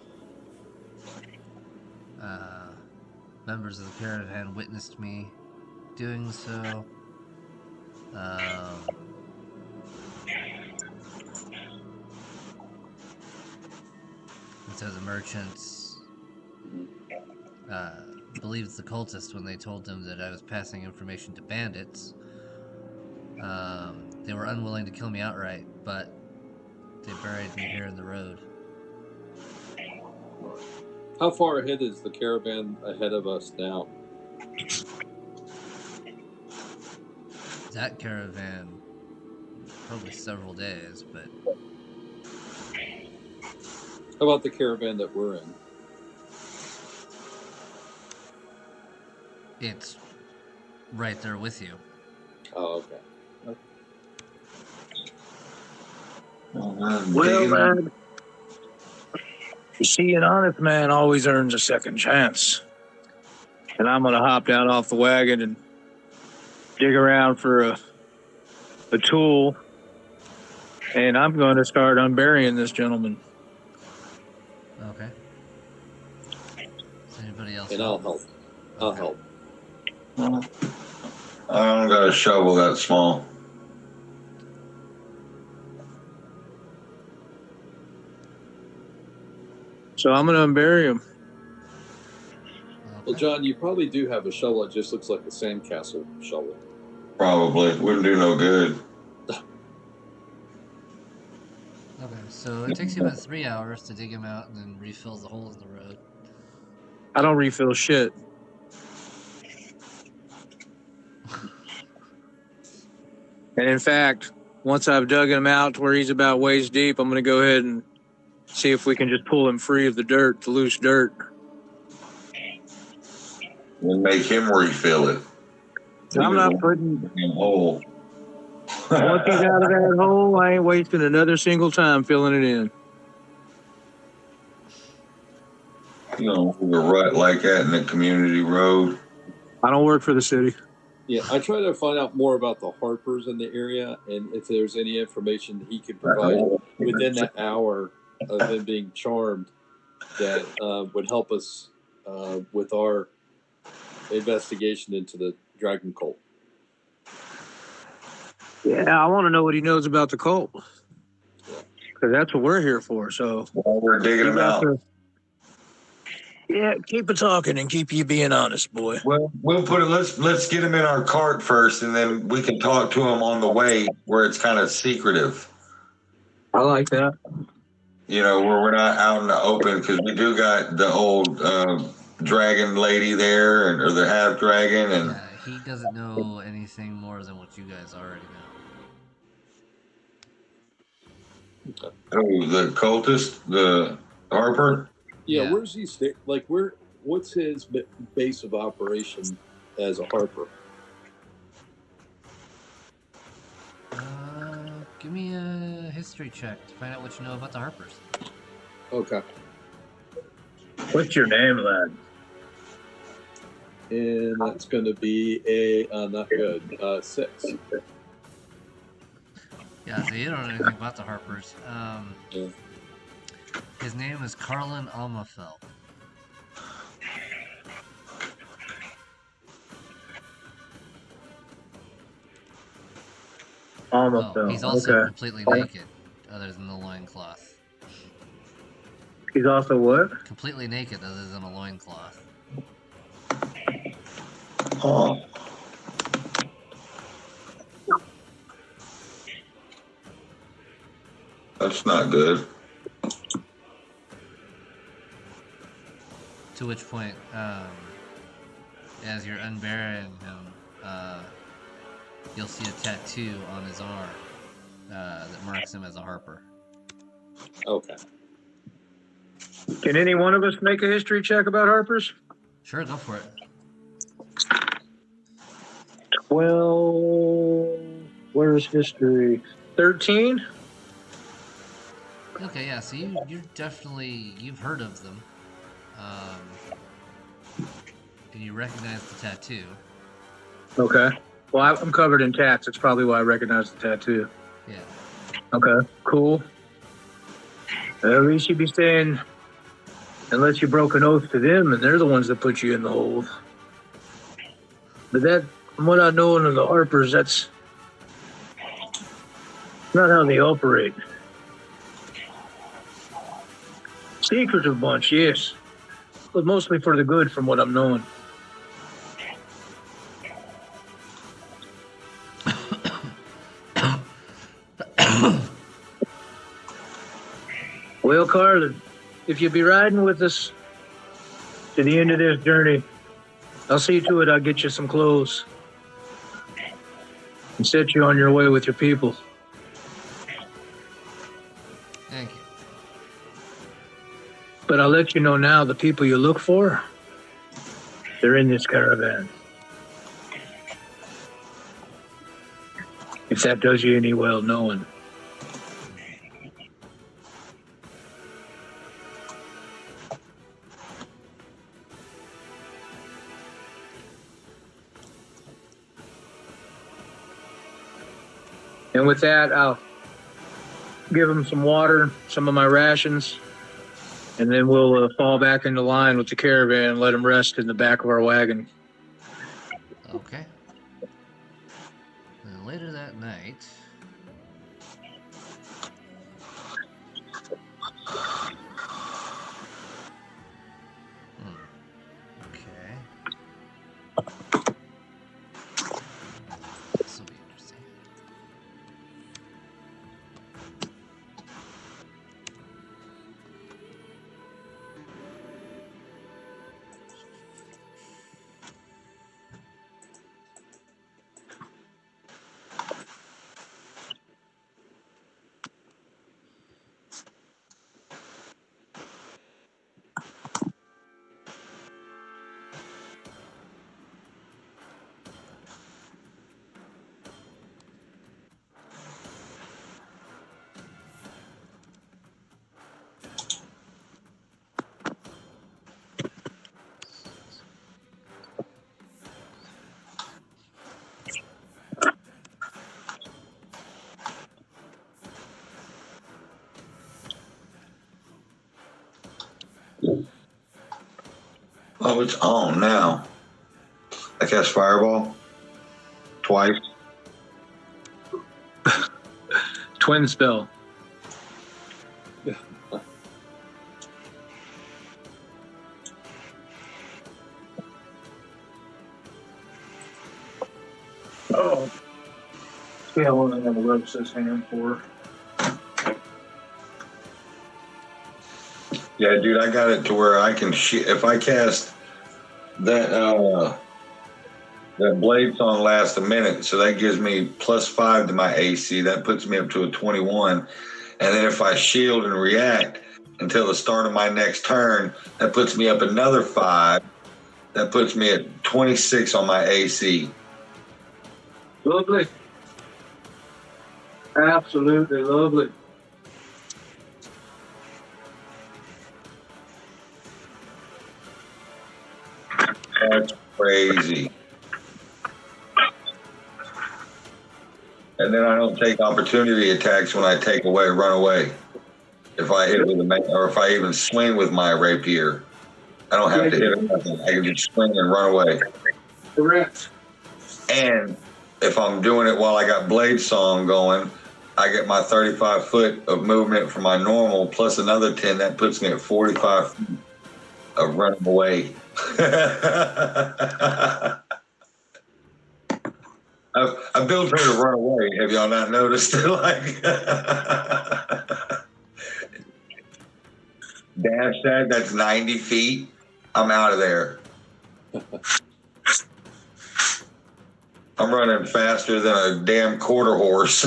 Members of the caravan witnessed me doing so. And so the merchants believed the cultists when they told them that I was passing information to bandits. They were unwilling to kill me outright, but they buried me here in the road. How far ahead is the caravan ahead of us now? That caravan, probably several days, but How about the caravan that we're in? it's right there with you. Oh, okay. Well, lad, you see, an honest man always earns a second chance. And I'm going to hop down off the wagon and dig around for a tool. And I'm going to start unburying this gentleman. Okay. Does anybody else And I'll help. I'll Okay. help. I don't got a shovel that small. So I'm going to unbury him. Well, John, you probably do have a shovel that just looks like a sandcastle shovel. Probably. Wouldn't do no good. Okay, so it takes you about 3 hours to dig him out and then refill the hole in the road. I don't refill shit. And in fact, once I've dug him out to where he's about waist deep, I'm going to go ahead and see if we can just pull him free of the dirt, the loose dirt. And make him refill it. I'm not putting him whole. Once he's out of that hole, I ain't wasting another single time filling it in. You know, a rut like that in the community road. I don't work for the city. Yeah, I try to find out more about the Harpers in the area and if there's any information that he could provide within that hour of him being charmed that would help us with our investigation into the dragon cult. Yeah, I want to know what he knows about the cult. Because that's what we're here for. So we're digging him out. Yeah, keep it talking and keep you being honest, boy. Well, we'll put it. Let's get him in our cart first, and then we can talk to him on the way where it's kind of secretive. I like that. You know, where we're not out in the open, because we do got the old dragon lady there, or the half dragon, and Yeah, he doesn't know anything more than what you guys already know. oh, the cultist, the Harper. Yeah, where's he stay? Like, what's his base of operation as a Harper? Give me a history check to find out what you know about the Harpers. Okay. What's your name, lad? And that's going to be a not good 6. Yeah, so you don't know anything about the Harpers. Yeah. His name is Carlin Almafel. Almafel. He's also Okay. completely naked, other than the loincloth. He's also what? Completely naked, other than a loincloth. Oh. That's not good. To which point, as you're unburying him, you'll see a tattoo on his arm that marks him as a Harper. Okay. Can any one of us make a history check about Harpers? Sure, go for it. 12. Where's history? 13? Okay, yeah, so you're definitely, you've heard of them. And you recognize the tattoo. Okay. Well, I'm covered in tats. That's probably why I recognize the tattoo. Yeah. Okay, cool. At least you'd be saying, unless you broke an oath to them, and they're the ones that put you in the hole. But that, from what I know of the Harpers, that's not how they operate. Secretive bunch, yes. But mostly for the good, from what I'm knowing. Well, Carlin, if you'll be riding with us to the end of this journey, I'll see to it. I'll get you some clothes and set you on your way with your people. Thank you. But I'll let you know now, the people you look for, they're in this caravan. If that does you any well knowing. And with that, I'll give them some water, some of my rations, and then we'll fall back into line with the caravan and let them rest in the back of our wagon. Okay. Then later that night. Okay. This will be interesting. Oh, it's on now. I cast Fireball twice. Twin spell. Oh. Yeah, I want to have a love this hand for. Yeah, dude, I got it to where I can if I cast that that blade song lasts a minute, so that gives me +5 to my AC. That puts me up to a 21. And then if I shield and react until the start of my next turn, that puts me up another 5. That puts me at 26 on my AC. Lovely. Absolutely lovely. That's crazy. And then I don't take opportunity attacks when I run away. If I hit with or if I even swing with my rapier, I don't have to hit it. I can just swing and run away. Correct. And if I'm doing it while I got Blade Song going, I get my 35 foot of movement for my normal plus another 10. That puts me at 45 feet of running away. I've built her to run away. Have y'all not noticed? Like dash that's 90 feet. I'm out of there. I'm running faster than a damn quarter horse.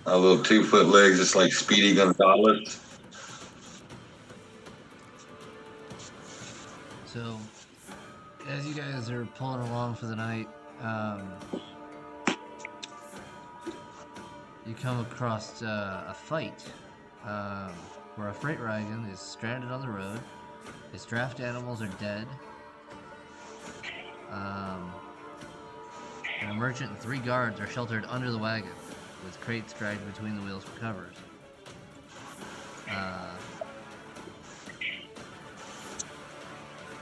A little 2-foot legs, it's like Speedy Gonzalez. So, as you guys are pulling along for the night, you come across a fight where a freight wagon is stranded on the road. Its draft animals are dead. And a merchant and 3 guards are sheltered under the wagon, with crates dragged between the wheels for covers.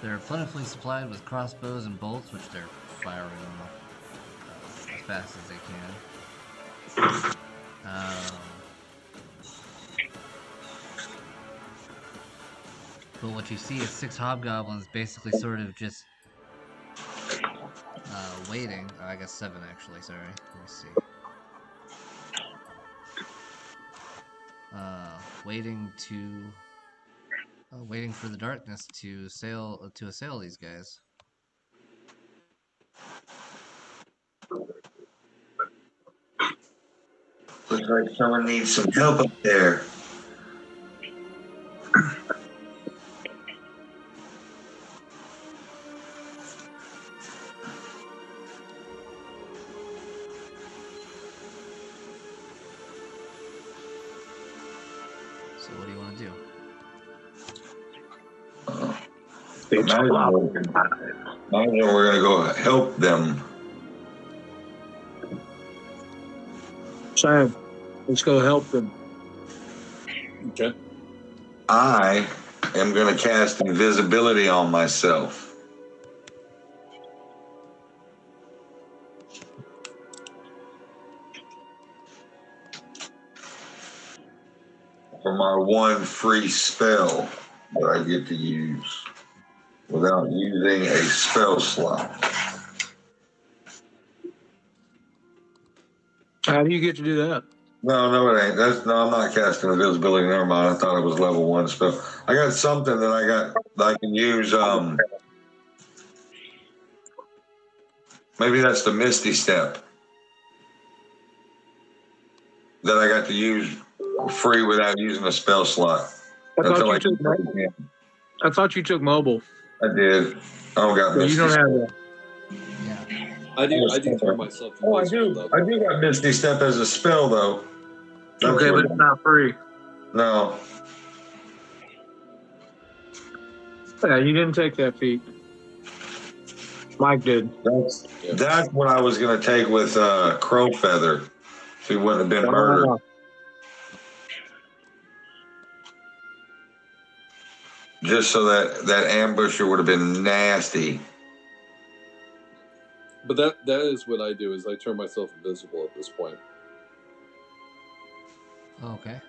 They're plentifully supplied with crossbows and bolts, which they're firing as fast as they can. But what you see is 6 hobgoblins basically sort of just waiting. I guess 7 actually, sorry. Let me see. waiting for the darkness to assail these guys. Looks like someone needs some help up there. So what do you want to do? Imagine we're gonna go help them. Sam, let's go help them. Okay. I am gonna cast invisibility on myself. For my one free spell that I get to use without using a spell slot. How do you get to do that? No, it ain't. I'm not casting invisibility. Never mind. I thought it was level 1 spell. I got something that I can use. Maybe that's the Misty Step that I got to use free without using a spell slot. I thought you took mobile. I did. I don't got So Misty you don't Step. have that. Yeah. I do turn myself Oh, I invisible, do. I do got Misty Step as a spell, though. Okay, but it's not free. No. Yeah, you didn't take that feat. Mike did. That's what I was going to take with Crow Feather. If he wouldn't have been murdered. Just so that ambusher would have been nasty. But that is what I do, is I turn myself invisible at this point. Okay.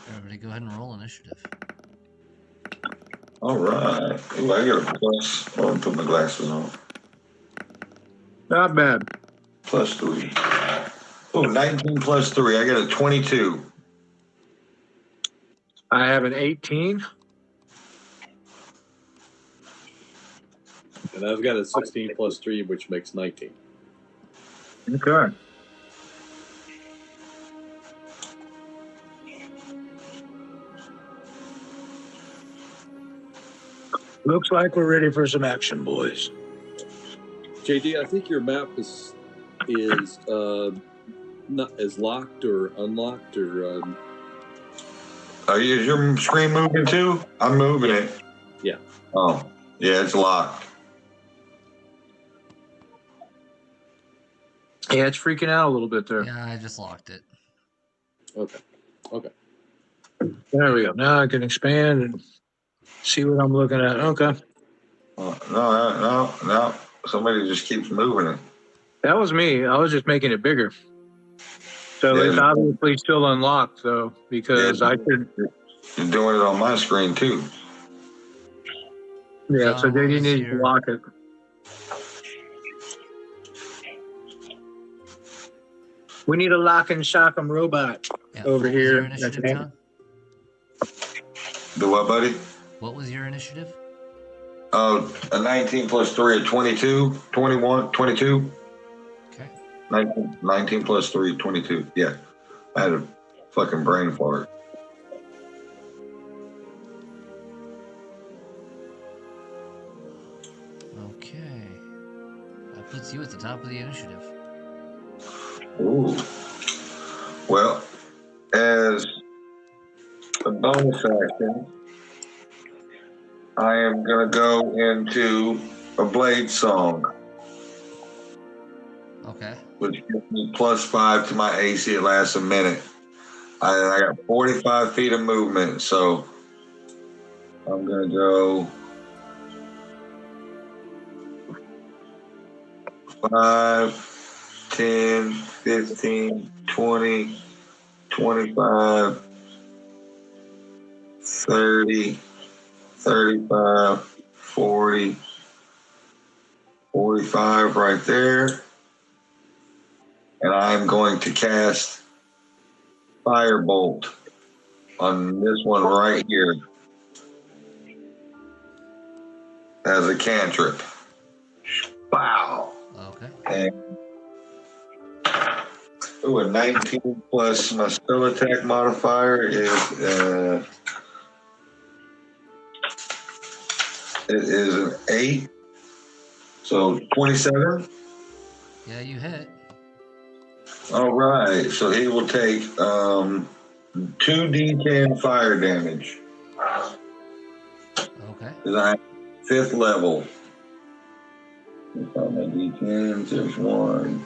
Everybody go ahead and roll initiative. All right. Ooh, I got a plus. Oh, I'm putting my glasses on. Not bad. +3. Oh, 19 plus 3. I got a 22. I have an 18. And I've got a 16 plus 3, which makes 19. Okay. Looks like we're ready for some action, boys. JD, I think your map is not as locked or unlocked or. Is your screen moving too? I'm moving it. Yeah. Oh, yeah, it's locked. Yeah, it's freaking out a little bit there. Yeah, I just locked it. Okay. There we go. Now I can expand and see what I'm looking at. Okay. No. Somebody just keeps moving it. That was me. I was just making it bigger. So Yeah. it's obviously still unlocked, though, because I could. You're doing it on my screen too. Yeah, so John, what JD was needs to lock it. We need a lock and shock 'em robot Yeah, over what was here. your initiative, John? The what, buddy? What was your initiative? Oh, a 19 plus 3, a 22, 21, 22. Okay. 19 plus 3, 22. Yeah. I had a fucking brain fart. Okay. That puts you at the top of the initiative. Ooh. Well, as a bonus action, I am going to go into a blade song, Okay. which gives me +5 to my AC. It lasts a minute. I got 45 feet of movement, so I'm going to go 5, 10, 15, 20, 25, 30, 35, 40, 45 right there. And I'm going to cast Firebolt on this one right here as a cantrip. Wow. Okay. And a 19 plus my spell attack modifier is it is an 8. So 27. Yeah, you hit. All right. So he will take 2d10 fire damage. Okay. Because I'm 5th level. My d10s. There's one.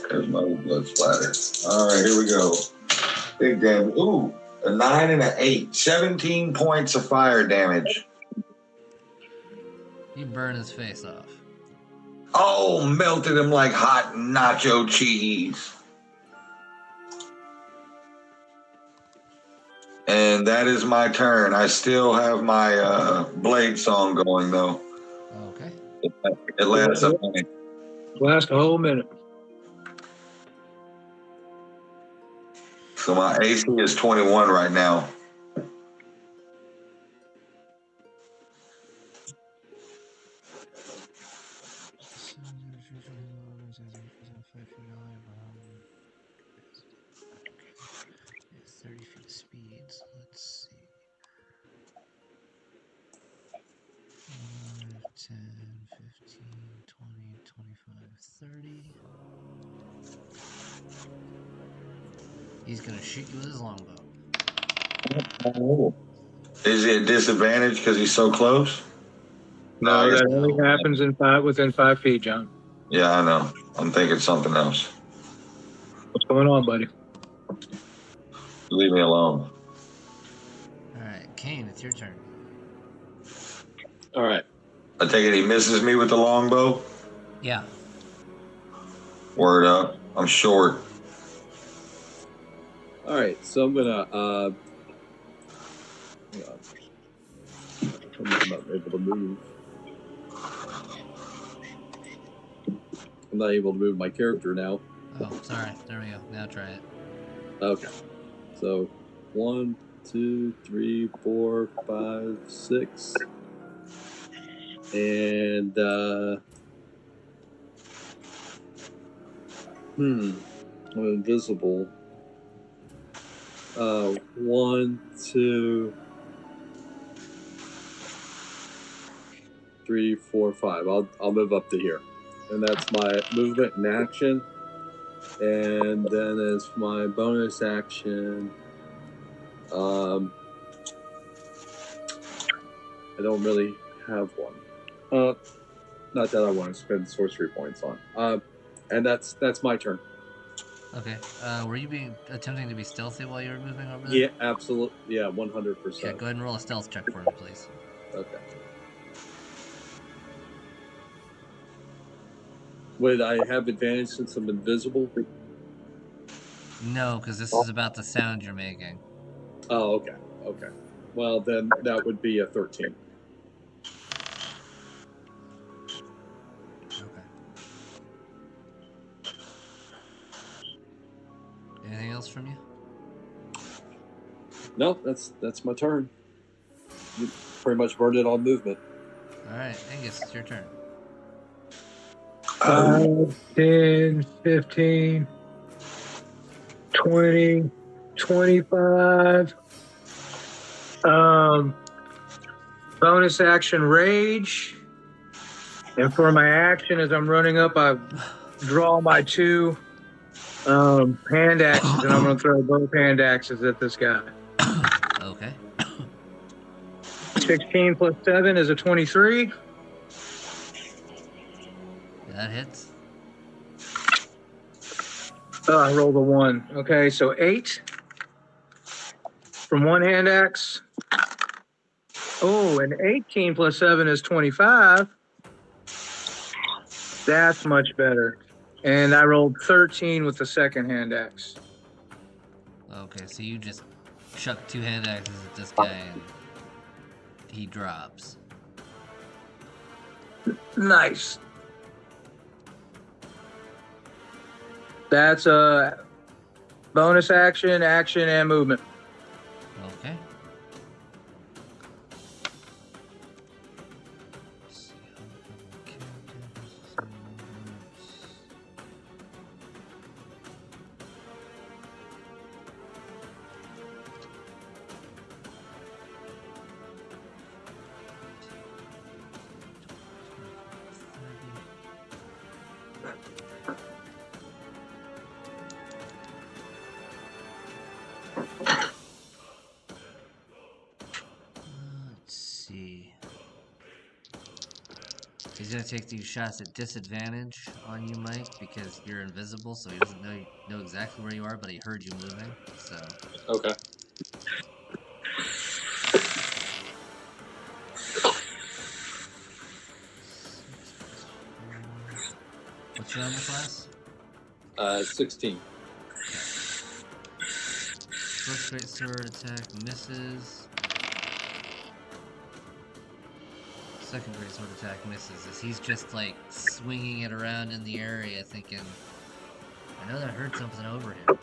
There's my blood splatter. All right, here we go. Big damage. Ooh, a 9 and an 8. 17 points of fire damage. You burn his face off. Oh, melted him like hot nacho cheese. And that is my turn. I still have my blade song going, though. Okay. It lasts a minute. Last a whole minute. So my AC is 21 right now. It's 30 feet of speed, so let's see. 5, 10, 15, 20, 25, 30. He's gonna shoot you with his longbow. Is he at disadvantage because he's so close? No, I guess- that only happens within 5 feet, John. Yeah, I know. I'm thinking something else. What's going on, buddy? Leave me alone. Alright, Kane, it's your turn. All right. I take it he misses me with the longbow? Yeah. Word up. I'm short. All right. So I'm gonna. Hang on. I'm not able to move. I'm not able to move my character now. Oh, sorry. There we go. Now try it. Okay. So 1, 2, 3, 4, 5, 6. And I'm invisible. 1, 2, 3, 4, 5. I'll move up to here. And that's my movement and action. And then as my bonus action, I don't really have one. Not that I want to spend sorcery points on. And that's my turn. Okay. Were you attempting to be stealthy while you were moving over there? Yeah, absolutely. Yeah, 100%. Yeah, go ahead and roll a stealth check for me, please. Okay. Would I have advantage since I'm invisible? No, because this is about the sound you're making. Oh, okay. Okay. Well, then that would be a 13. Okay. Anything else from you? No, that's my turn. You pretty much burned it on movement. Alright, Angus, it's your turn. 5, 10, 15, 20, 25. Bonus action rage. And for my action, as I'm running up, I draw my 2 hand axes, and I'm going to throw both hand axes at this guy. Okay. 16 plus 7 is a 23. That hits. Oh, I rolled a 1. Okay, so 8 from one hand axe. Oh, and 18 plus 7 is 25. That's much better. And I rolled 13 with the second hand axe. Okay, so you just chuck 2 hand axes at this guy and he drops. Nice. That's a bonus action, action, and movement. Okay. Let's see how the characters movements. Let's see. He's gonna take these shots at disadvantage on you, Mike, because you're invisible, so he doesn't know exactly where you are, but he heard you moving. So Okay. what's your armor class? 16. Okay. First great sword attack misses. Second great sword attack misses as he's just like swinging it around in the area, thinking, I know that I heard something over here.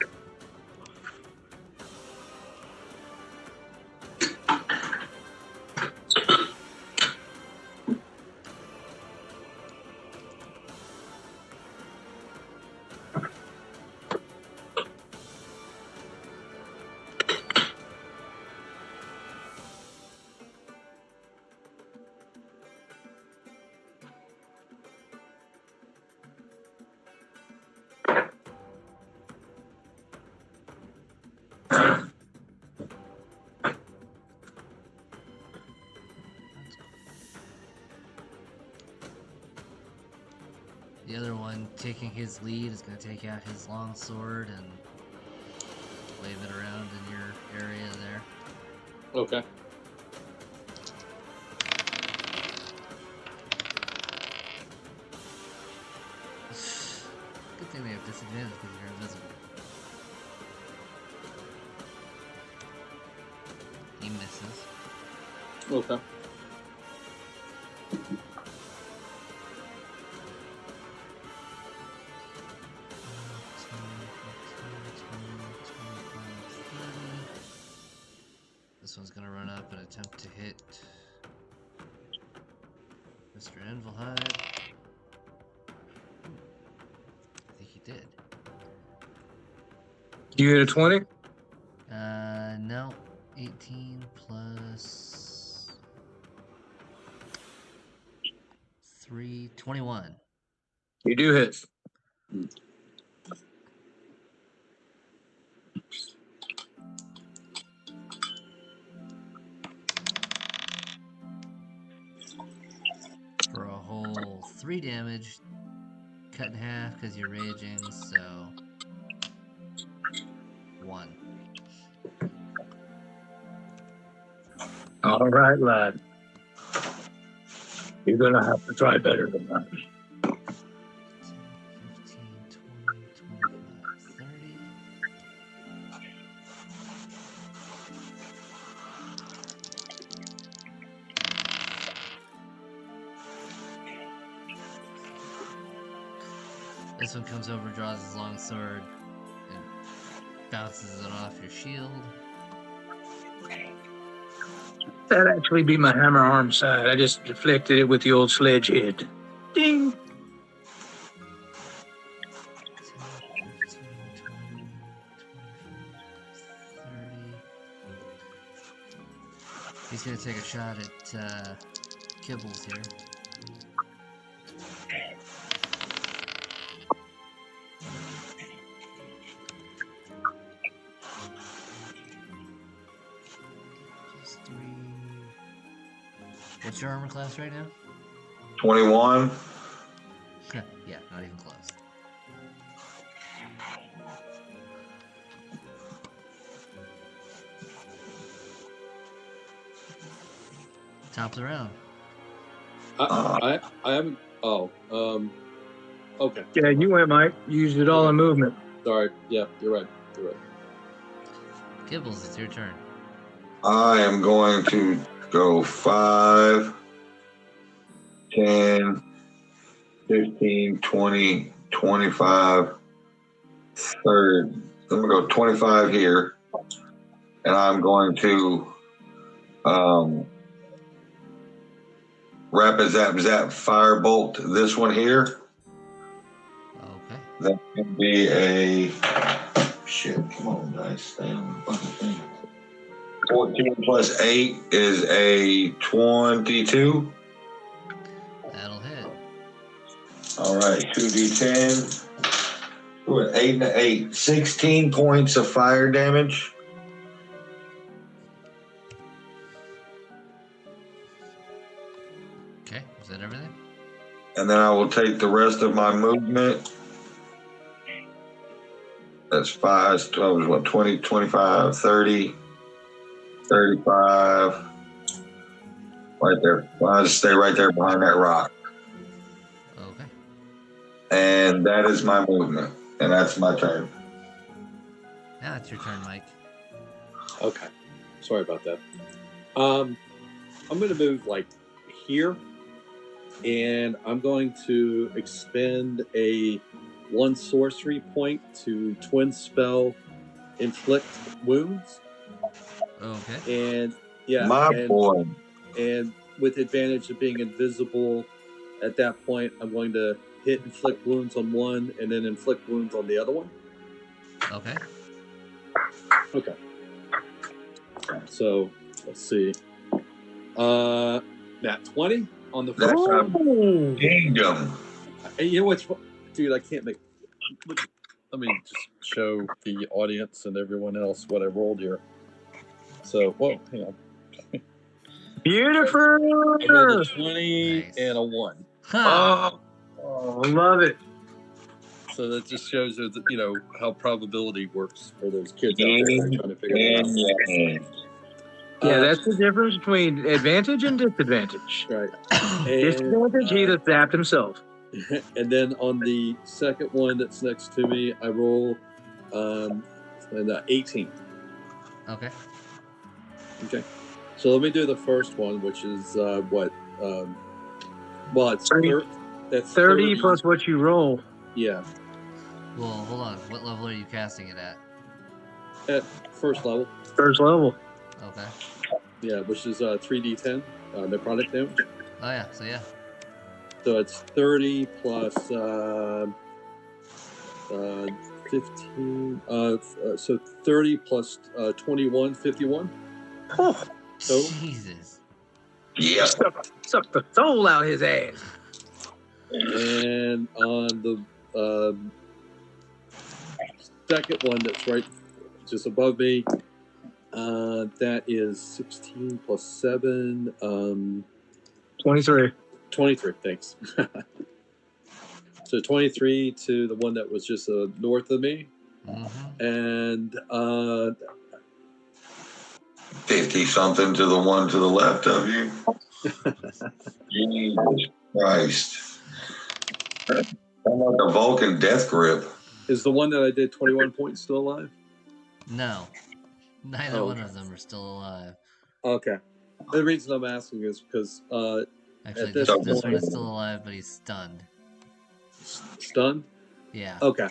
The other one, taking his lead, is going to take out his long sword and wave it around in your area there. Okay. Good thing they have disadvantage because you're invisible. He misses. Okay. This one's gonna run up and attempt to hit Mr. Envelhide. I think he did. You hit a 20? No. 18 plus 3, 21. You do hit. For a whole 3 damage, cut in half because you're raging, so 1. All right, lad. You're gonna have to try better than that. 10, 15, 20, 25, 30. This one comes over, draws his long sword, and bounces it off your shield. That'd actually be my hammer arm side. I just deflected it with the old sledge head. Ding! 10, 15, 20, 25, 30. He's going to take a shot at Kibbles here. Just 3. What's your armor class right now? 21. Yeah, not even close. Top of the round. I haven't. Oh. Okay. Yeah, you went, Mike. Used it all in movement. Sorry. Yeah, you're right. You're right. Kibbles, it's your turn. I am going to go 5, 10, 15, 20, 25, 30. I'm going to go 25 here. And I'm going to rapid zap zap firebolt this one here. Okay. That can be a shit. Come on, dice. Stay on the fucking thing. 14 plus 8 is a 22. That'll hit. All right, 2d10. We're at 8 and 8. 16 points of fire damage. Okay, is that everything? And then I will take the rest of my movement. That's 5, 12, what, 20, 25, 30, 35. Right there. I'll just stay right there behind that rock. Okay. And that is my movement. And that's my turn. Now it's your turn, Mike. Okay. Sorry about that. I'm going to move like here, and I'm going to expend a 1 sorcery point to twin spell inflict wounds. Okay. And yeah, My boy. and with advantage of being invisible, at that point, I'm going to hit inflict wounds on one and then inflict wounds on the other one. Okay. Okay. So let's see. Nat 20 on the That's first. a kingdom. And you know what's, dude? I can't make. Let me just show the audience and everyone else what I rolled here. So, whoa, hang on. Beautiful. I rolled a 20 Nice. and a 1. Ha! Oh, love it. So that just shows you, you know, how probability works for those kids out there trying to figure it out. Yeah, that's the difference between advantage and disadvantage. Right. Disadvantage, he'd have zapped himself. And then on the second one that's next to me, I roll an 18. Okay. Okay. So let me do the first one, which is what? Well, it's 30. That's 30 plus what you roll. Yeah. Well, hold on. What level are you casting it at? At first level. First level. Okay. Yeah, which is 3d10 necrotic damage. Oh yeah. So yeah. So it's 30 plus 15. So 30 plus 21, 51. Oh, So Jesus. Yeah. suck the soul out his ass. and on the second one that's right just above me, that is 16 plus 7. 23. 23, thanks. So 23 to the one that was just north of me. Mm-hmm. And 50 something to the one to the left of you. Jesus Christ. I'm like a Vulcan death grip. is the one that I did 21 points still alive? No. Neither one of them are still alive. Okay. The reason I'm asking is because Actually, this this one is point- still alive, but he's stunned. stunned. Yeah. Okay.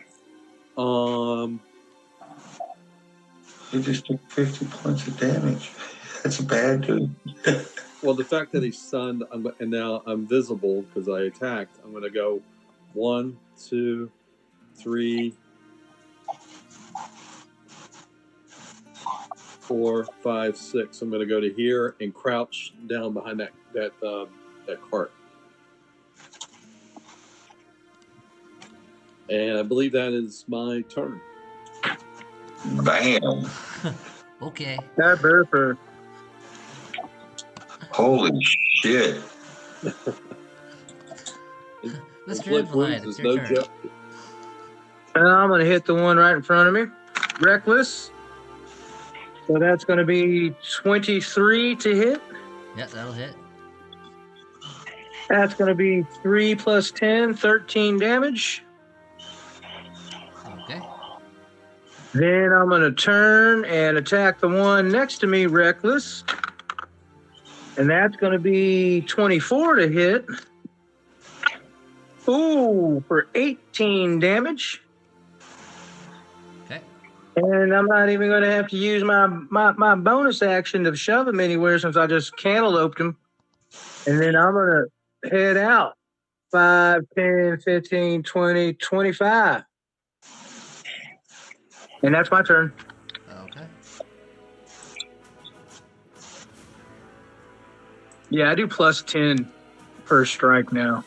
He just took 50 points of damage. That's bad, dude. Well, the fact that he's stunned and now I'm visible because I attacked, I'm going to go 1, 2, 3, 4, 5, 6. I'm going to go to here and crouch down behind that cart. And I believe that is my turn. Bam. Okay. That burper. Holy shit. Mr. Impolite, it's your turn. And I'm going to hit the one right in front of me. Reckless. So that's going to be 23 to hit. Yeah, that'll hit. That's going to be 3 plus 10, 13 damage. Okay. Then I'm going to turn and attack the one next to me, Reckless. And that's going to be 24 to hit. Ooh, for 18 damage. Okay. And I'm not even going to have to use my bonus action to shove him anywhere since I just cantalouped him. And then I'm going to head out. 5, 10, 15, 20, 25. And that's my turn. Okay. Yeah, I do plus 10 per strike now.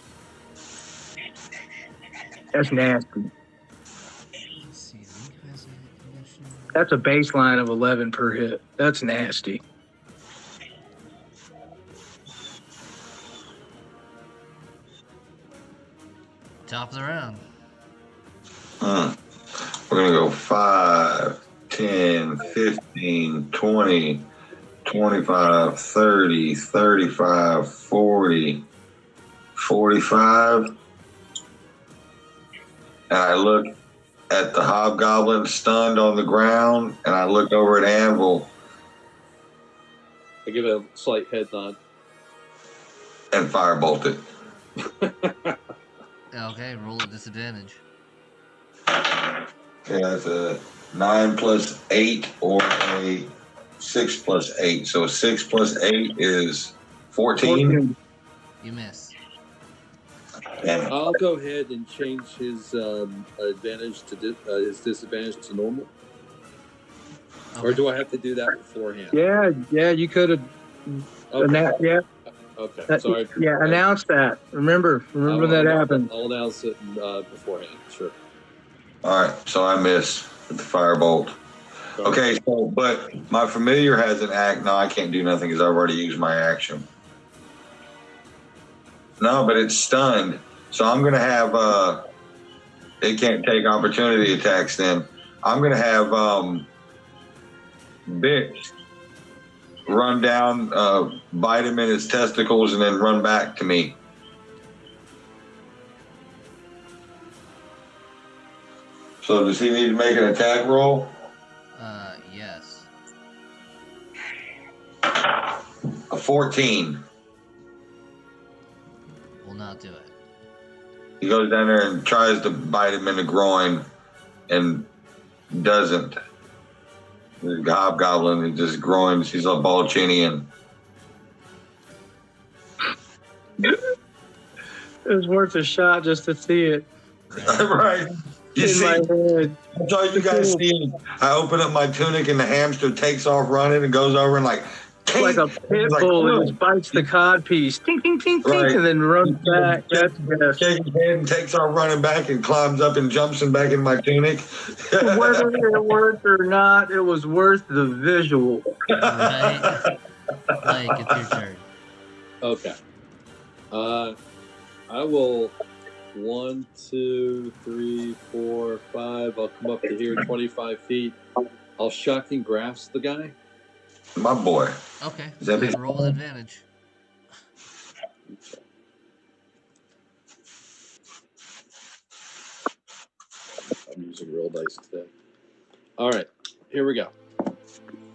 That's nasty. Let's see. Incapacitated condition. That's a baseline of 11 per hit. That's nasty. Top of the round. We're going to go 5, 10, 15, 20, 25, 30, 35, 40, 45. And I look at the hobgoblin stunned on the ground, and I look over at Anvil I give it a slight head nod. and firebolt it. Okay, roll at disadvantage. Okay, that's a 9 plus 8 or a 6 plus 8. So 6 plus 8 is 14. You miss. And I'll go ahead and change his advantage to his disadvantage to normal. Okay. Or do I have to do that beforehand? Yeah, you could have. Okay. Yeah, Okay. Sorry. announce that. Remember that happened. I'll announce it beforehand. Sure. all right, so I miss with the firebolt. Okay, so but my familiar has an act. No, I can't do nothing because I've already used my action. No, but it's stunned. So I'm gonna have it can't take opportunity attacks then. I'm gonna have Bix run down, bite him in his testicles, and then run back to me. So does he need to make an attack roll? Yes. A 14. Will not do it. He goes down there and tries to bite him in the groin and doesn't. The hobgoblin, he just groins. He's a Balchinian. It was worth a shot just to see it Right. You in see, my head. that's all you guys see. I open up my tunic and the hamster takes off running and goes over and like Like a pit bull that just bites the codpiece, tink, tink, tink, tink, Right. and then runs back. That's best. shakes his head and takes off running back and climbs up and jumps him back in my tunic. Whether it worked or not, it was worth the visual. Right? Like, it's your turn. Okay. I will 1, 2, 3, 4, 5. I'll come up to here 25 feet. I'll shocking grasp the guy. My boy. Okay. Is that Go ahead big? and roll with advantage. I'm using real dice today. All right, here we go.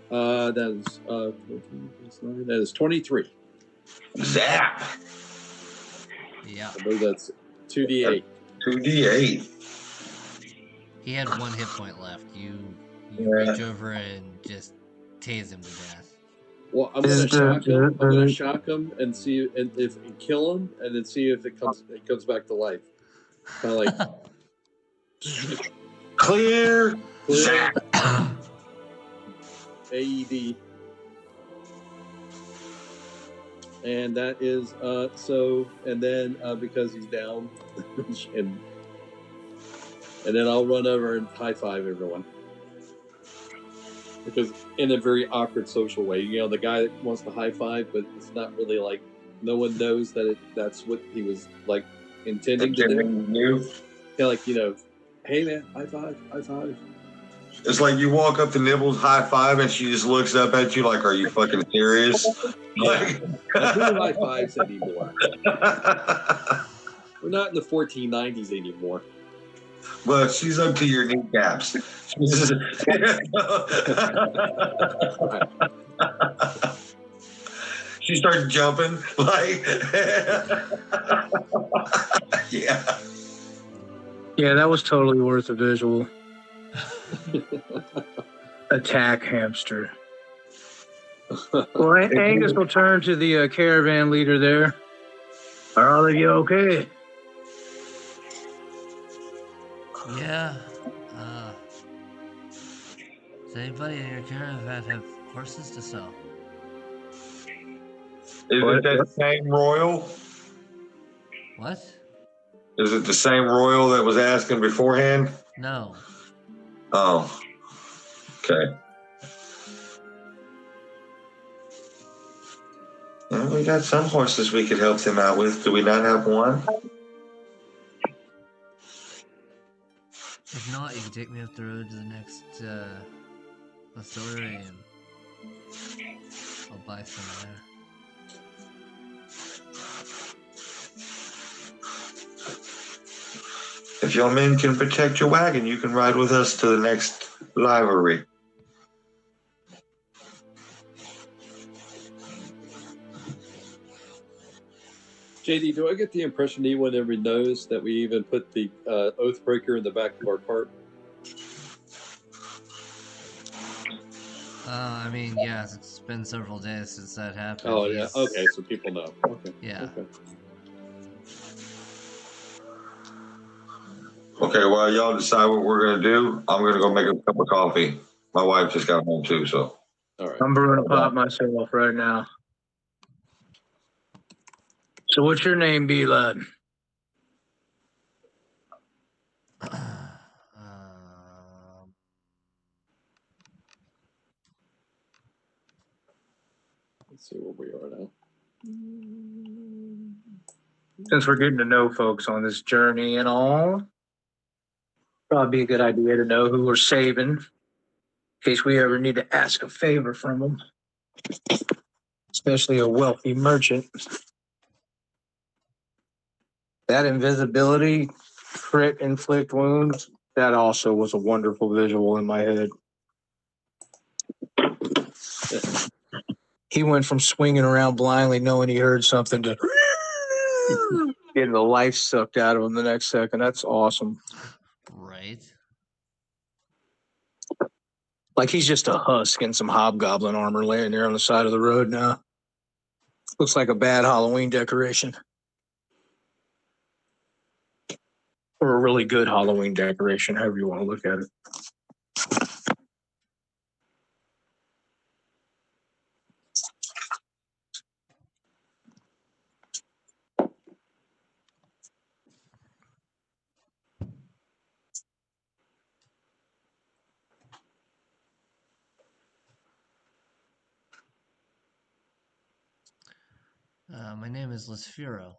That is 14 plus 9. That is 23. Zap. Yeah. I believe that's 2d8. 2d8. He had 1 hit point left. You Yeah. reach over and just tase him to death. Well, I'm gonna shock him. I'm gonna shock him and see if and kill him, and then see if it comes back to life. Kind of like Clear. clear Zap. AED. And that is so. And then because he's down, and then I'll run over and high five everyone. Because in a very awkward social way, you know, the guy that wants to high five, but it's not really like no one knows that that's what he was like intending to do. Yeah, like, you know, hey man, high five, high five. It's like you walk up to Nibbles, high five, and she just looks up at you like, "Are you fucking serious?" Like, Not doing high fives anymore. We're not in the 1490s anymore. well, she's up to your kneecaps. She started jumping like, yeah. Yeah, that was totally worth a visual. Attack hamster. Well, Angus will turn to the caravan leader there. Are all of you okay? Yeah. Does anybody in your caravan have horses to sell? Is it that same royal? What? Is it the same royal that was asking beforehand? No. Oh, okay. Well, we got some horses we could help them out with. Do we not have one? If not, you can take me up the road to the next distillery and I'll buy some there. If your men can protect your wagon, you can ride with us to the next livery. JD, do I get the impression anyone ever knows that we even put the Oathbreaker in the back of our cart? I mean, yeah, it's been several days since that happened. Oh, yeah. Okay, so people know. Okay. Yeah. Okay. Okay, while y'all decide what we're going to do, I'm going to go make a cup of coffee. My wife just got home too, so. All right. I'm brewing a pot myself right now. So what's your name be, lad? Let's see where we are now. Since we're getting to know folks on this journey and all, probably be a good idea to know who we're saving in case we ever need to ask a favor from them, especially a wealthy merchant. That invisibility, crit inflict wounds, that also was a wonderful visual in my head. He went from swinging around blindly knowing he heard something to getting the life sucked out of him the next second. That's awesome. Right. Like he's just a husk in some hobgoblin armor laying there on the side of the road now. Looks like a bad Halloween decoration. Or a really good Halloween decoration, however you want to look at it. My name is Lisfiro.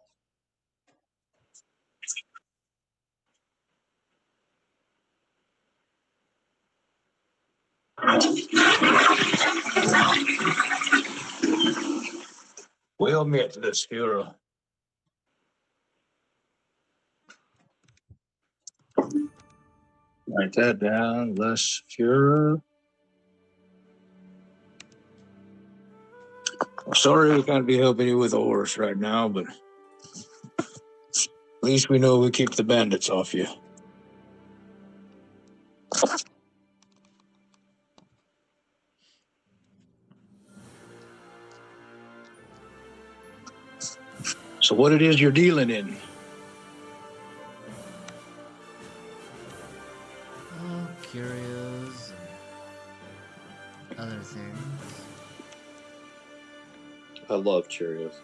We'll meet this hero. Write that down, Lisfiro. Sorry we can't be helping you with a horse right now, but at least we know we keep the bandits off you. So what it is you're dealing in? Oh, curios and other things. I love Cheerios.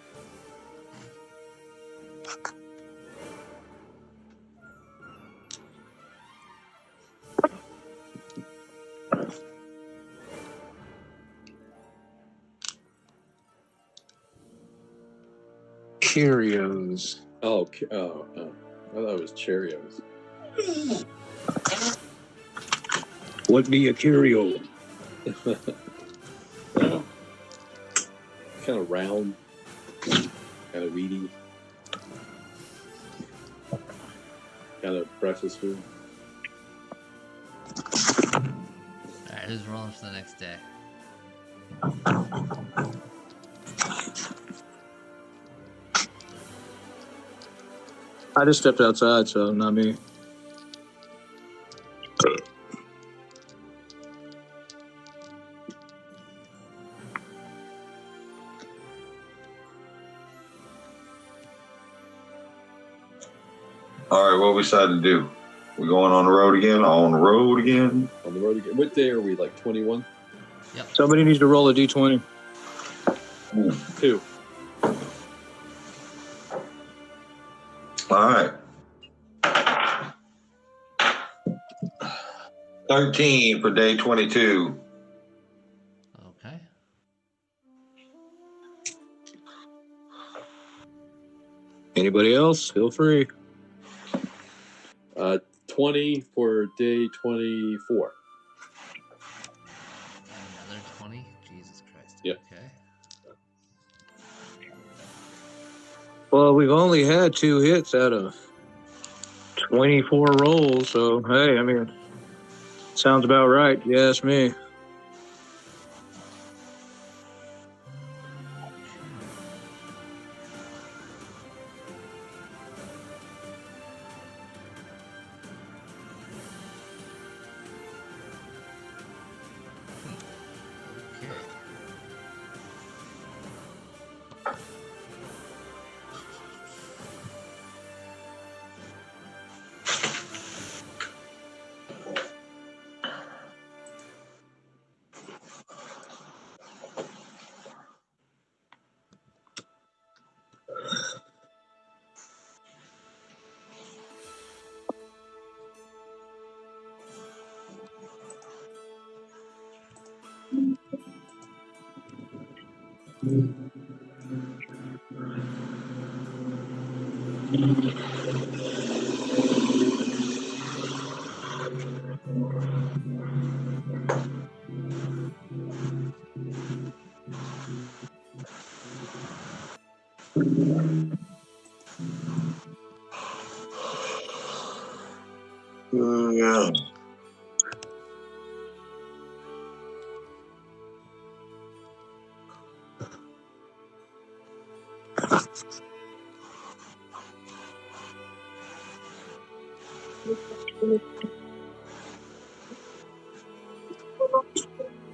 Curios. Oh. I thought it was Cheerios. What be a curio? Kind of round, kind of weedy, kind of breakfast food. Alright, who's rolling for the next day? I just stepped outside, so not me. All right, what we decided to do? We going on the road again? On the road again? On the road again. What day are we? Like 21? Somebody needs to roll a d20. 2. All right. 13 for day 22. Okay. Anybody else? Feel free. 20 for day 24. Another 20? Jesus Christ. Yep. Okay. Well, we've only had 2 hits out of 24 rolls, so hey, I mean, sounds about right. You ask me. Okay. Yeah.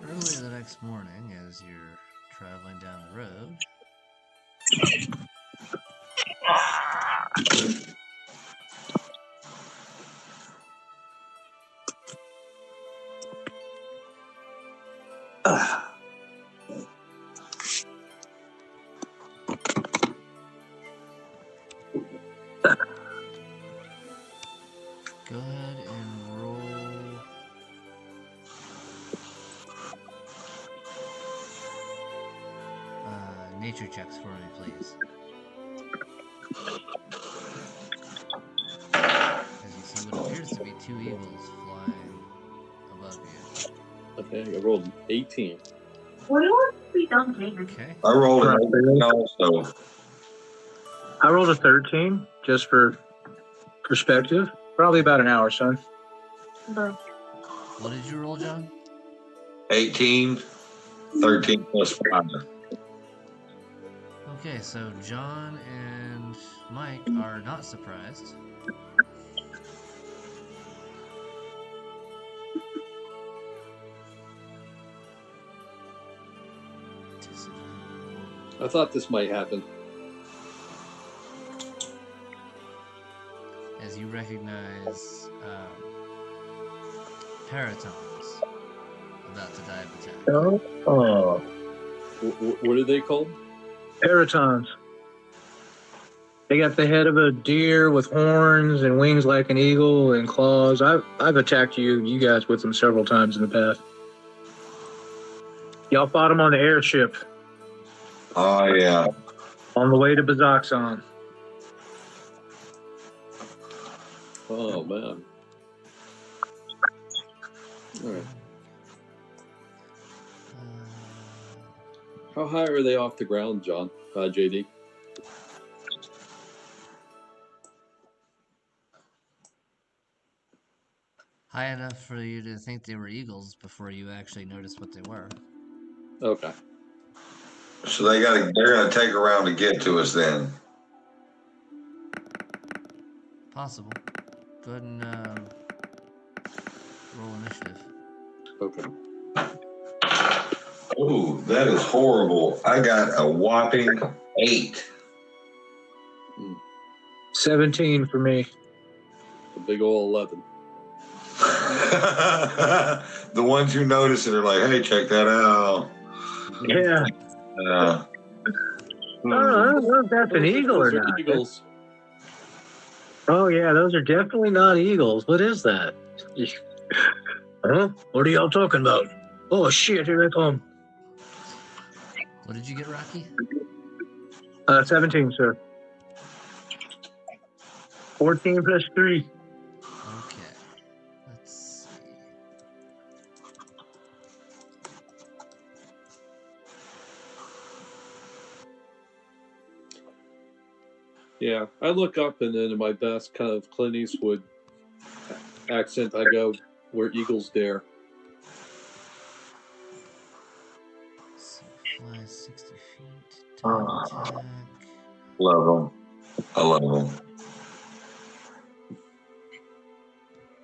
Early the next morning, as you're traveling down the road, go ahead and roll nature checks for me, please. As you see what appears to be 2 eagles flying above you. Okay, I rolled an 18. What do you want to be done, David? Okay. I rolled an 18 also. I rolled a 13 just for perspective. Probably about an hour, son. What did you roll, John? 18, 13 plus 5. Okay, so John and Mike are not surprised. I thought this might happen. As you recognize Paratons about to dive attack. Oh, What are they called? Paratons. They got the head of a deer with horns and wings like an eagle and claws. I've attacked you guys with them several times in the past. Y'all fought them on the airship Oh, yeah. on the way to Bazaxon. Oh, man. All right. How high are they off the ground, John? JD? High enough for you to think they were eagles before you actually noticed what they were. Okay. So they're gonna take around to get to us then. possible. Go ahead and roll initiative. Okay. Oh, that is horrible. I got a whopping 8. 17 for me. A big old 11. The ones who notice it are like, hey, check that out. Yeah. Uh, I don't know if that's an eagle or Those are not. eagles. Oh, yeah, those are definitely not eagles. What is that? Huh? What are y'all talking about? Oh, shit, here they come. What did you get, Rocky? 17, sir. 14 plus 3. Okay. Let's see. Yeah, I look up and then in my best kind of Clint Eastwood accent, I go, "Where eagles dare." So fly 60 feet. Time attack. love them. I love them. Okay.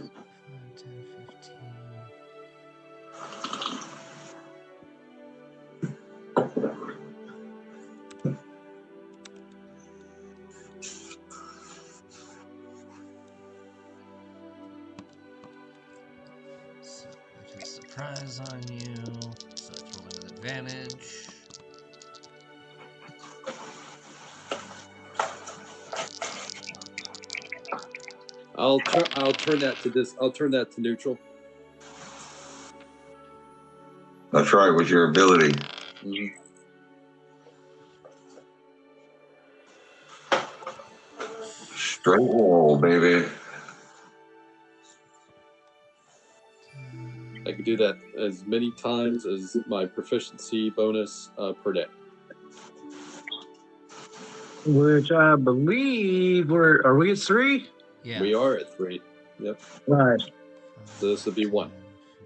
Five, 10, 15. So it hits surprise on you. So it's rolling with advantage. I'll turn that to this. I'll turn that to neutral. That's right, with your ability. Mm-hmm. Straight roll, baby. I can do that as many times as my proficiency bonus per day. Which I believe are we at 3? Yeah. We are at 3. Yep. Right. So this would be 1.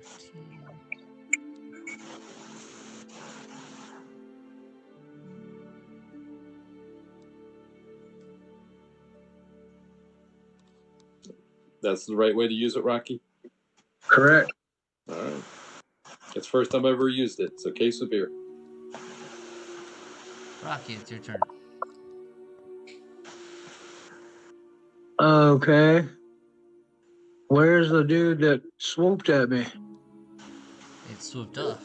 15. That's the right way to use it, Rocky? Correct. All right. It's the first time I've ever used it. It's a case of beer. Rocky, it's your turn. Okay. Where's the dude that swooped at me? It swooped off.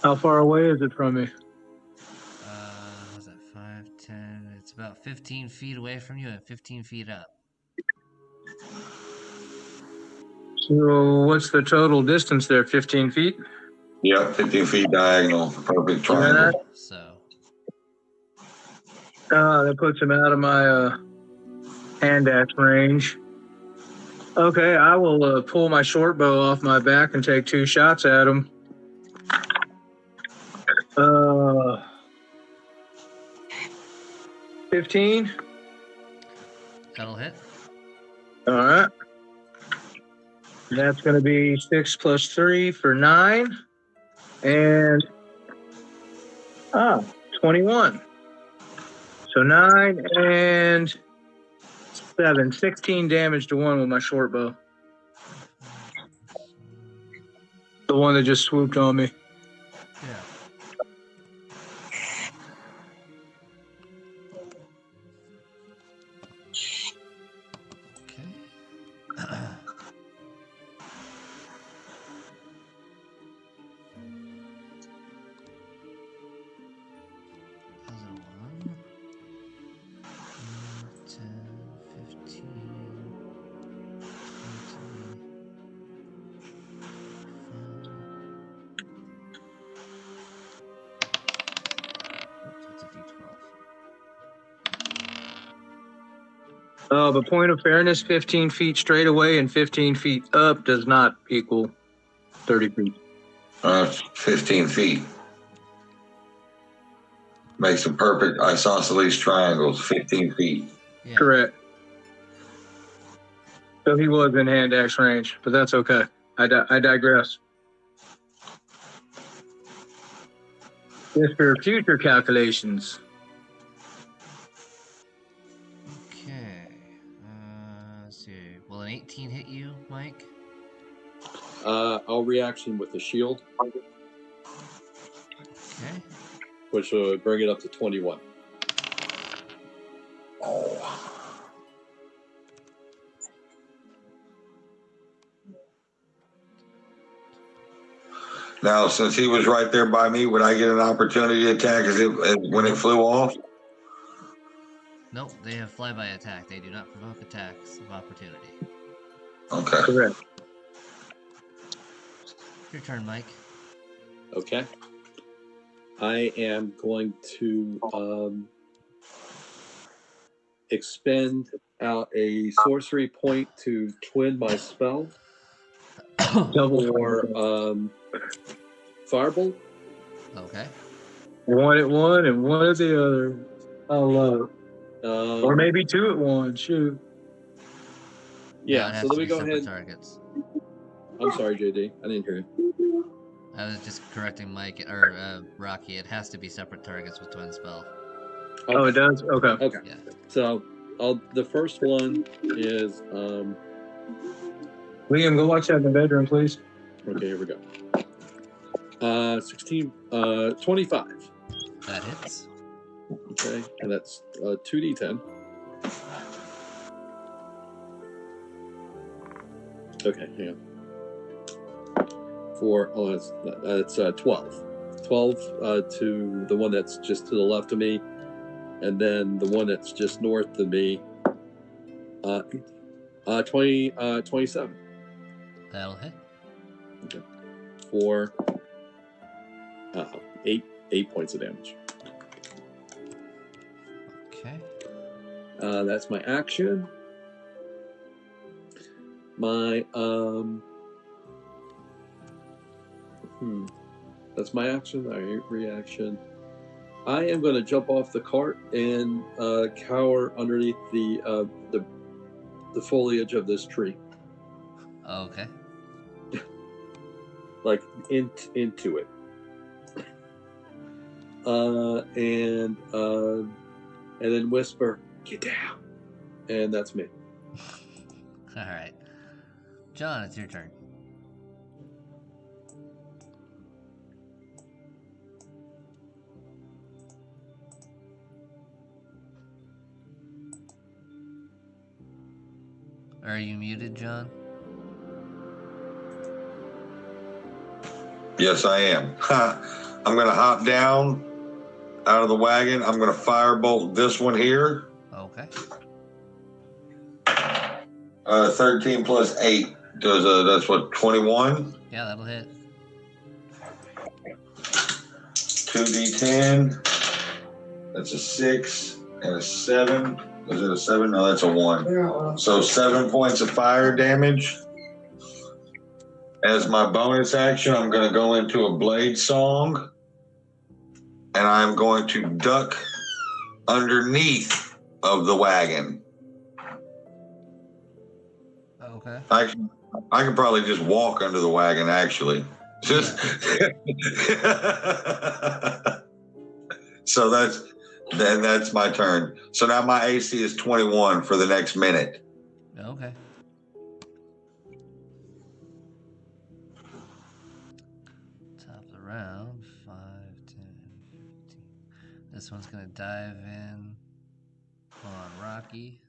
How far away is it from me? What's that? 5, 10. It's about 15 feet away from you and 15 feet up. So what's the total distance there? 15 feet? Yep, 15 feet diagonal. Perfect triangle. So. That puts him out of my hand axe range. Okay, I will pull my short bow off my back and take 2 shots at him. 15. That'll hit. All right. That's going to be 6 plus 3 for 9. And 21. So 9 and 7. 16 damage to one with my short bow. The one that just swooped on me. Yeah. Okay. Other one. 10, 15, 20. That's a D12. But point of fairness, 15 feet straight away and 15 feet up does not equal 30 feet. 15 feet. Makes a perfect isosceles triangles, 15 feet. Yeah. Correct. So he was in hand axe range, but that's okay. I digress. Yes, for future calculations. Okay. Let's see. Will an 18 hit you, Mike? I'll reaction with the shield, Okay. which will bring it up to 21. Now, since he was right there by me, would I get an opportunity to attack when it flew off? Nope, they have flyby attack. They do not provoke attacks of opportunity. Okay. Correct. Your turn, Mike. Okay. I am going to expend out a sorcery point to twin my spell Double for Firebolt. Okay. one at one and one at the other. I love it. Or maybe two at one. Shoot. Yeah, No, it has so to let me be go separate ahead. targets. I'm sorry, JD. I didn't hear you. I was just correcting Mike or Rocky. It has to be separate targets with twin spell. Okay. Oh, it does? Okay. Okay. Yeah. So the first one is Liam, go watch that in the bedroom, please. okay, here we go. 25. That hits. Okay, and that's 2d10. Okay, hang on. That's 12. 12 to the one that's just to the left of me, and then the one that's just north of me. 27. That'll hit. Okay. For 8 points of damage. Okay. That's my action. My that's my action. My reaction. I am going to jump off the cart and cower underneath the foliage of this tree, Okay. like into it, and then whisper, "Get down," and that's me. All right. John, it's your turn. Are you muted, John? Yes, I am. I'm going to hop down out of the wagon. I'm going to firebolt this one here. Okay. 13 plus 8 does that's what, 21? Yeah, that'll hit. 2d10. That's a 6 and a 7. Is it a 7? No, that's a 1. So 7 points of fire damage. As my bonus action, I'm going to go into a blade song. And I'm going to duck underneath of the wagon. Okay. I can probably just walk under the wagon, actually. Just so that's my turn. So now my AC is 21 for the next minute. Okay. Top of the round. 5, 10, 15. This one's going to dive in on Rocky.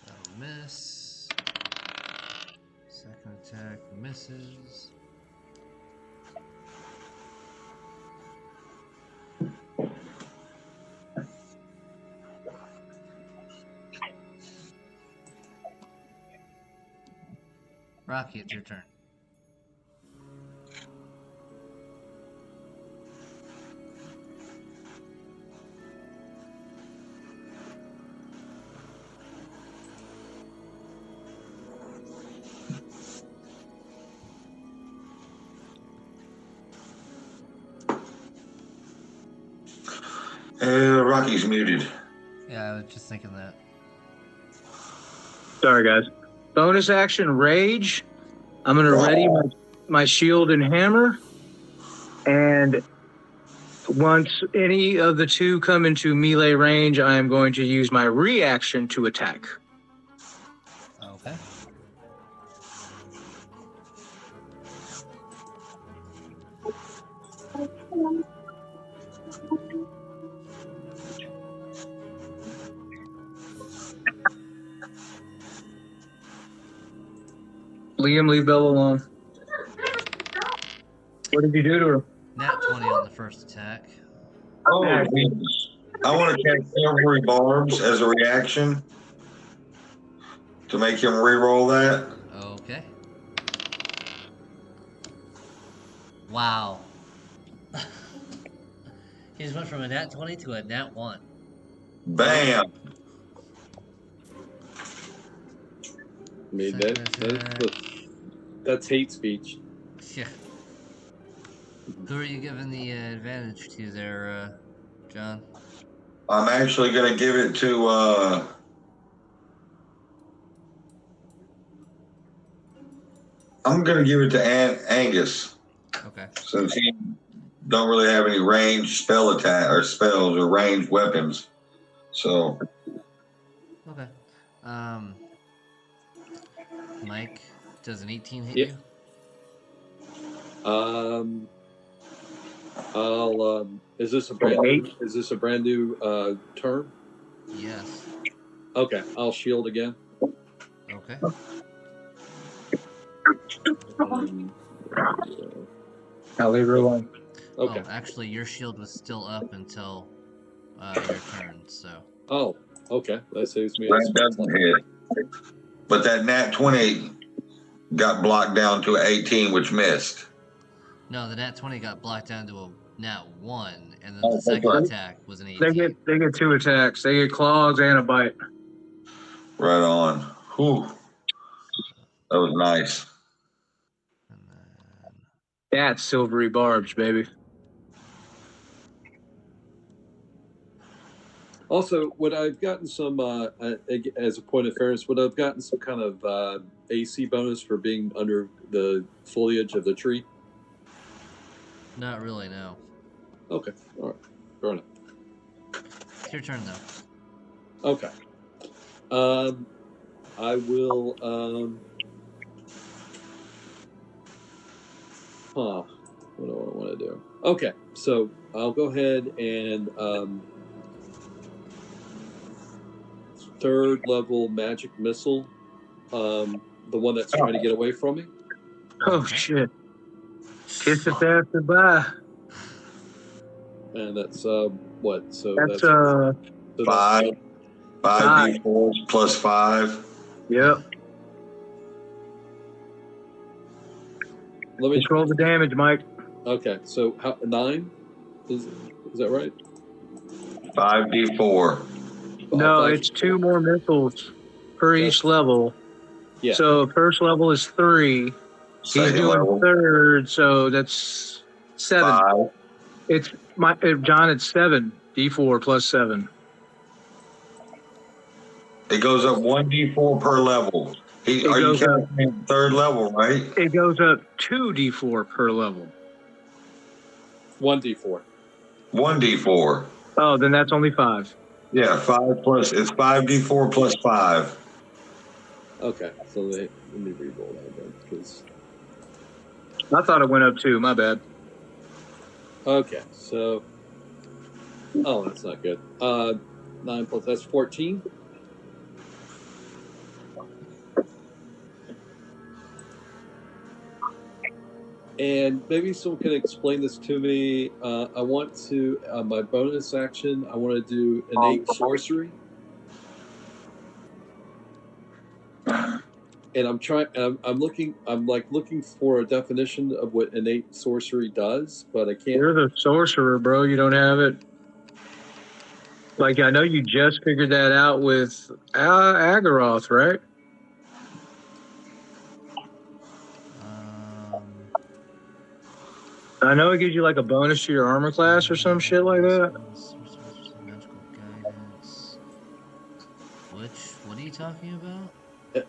That'll miss. Second attack misses. Rocky, it's your turn. Rocky's muted. Yeah, I was just thinking that. Sorry, guys. Bonus action, rage. I'm going to ready my shield and hammer. And once any of the two come into melee range, I am going to use my reaction to attack. Okay. Liam, leave Bella alone. What did you do to her? Nat 20 on the first attack. Oh, Jesus. I want to cast Silvery Barbs as a reaction to make him re-roll that. Okay. Wow. He just went from a nat 20 to a nat 1. Bam. I mean, that's hate speech. Yeah. Who are you giving the advantage to there, John? I'm actually going to give it to I'm going to give it to Angus. Okay. Since he don't really have any ranged spell attack or spells or ranged weapons. So Okay. Mike, does an 18 hit you? Is this a brand new turn? Yes. Okay, I'll shield again. Okay. I'll leave her alone. Okay. Oh, actually, your shield was still up until your turn, so. Oh, okay. That saves me. that doesn't hit. But that nat 20 got blocked down to 18, which missed. No, the nat 20 got blocked down to a nat 1, and then the second attack was an 18. They get two attacks. They get claws and a bite. Right on. Whew. That was nice. And then... That's silvery barbs, baby. Also, would I've gotten some, as a point of fairness, would I've gotten some kind of AC bonus for being under the foliage of the tree? Not really, no. Okay, all right, fair enough. It's your turn, though. Okay. I will, what do I want to do? Okay, so I'll go ahead and, third level magic missile, the one that's trying to get away from me. Oh, shit. Kiss it there goodbye. And that's, what? So That's so Five D4s plus 5. Yep. Let me Just roll the damage, Mike. Okay, so 9? Is that right? 5D4. No, Five- it's 2 more missiles per each level. Yeah. So first level is 3. He's Second doing level. third, so that's 7. 5. It's John. It's 7 D4 plus 7. It goes up 1D4 per level. Are you counting third level, right? It goes up 2 D4 per level. 1d4. 1D4. Oh, then that's only 5. Yeah, 5 plus, it's 5D4 plus 5. Okay, so let me re-roll that again, because... I thought it went up 2. My bad. Okay, so... Oh, that's not good. 9 plus, that's 14? And maybe someone can explain this to me. I want to, my bonus action, I want to do innate sorcery. And I'm trying, I'm looking for a definition of what innate sorcery does, but I can't. You're the sorcerer, bro. You don't have it. Like, I know you just figured that out with Agaroth, right? I know it gives you like a bonus to your armor class or some shit like that. Magical What are you talking about?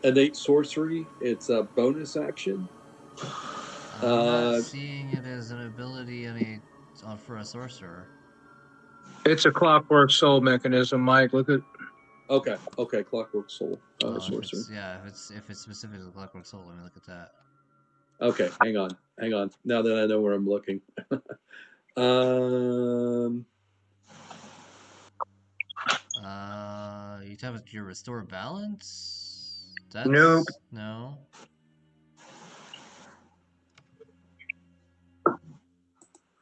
Innate sorcery. It's a bonus action. I'm not seeing it as an ability for a sorcerer. It's a clockwork soul mechanism, Mike. Look at. Okay. Clockwork Soul sorcery. If it's specific to the Clockwork Soul, let me look at that. Okay, hang on. Now that I know where I'm looking. You talking about your restore balance? Nope. No.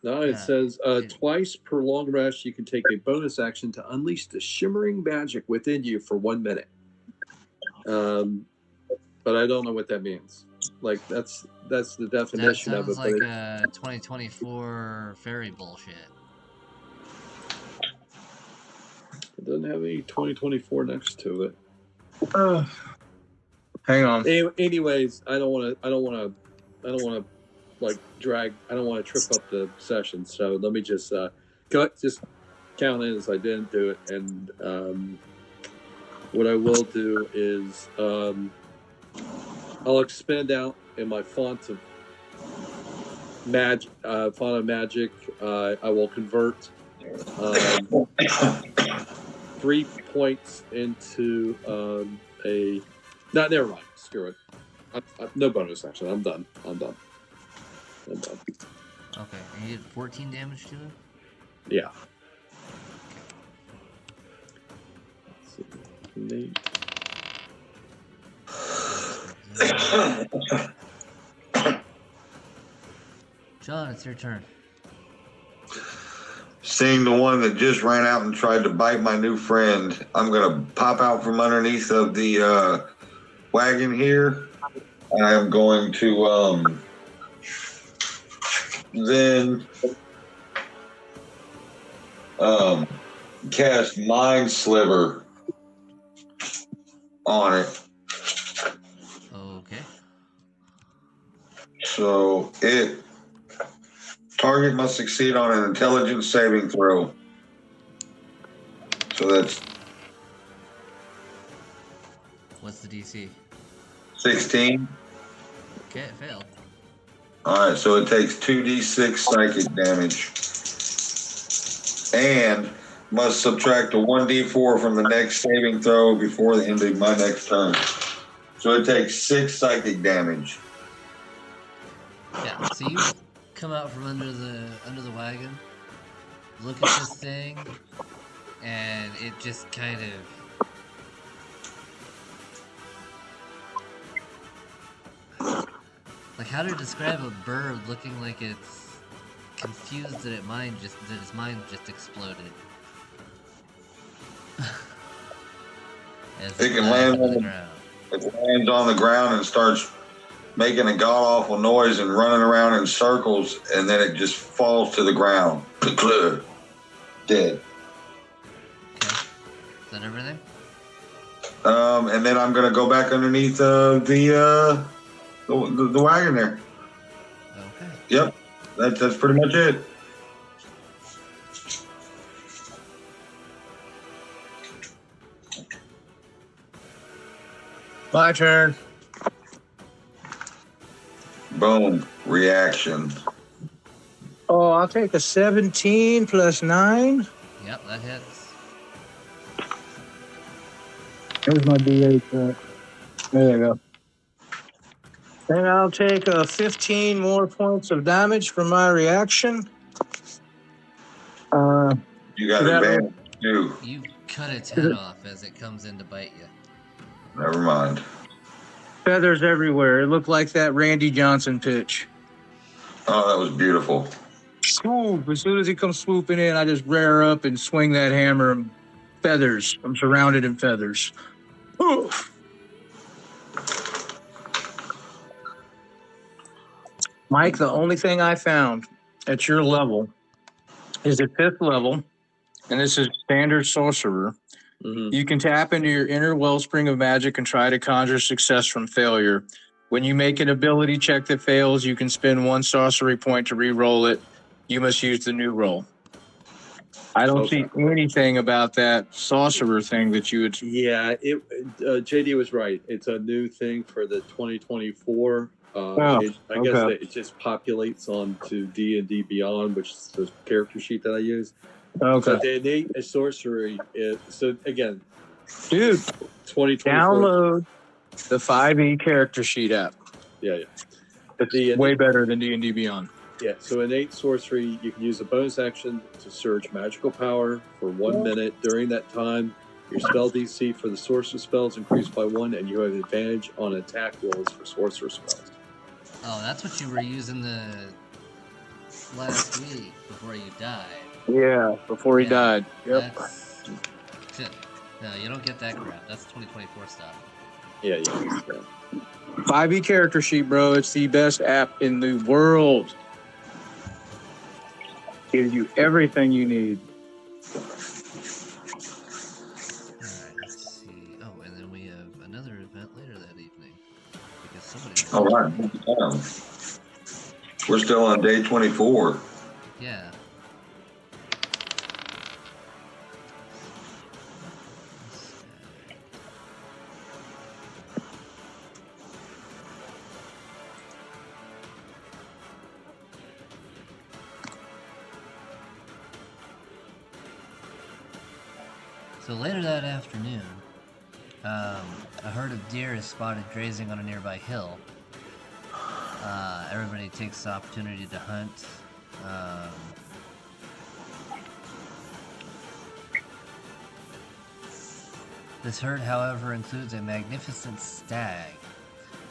No, it says twice per long rest, you can take a bonus action to unleash the shimmering magic within you for 1 minute. But I don't know what that means. Like that's the definition That of it. sounds like a 2024 fairy bullshit. It doesn't have any 2024 next to it. Hang on. Anyways, I don't want to like drag. I don't want to trip up the session. So let me just count it as I didn't do it. And what I will do is I'll expand out in my font of magic. I will convert 3 points into a. No, never mind. Screw it. No bonus action. I'm done. Okay, and you did 14 damage to it? Yeah. John, it's your turn. Seeing the one that just ran out and tried to bite my new friend, I'm going to pop out from underneath of the wagon here. I'm going to then cast Mind Sliver on it. Okay. So target must succeed on an intelligence saving throw. So that's What's the DC? 16. Okay, it failed. All right, so it takes 2d6 psychic damage. And must subtract a 1d4 from the next saving throw before the end of my next turn. So it takes 6 psychic damage. Yeah, so you come out from under the wagon, look at this thing, and it just kind of like, how to describe a bird looking like it's confused that its mind just exploded. As It can land on the ground. It lands on the ground and starts making a god-awful noise and running around in circles, and then it just falls to the ground. Dead. Okay. Is that everything? And then I'm going to go back underneath the wagon there. Okay. Yep. That's pretty much it. My turn. Boom. Reaction. Oh, I'll take a 17 plus 9. Yep, that hits. There's my D8. There you go. And I'll take 15 more points of damage for my reaction. You got advantage, too. You cut its head off as it comes in to bite you. Never mind. Feathers everywhere. It looked like that Randy Johnson pitch. Oh, that was beautiful. Swoop. As soon as he comes swooping in, I just rear up and swing that hammer. And feathers. I'm surrounded in feathers. Oof. Mike, the only thing I found at your level is at 5th level, and this is standard sorcerer. Mm-hmm. You can tap into your inner wellspring of magic and try to conjure success from failure. When you make an ability check that fails, you can spend 1 sorcery point to re-roll it. You must use the new roll. I don't Okay. see anything about that sorcerer thing that you would. Yeah, JD was right. It's a new thing for the 2024. Oh, I guess okay. that it just populates onto D&D Beyond, which is the character sheet that I use. Okay. But the innate sorcery is, so again, Dude, 2024. download the 5e character sheet app. Yeah. It's The way innate, better than D&D Beyond. yeah. So innate sorcery, you can use a bonus action to surge magical power for 1 minute. During that time, your spell DC for the sorcerer spells increased by 1, and you have advantage on attack rolls for sorcerer spells. Oh, that's what you were using the last week before you died. Yeah, before he Yeah, died. Yep. That's shit. No, you don't get that crap. That's 2024 stuff. Yeah. 5e character sheet, bro. It's the best app in the world. Gives you everything you need. Alright, let's see. Oh, and then we have another event later that evening. Because somebody All right. We're still on day 24. Yeah. So later that afternoon, a herd of deer is spotted grazing on a nearby hill. Everybody takes the opportunity to hunt. This herd, however, includes a magnificent stag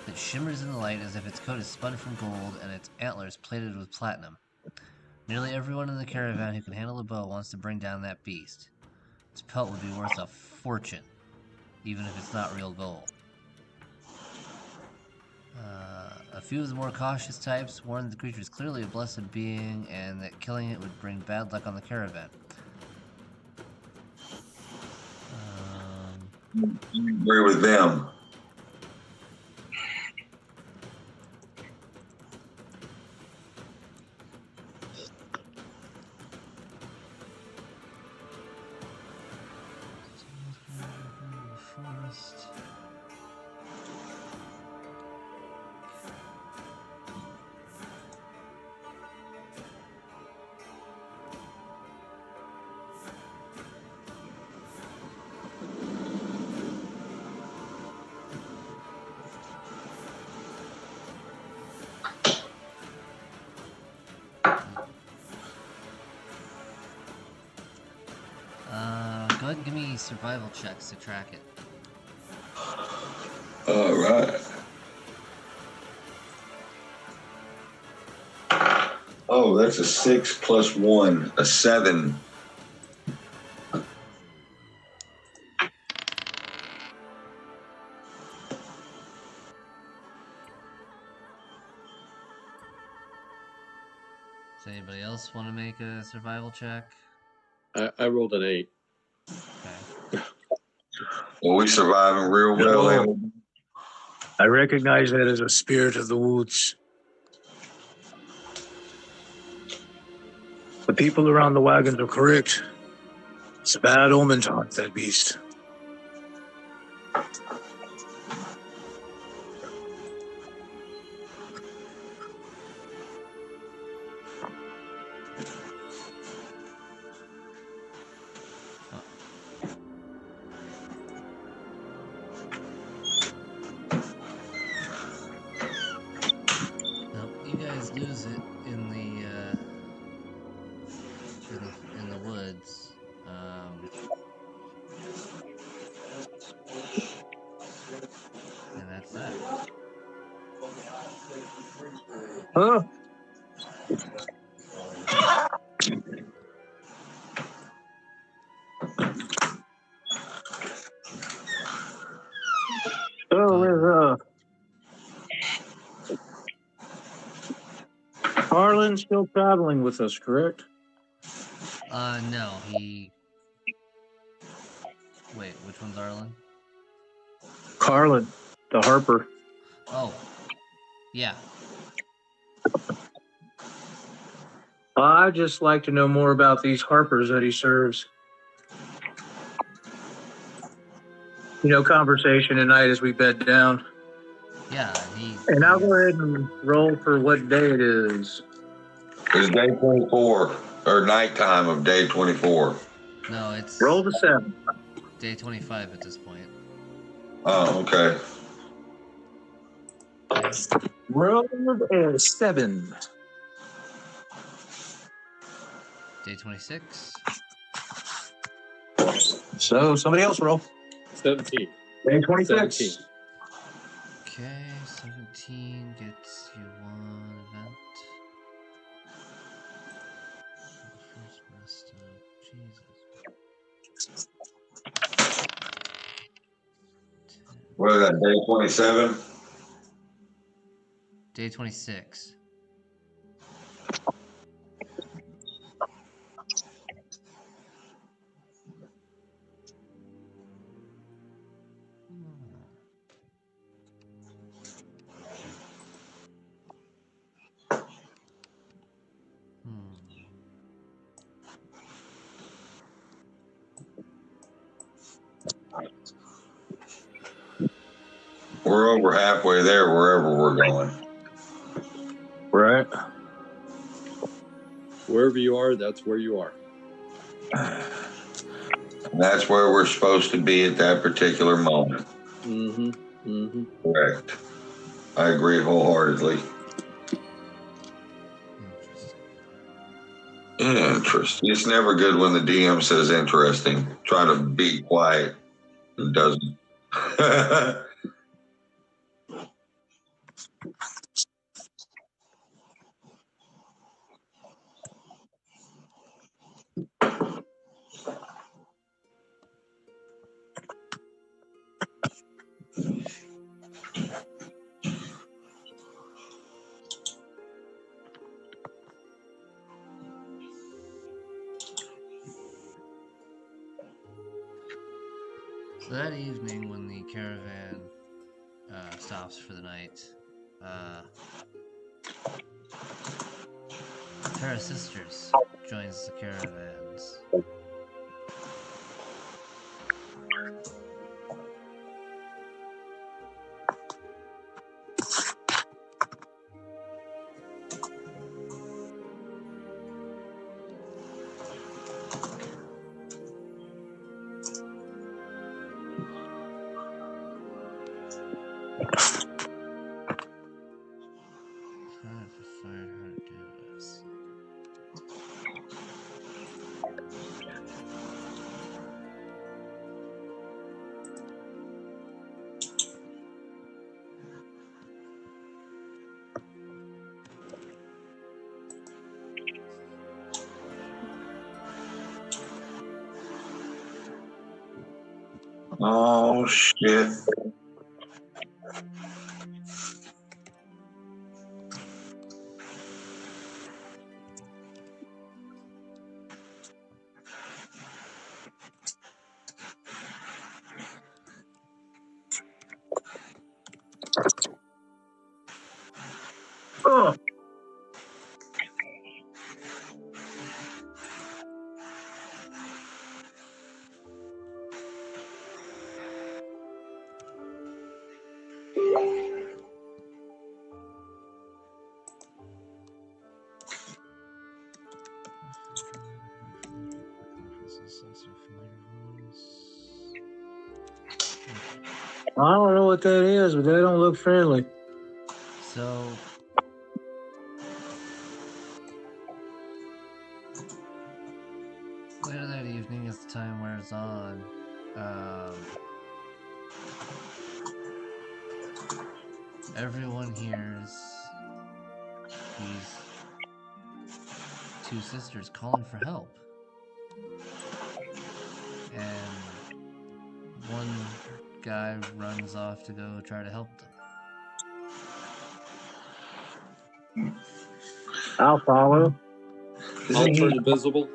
that shimmers in the light as if its coat is spun from gold and its antlers plated with platinum. Nearly everyone in the caravan who can handle a bow wants to bring down that beast. Its pelt would be worth a fortune, even if it's not real gold. A few of the more cautious types warn that the creature is clearly a blessed being and that killing it would bring bad luck on the caravan. Agree with them. Forest. Go ahead and give me survival checks to track it. All right. Oh, that's a 6 plus 1, a 7. Does anybody else want to make a survival check? I rolled an 8. Okay. Well, we surviving real well. No. I recognize that as a spirit of the woods. The people around the wagons are correct. It's a bad omen to hunt that beast. Nope, you guys lose it in the woods. And that's that. Huh? So is Harlan still traveling with us, correct? No, he. Wait, which one's Arlen? Carlin, the Harper. Oh, yeah. I'd just like to know more about these Harpers that he serves. Conversation tonight as we bed down. Yeah, And I'll go ahead and roll for what day it is. It's day 24, or nighttime of day 24. No, it's Roll the 7. day 25 at this point. Oh, okay. Rolled a 7. Day 26. So somebody else roll. 17. Day 26. 17. Okay, 17 gets you one event. First messed up. Jesus. What is that, day 27? Day 26. We're over halfway there wherever we're going. Right. Wherever you are, that's where you are. And that's where we're supposed to be at that particular moment. Mm-hmm. Mm-hmm. Correct. I agree wholeheartedly. Interesting. It's never good when the DM says interesting. Try to be quiet. It doesn't. So that evening, when the caravan stops for the night, Terra Sisters joins the caravans. Trying to find how to do this. Oh, shit. Oh, I don't know what that is, but they don't look friendly. So later that evening, as the time wears on, everyone hears these two sisters calling for help. And one guy runs off to go try to help them. I'll follow. I'll turn invisible.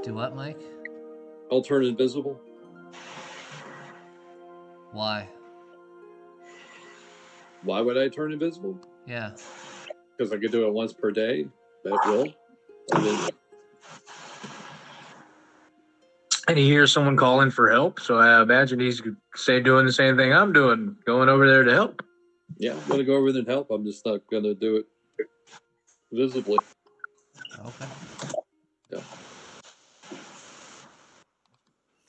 Do what, Mike? I'll turn invisible. Why? Why would I turn invisible? Yeah. because I could do it once per day. That will. And then, And he hears someone calling for help, so I imagine he's doing the same thing I'm doing, going over there to help. yeah, I'm gonna go over there and help. I'm just not gonna do it visibly. Okay. Yeah.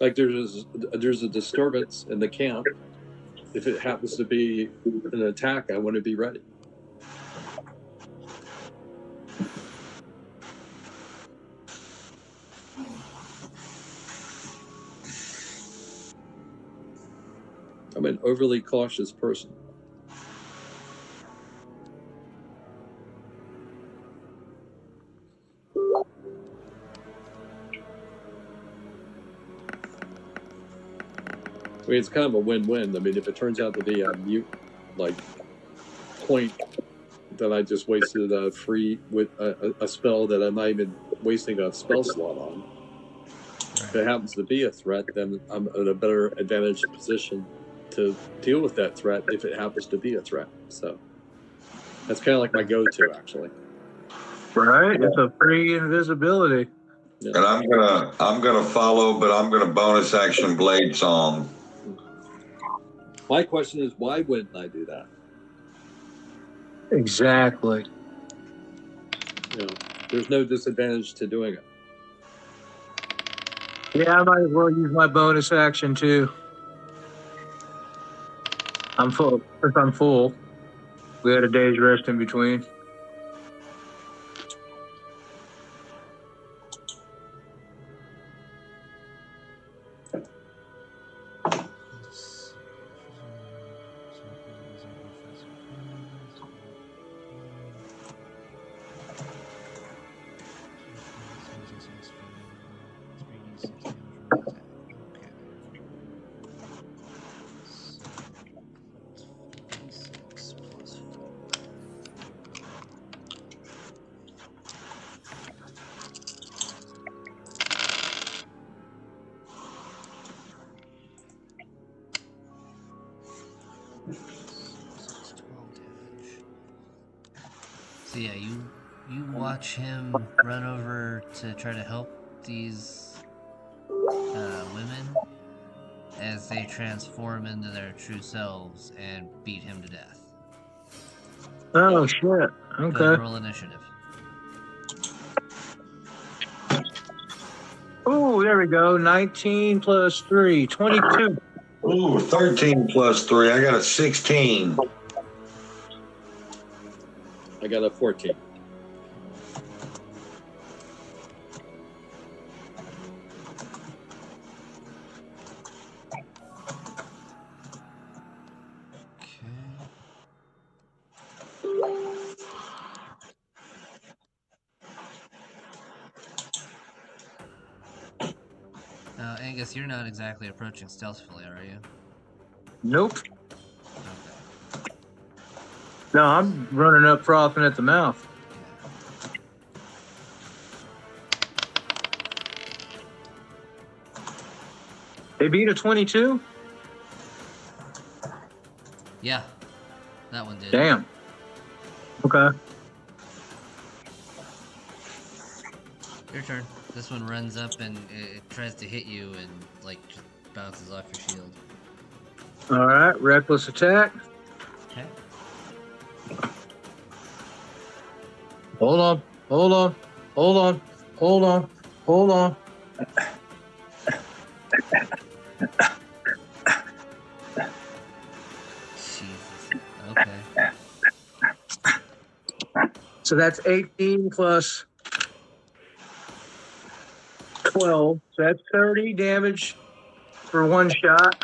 Like there's a disturbance in the camp. If it happens to be an attack, I want to be ready. I'm an overly cautious person. I mean, it's kind of a win-win. I mean, if it turns out to be a mute, like, point that I just wasted a free with a spell that I'm not even wasting a spell slot on. If it happens to be a threat, then I'm in a better advantaged position to deal with that threat if it happens to be a threat. So that's kind of like my go-to, actually. Right? It's a free invisibility. Yeah. And I'm gonna follow, but I'm gonna bonus action Blade Song. My question is, why wouldn't I do that? Exactly. You know, there's no disadvantage to doing it. Yeah, I might as well use my bonus action too. I'm full. If I'm full, we had a day's rest in between. So yeah, you watch him run over to try to help these women as they transform into their true selves and beat him to death. Oh shit. Go ahead Okay. and roll initiative. Oh, there we go. 19 plus 3, 22. Ooh, 13 plus 3. I got a 16. I got a 14. Now, Angus, you're not exactly approaching stealthily, are you? Nope. Okay. No, I'm running up, frothing at the mouth. They beat a 22? Yeah, that one did. Damn. Okay. Your turn. This one runs up and it tries to hit you and like just bounces off your shield. All right. Reckless attack. Okay. Hold on. Hold on. Hold on. Hold on. Hold on. Jesus. Okay. So that's 18 plus 12. So that's 30 damage for one shot.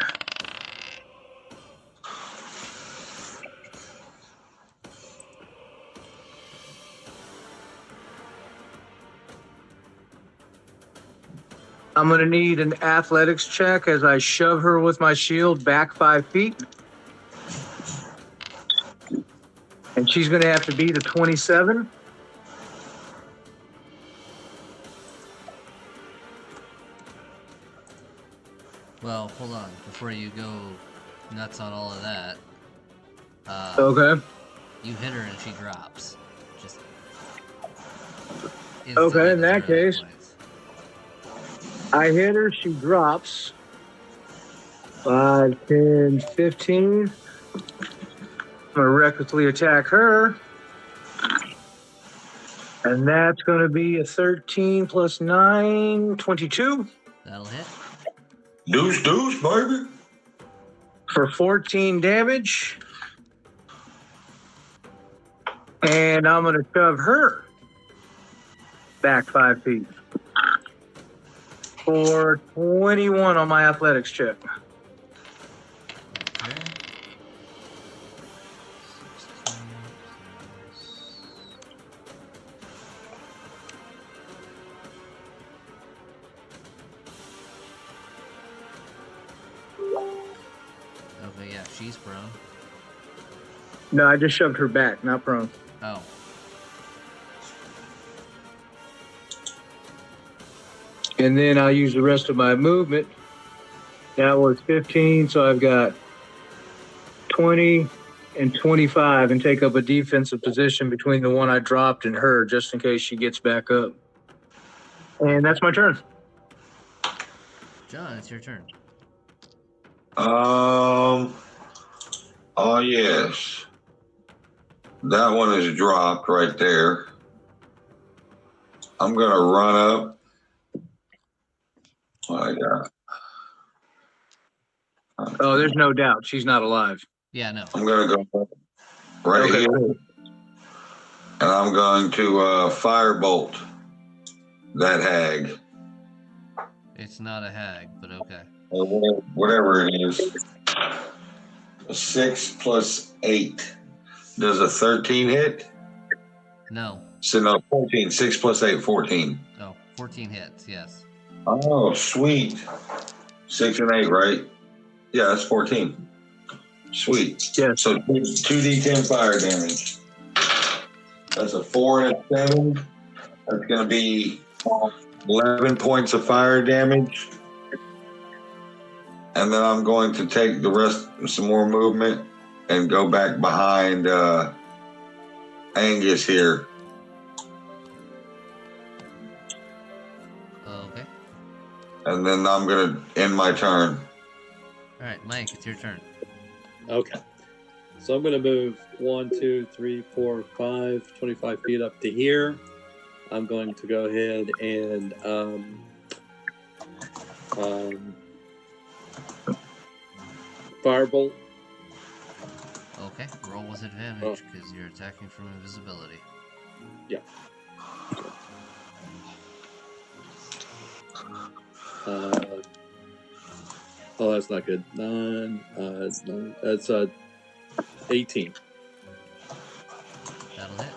I'm going to need an athletics check as I shove her with my shield back 5 feet. And she's going to have to beat a 27. Well, hold on. Before you go nuts on all of that. Okay. You hit her and she drops. Just Okay, in instantly that 0 hit case, points. I hit her. She drops. 5, 10, 15. I'm going to recklessly attack her. And that's going to be a 13 plus 9, 22 That'll hit. Deuce, baby. for 14 damage. And I'm going to shove her back 5 feet for 21 on my athletics check. Okay. 16 Okay, yeah, she's prone. No, I just shoved her back, not prone. Oh. And then I'll use the rest of my movement. That was 15, so I've got 20 and 25 and take up a defensive position between the one I dropped and her just in case she gets back up. And that's my turn. John, it's your turn. Oh yes. That one is dropped right there. I'm gonna run up. What I got? Oh, there's no doubt. She's not alive. Yeah, no. I'm gonna go right Okay, here, cool. and I'm going to firebolt that hag, It's not a hag, but okay. or whatever it is. A 6 plus 8. Does a 13 hit? No. So no, 14. 6 plus 8, 14. Oh, 14 hits, yes. Oh, sweet. 6 and 8, right? Yeah, that's 14. Sweet. Yes. So 2d10 fire damage. That's a 4 and a 7. That's going to be 11 points of fire damage. And then I'm going to take the rest, some more movement, and go back behind Angus here. Okay. And then I'm going to end my turn. All right, Mike, it's your turn. Okay. So I'm going to move 1, 2, 3, 4, 5, 25 feet up to here. I'm going to go ahead and firebolt. Okay, roll with advantage because you're attacking from invisibility. Yeah. Oh, that's not good. 9. That's 18. That'll hit.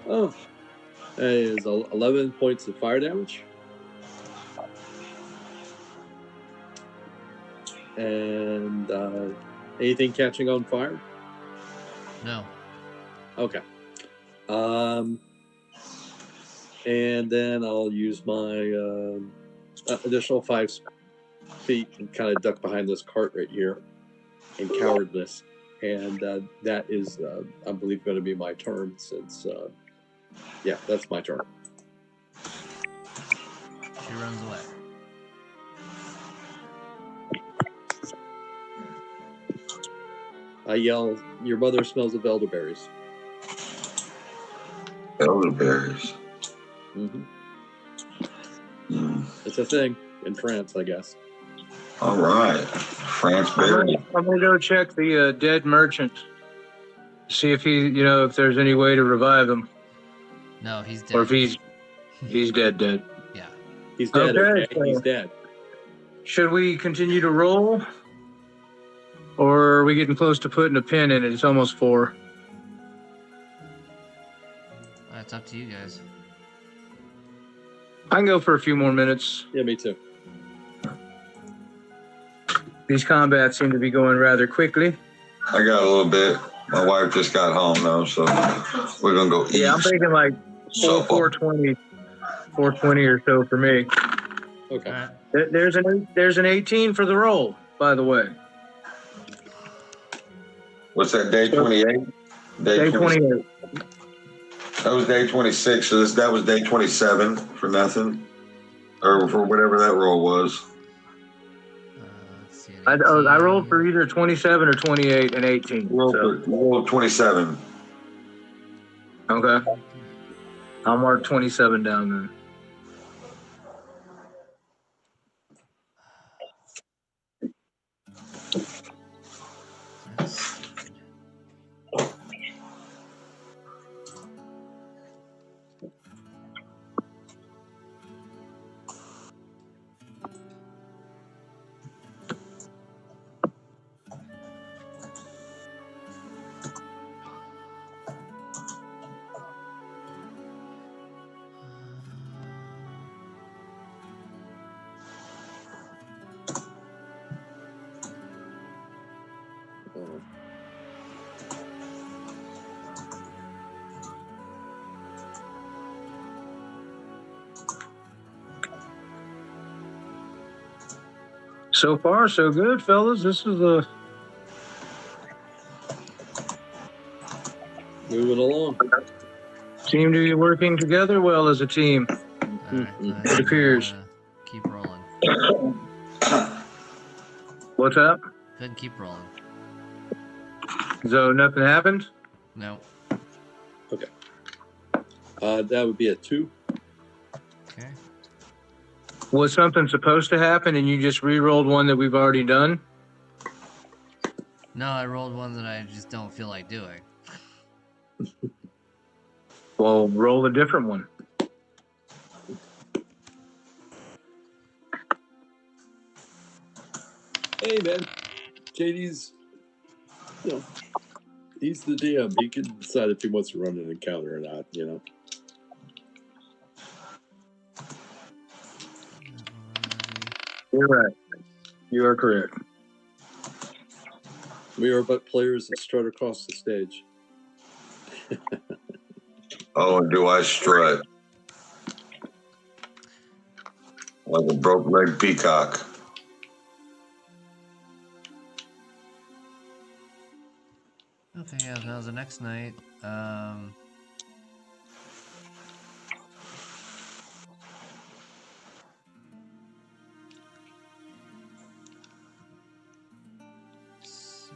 Oh, that is 11 points of fire damage. And anything catching on fire? No. Okay. And then I'll use my additional 5 feet and kind of duck behind this cart right here in cowardness. And that is, I believe, going to be my turn since, yeah, that's my turn. She runs away. I yell, "Your mother smells of elderberries." Elderberries. Mm-hmm. Mm. It's a thing in France, I guess. All right. France berry. I'm going to go check the dead merchant. See if if there's any way to revive him. No, he's dead. Or if he's dead. Yeah. He's dead, Okay, okay? He's dead. Should we continue to roll? Or are we getting close to putting a pin in it? It's almost 4. It's up to you guys. I can go for a few more minutes. Yeah, me too. These combats seem to be going rather quickly. I got a little bit. My wife just got home though, so we're gonna go eat. Yeah, I'm thinking like 420 or so for me. Okay. All right. There's an 18 for the roll, by the way. What's that, day 28? Day 28. That was day 26, so that was day 27 for nothing. Or for whatever that roll was. Let's see, I 18. rolled for either 27 or 28 and 18. Roll 27. Okay. I'll mark 27 down then. That's stupid. So far, so good, fellas. This is a Moving along. seem to be working together well as a team. All right, It appears. Keep rolling. What's up? Go ahead and keep rolling. So nothing happened? No. Okay. That would be a 2. Okay. Was something supposed to happen and you just re-rolled one that we've already done? No, I rolled one that I just don't feel like doing. Well, roll a different one. Hey, man. JD's, he's the DM. He can decide if he wants to run an encounter or not, You're right. You are correct. We are but players that strut across the stage. Oh, do I strut like a broke-legged peacock? Okay, yeah, that was the next night. Let's see.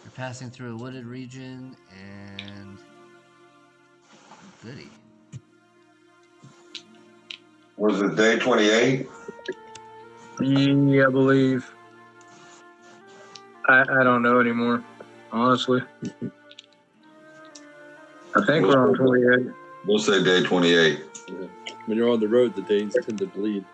You're passing through a wooded region and goody. Was it day 28? Yeah, I believe. I don't know anymore, honestly. I think we're on 28. We'll say day 28. Yeah. When you're on the road, the days tend to bleed.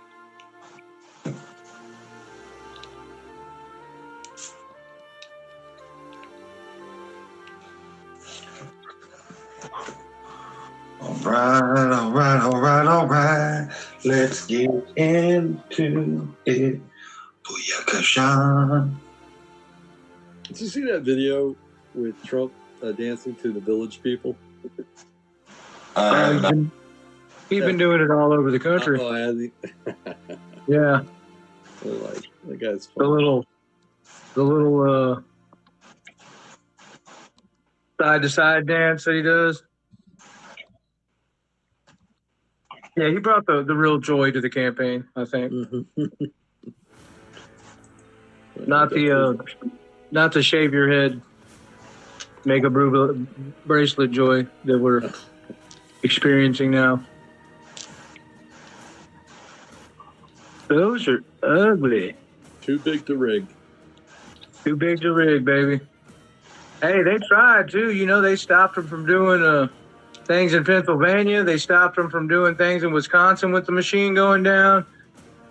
All right. Let's get into it. Booyakasha. Did you see that video with Trump dancing to the Village People? He's been doing it all over the country. Oh, has he? Yeah. Like, that guy's The fun. little side to side dance that he does. Yeah, he brought the real joy to the campaign, I think. Not the shave your head, make a bracelet joy that we're experiencing now. Those are ugly. Too big to rig. Too big to rig, baby. Hey, they tried too. They stopped them from doing things in Pennsylvania. They stopped them from doing things in Wisconsin with the machine going down.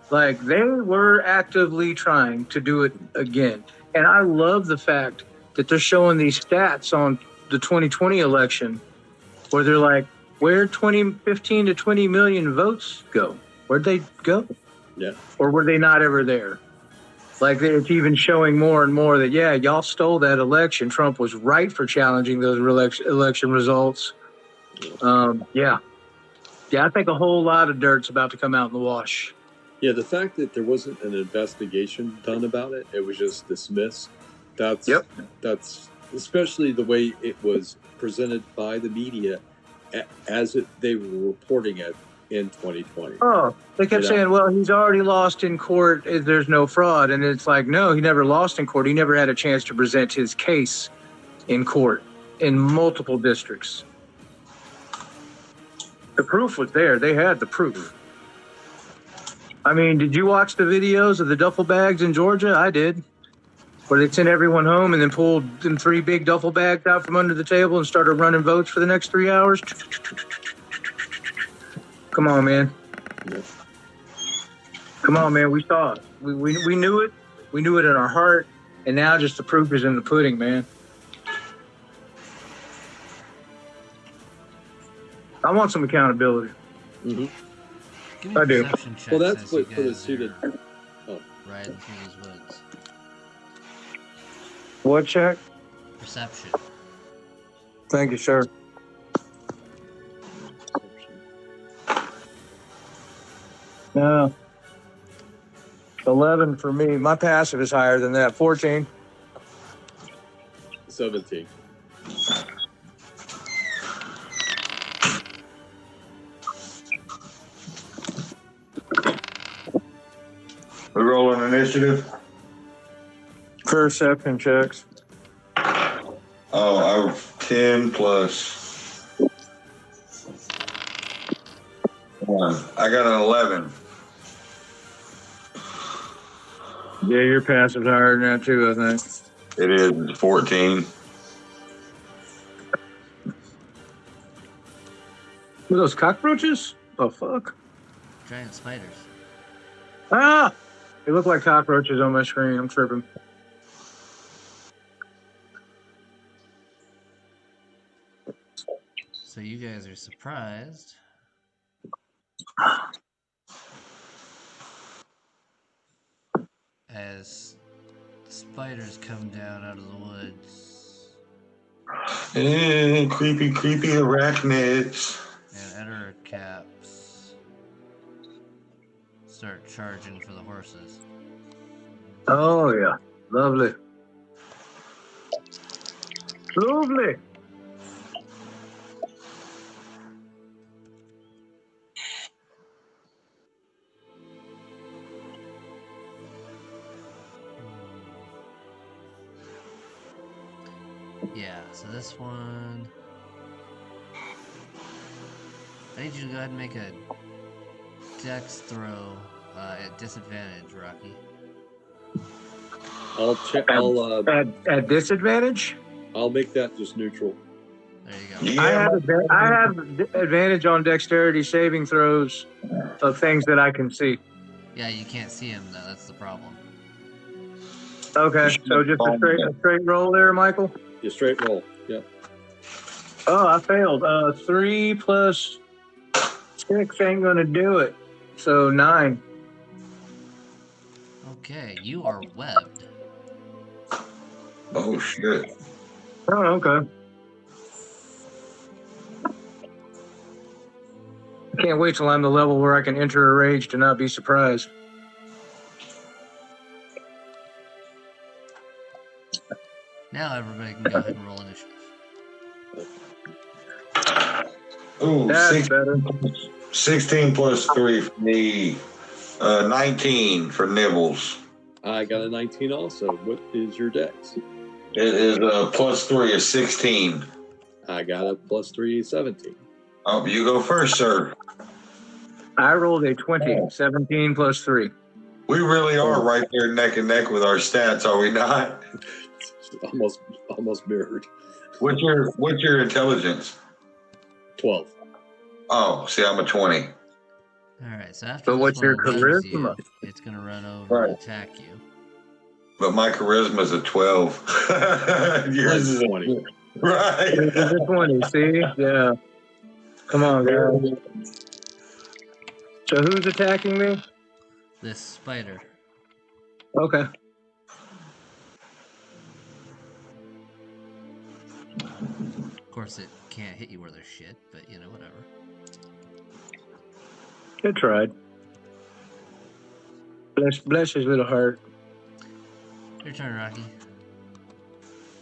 Like, they were actively trying to do it again. And I love the fact that they're showing these stats on the 2020 election where they're like, where'd 15 to 20 million votes go? Where'd they go? Yeah. Or were they not ever there? Like, it's even showing more and more that, yeah, y'all stole that election. Trump was right for challenging those election results. Yeah, I think a whole lot of dirt's about to come out in the wash. Yeah, the fact that there wasn't an investigation done about it, it was just dismissed, That's Yep. That's especially the way it was presented by the media as they were reporting it in 2020. Oh, they kept saying, well, he's already lost in court. There's no fraud. And it's like, no, he never lost in court. He never had a chance to present his case in court in multiple districts. The proof was there. They had the proof. I mean, did you watch the videos of the duffel bags in Georgia? I did. Where they sent everyone home and then pulled them 3 big duffel bags out from under the table and started running votes for the next 3 hours. Come on, man. Come on, man. We saw it. We knew it. We knew it in our heart. And now just the proof is in the pudding, man. I want some accountability. Mm-hmm. Give me I do. perception checks Well, that's as what you for the guys suited. are Oh, riding through these woods. What check? Perception. Thank you, sir. No. 11 for me. My passive is higher than that. 14. 17. We roll an initiative. Perception checks. Oh, I 10 plus 1. I got an 11. Yeah, your passive's higher than that too, I think. It is. It's 14. Were those cockroaches? Oh, fuck. Giant spiders. Ah! They look like cockroaches on my screen. I'm tripping. So you guys are surprised. As spiders come down out of the woods Creepy arachnids. and enter caps start charging for the horses. Oh, yeah. Lovely. Lovely. Yeah, so this one, I need you to go ahead and make a dex throw at disadvantage, Rocky. I'll check. At disadvantage? I'll make that just neutral. There you go. Yeah, I have advantage on dexterity saving throws of things that I can see. Yeah, you can't see him though. That's the problem. Okay, so just a straight roll there, Michael? Yeah, straight roll. Yep. Oh, I failed. 3 plus 6 ain't gonna do it. So 9. Okay, you are webbed. Oh, shit. Oh, okay. I can't wait till I'm the level where I can enter a rage to not be surprised. Now everybody can go ahead and roll initiative. Ooh, That's better. 16 plus 3 for me. 19 for Nibbles. I got a 19 also. What is your dex? It is plus 3 is 16. I got a plus 3, 17. Oh, you go first, sir. I rolled a 20. 17 plus 3. We really are right there neck and neck with our stats, are we not? almost mirrored. What's your intelligence? 12. Oh, see, I'm a 20. Alright, so after But this what's one your webs you, charisma? it's gonna run over and attack you. But my charisma is a 12. Yours is a 20. Right. It's a 20, see? Yeah. Come on, guys. So who's attacking me? This spider. Okay. Of course, it can't hit you where there's shit, but you know, whatever. Good tried. Bless his little heart. Your turn, Rocky.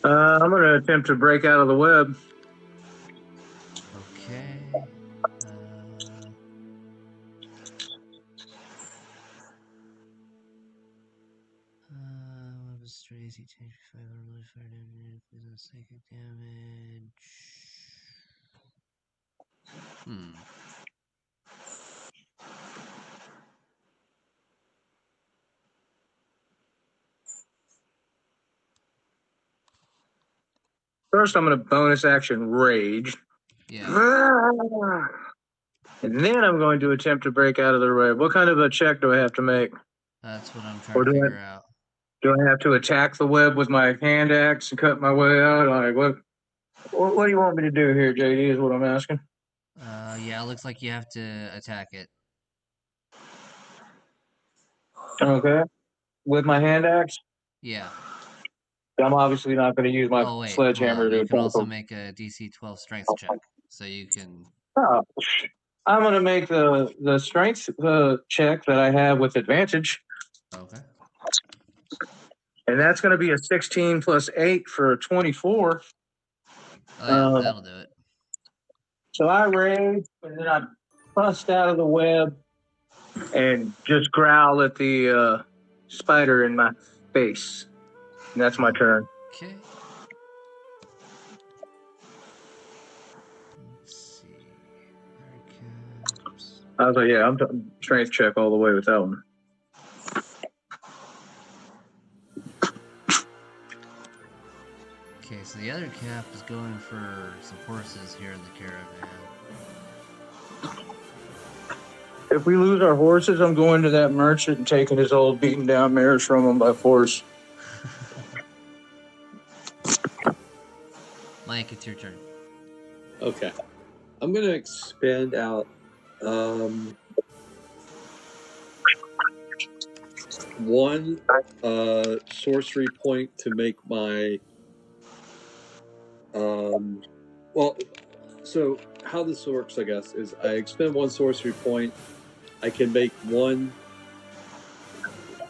I'm going to attempt to break out of the web. Okay. Weapon strays, he takes 500 really fire damage, no psychic damage. First, I'm going to bonus action rage. Yeah. And then I'm going to attempt to break out of the web. What kind of a check do I have to make? That's what I'm Or trying to figure out. Do I have to attack the web with my hand axe and cut my way out? Like what do you want me to do here, JD, is what I'm asking. Yeah, it looks like you have to attack it. Okay. With my hand axe? Yeah. I'm obviously not going to use my Oh, wait. Hold sledgehammer on. to You can attack also them. make a DC 12 strength check. So you can. Oh, I'm going to make the strength check that I have with advantage. Okay. And that's going to be a 16 plus 8 for a 24. Oh, yeah, that'll do it. So I rage, and then I bust out of the web and just growl at the spider in my face. And that's my turn. Okay. Let's see. Caps. I was like, yeah, I'm strength check all the way with that one. Okay, so the other cap is going for some horses here in the caravan. If we lose our horses, I'm going to that merchant and taking his old beaten down mares from him by force. Mike, it's your turn. Okay. I'm going to expand out one sorcery point to make my so how this works, I guess, is I expend one sorcery point. I can make one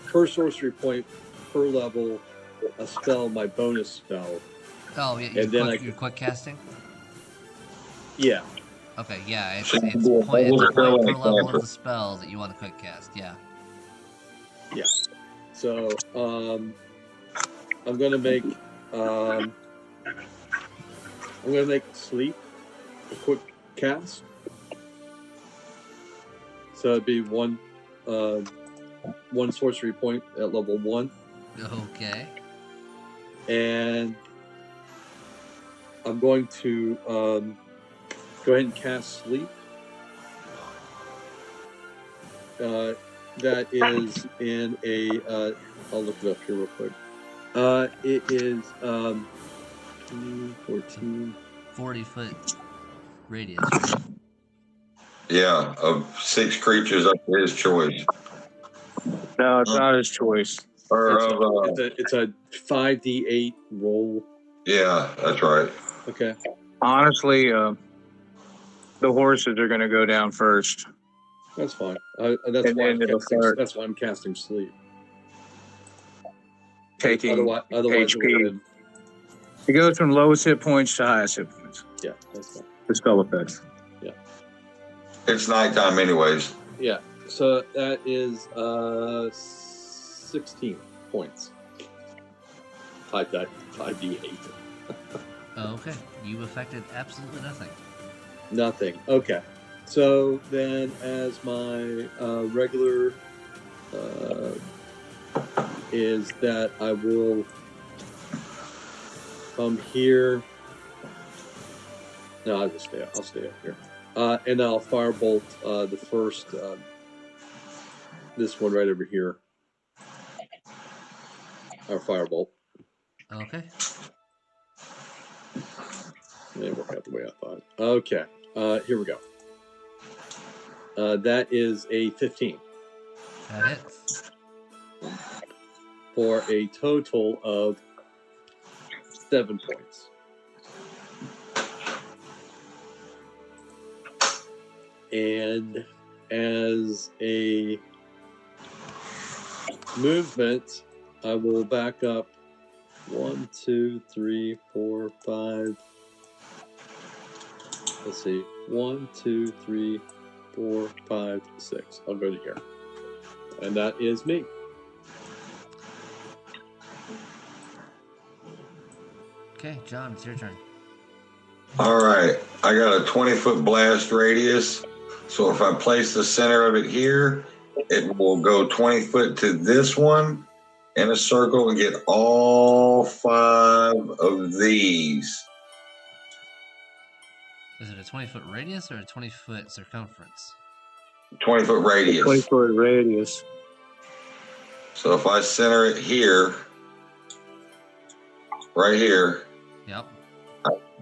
per sorcery point per level a spell, my bonus spell. Oh, yeah, you're quick casting? Yeah. Okay, yeah, it's a point per level of the spell that you want to quick cast, yeah. Yeah. So I'm gonna make sleep a quick cast. So it'd be one sorcery point at level 1. Okay. And I'm going to go ahead and cast sleep. That is in a I'll look it up here real quick. It is 14 40-foot radius, right? Yeah, of 6 creatures up to his choice. No, it's not his choice. It's a 5d8 roll. Yeah, that's right. Okay. Honestly, the horses are going to go down first. That's fine. That's why I'm casting sleep. Taking otherwise HP. It goes from lowest hit points to highest hit points. Yeah, that's fine. The spell effects. Yeah. It's nighttime anyways. Yeah. So that is 16 points. 5d8. Okay. You affected absolutely nothing. Nothing. Okay. So then, as my regular is that I will come here. No, I'll stay up here. And I'll firebolt the first, this one right over here. Our firebolt. Okay. It didn't work out the way I thought. Okay. Here we go. That is a 15. That hits. For a total of 7 points. And as a movement, I will back up 1, 2, 3, 4, 5. Let's see. 1, 2, 3, 4, 5, 6. I'll go to here. And that is me. Okay, John, it's your turn. All right. I got a 20-foot blast radius. So if I place the center of it here, it will go 20 foot to this one in a circle and get all 5 of these. Is it a 20-foot radius or a 20-foot circumference? 20-foot radius. 20-foot radius. So if I center it here, right here, Yep.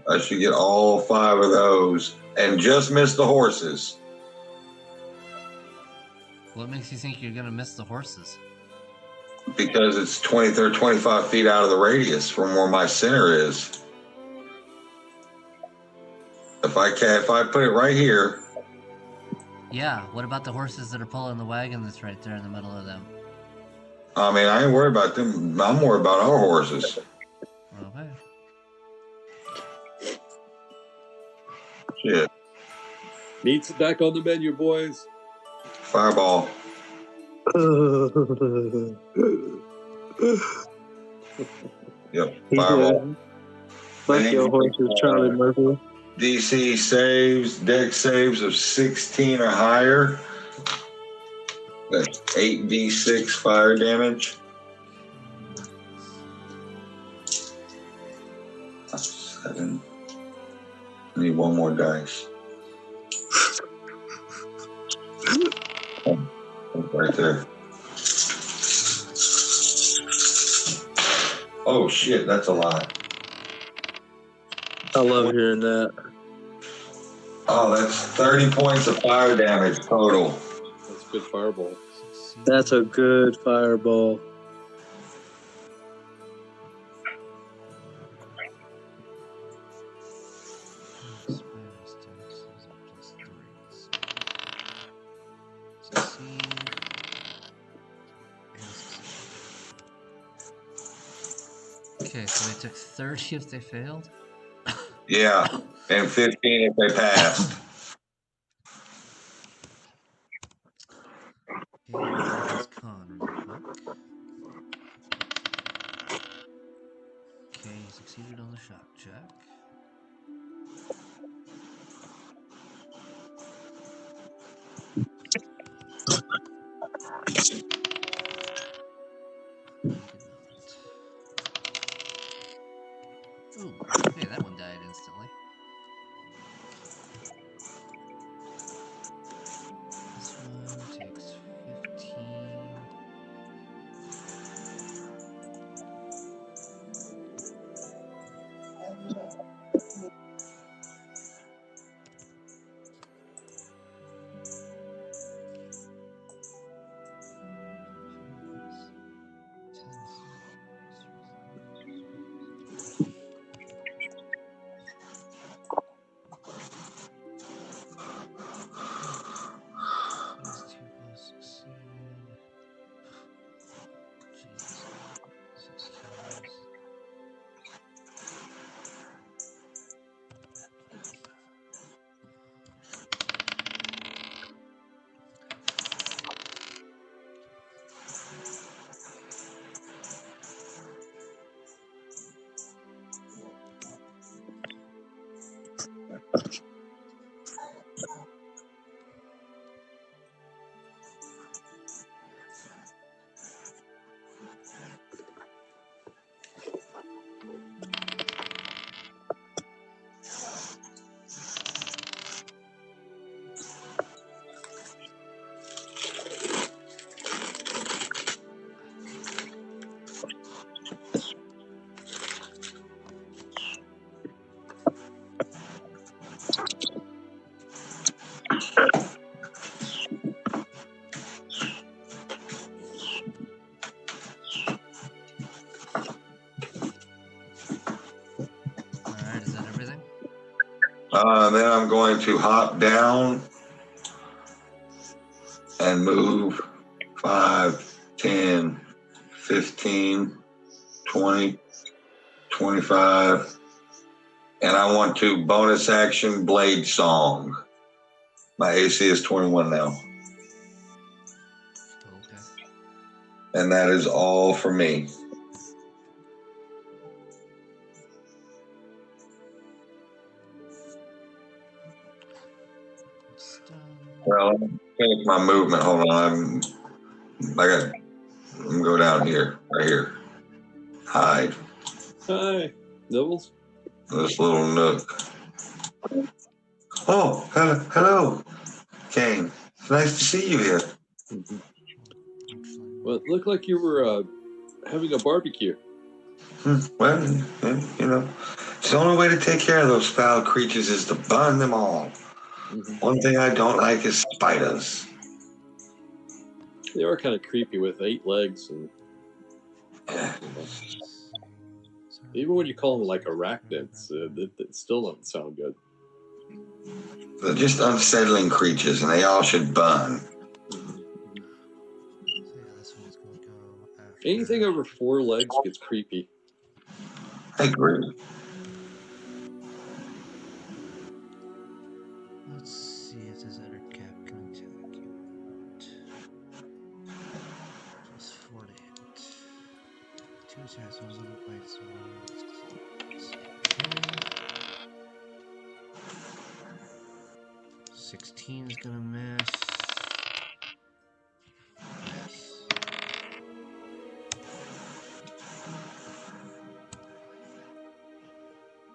I should get all 5 of those and just miss the horses. What makes you think you're gonna miss the horses? Because it's 20 or 25 feet out of the radius from where my center is. If I put it right here, Yeah, what about the horses that are pulling the wagon that's right there in the middle of them? I mean, I ain't worried about them. I'm worried about our horses. Okay. Shit. Meat's back on the menu, boys. Fireball. Yep, fireball. Fuck your horses, Charlie Murphy. DC saves, deck saves of 16 or higher. That's 8d6 fire damage. 7. I need one more dice. Right there. Oh shit, that's a lot. I love hearing that. Oh, that's 30 points of fire damage total. That's a good fireball. That's a good fireball. Okay, so they took 30 if they failed? Yeah, and 15 if they passed. Okay, let's con real quick. Okay, he succeeded on the shock check. He did not. Ooh, okay, that one died instantly. This one takes 15. These two both succeeded. Jesus. 6 kills. Alright, is that everything? Then I'm going to hop down and move 5, 10, 15, 20, 25. And I want to bonus action Blade Song. My AC is 21 now. Okay. And that is all for me. Well, I'm take my movement. Hold on. I'm gonna go down here, right here. Hide. Hi, Nibbles. This little nook. Oh, hello, Kane. It's nice to see you here. Well, it looked like you were having a barbecue. Well, you know, it's the only way to take care of those foul creatures is to burn them all. One thing I don't like is spiders. They are kind of creepy with 8 legs, and even when you call them like arachnids, it still doesn't sound good. They're just unsettling creatures, and they all should burn. Anything over 4 legs gets creepy. I agree. Let's see if this other cap can attack you. Just 4 to hit. 2 attacks, 1 little bites, 16 is gonna miss. Miss.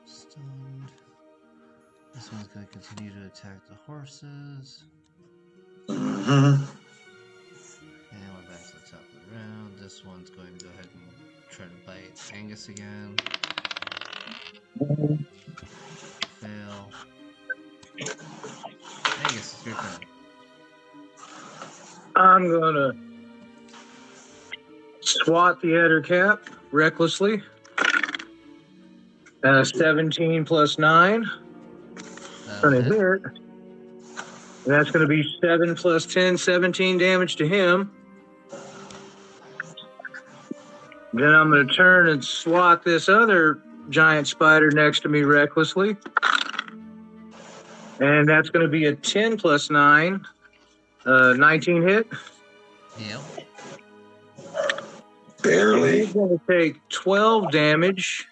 Stunned. This one's gonna continue to attack the horses. Mm-hmm. And we're back to the top of the round. This one's going to go ahead and try to bite Angus again. Fail. Angus, it's your turn. I'm gonna swat the other cap recklessly. 17 plus 9. Gonna hit. And that's gonna be 7 plus 10, 17 damage to him. Then I'm gonna turn and swat this other giant spider next to me recklessly. And that's gonna be a 10 plus 9. 19 hit. Yep. Barely. He's going to take 12 damage.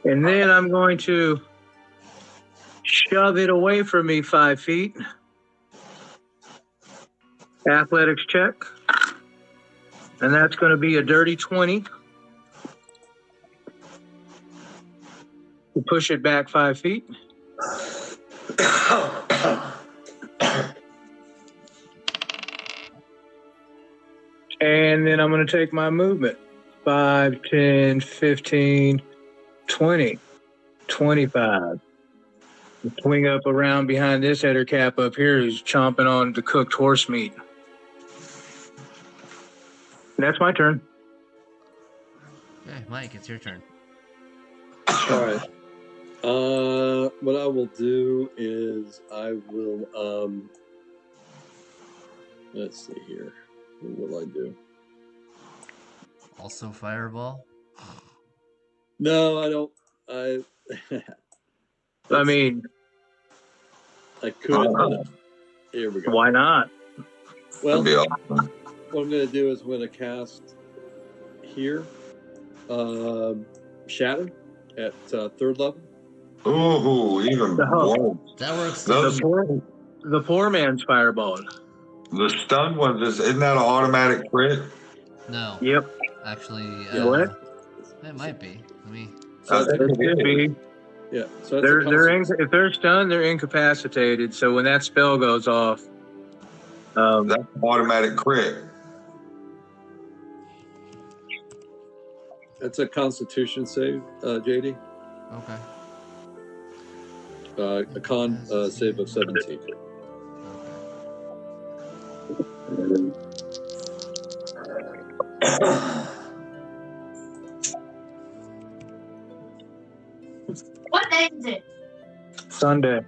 And then I'm going to shove it away from me 5 feet. Athletics check. And that's going to be a dirty 20. To push it back 5 feet. And then I'm going to take my movement. 5, 10, 15, 20, 25. Swing up around behind this header cap up here who's chomping on the cooked horse meat. That's my turn. Okay, Mike, it's your turn. All right. What I will do is I will let's see here. What will I do? Also fireball? No, I don't. I mean, I could. Here we go. Why not? Well, That'd be awesome. what I'm going to do is I'm going to cast here, Shatter at 3rd level. Ooh, even more. That works. The poor man's fireball. The stunned one, isn't that an automatic crit? No. Yep. Actually, What? It might be. Let me. So It could be. Yeah. So If they're stunned, they're incapacitated. So when that spell goes off, That's an automatic crit. That's a Constitution save, JD. Okay. A con save of 17. What day is it? Sunday.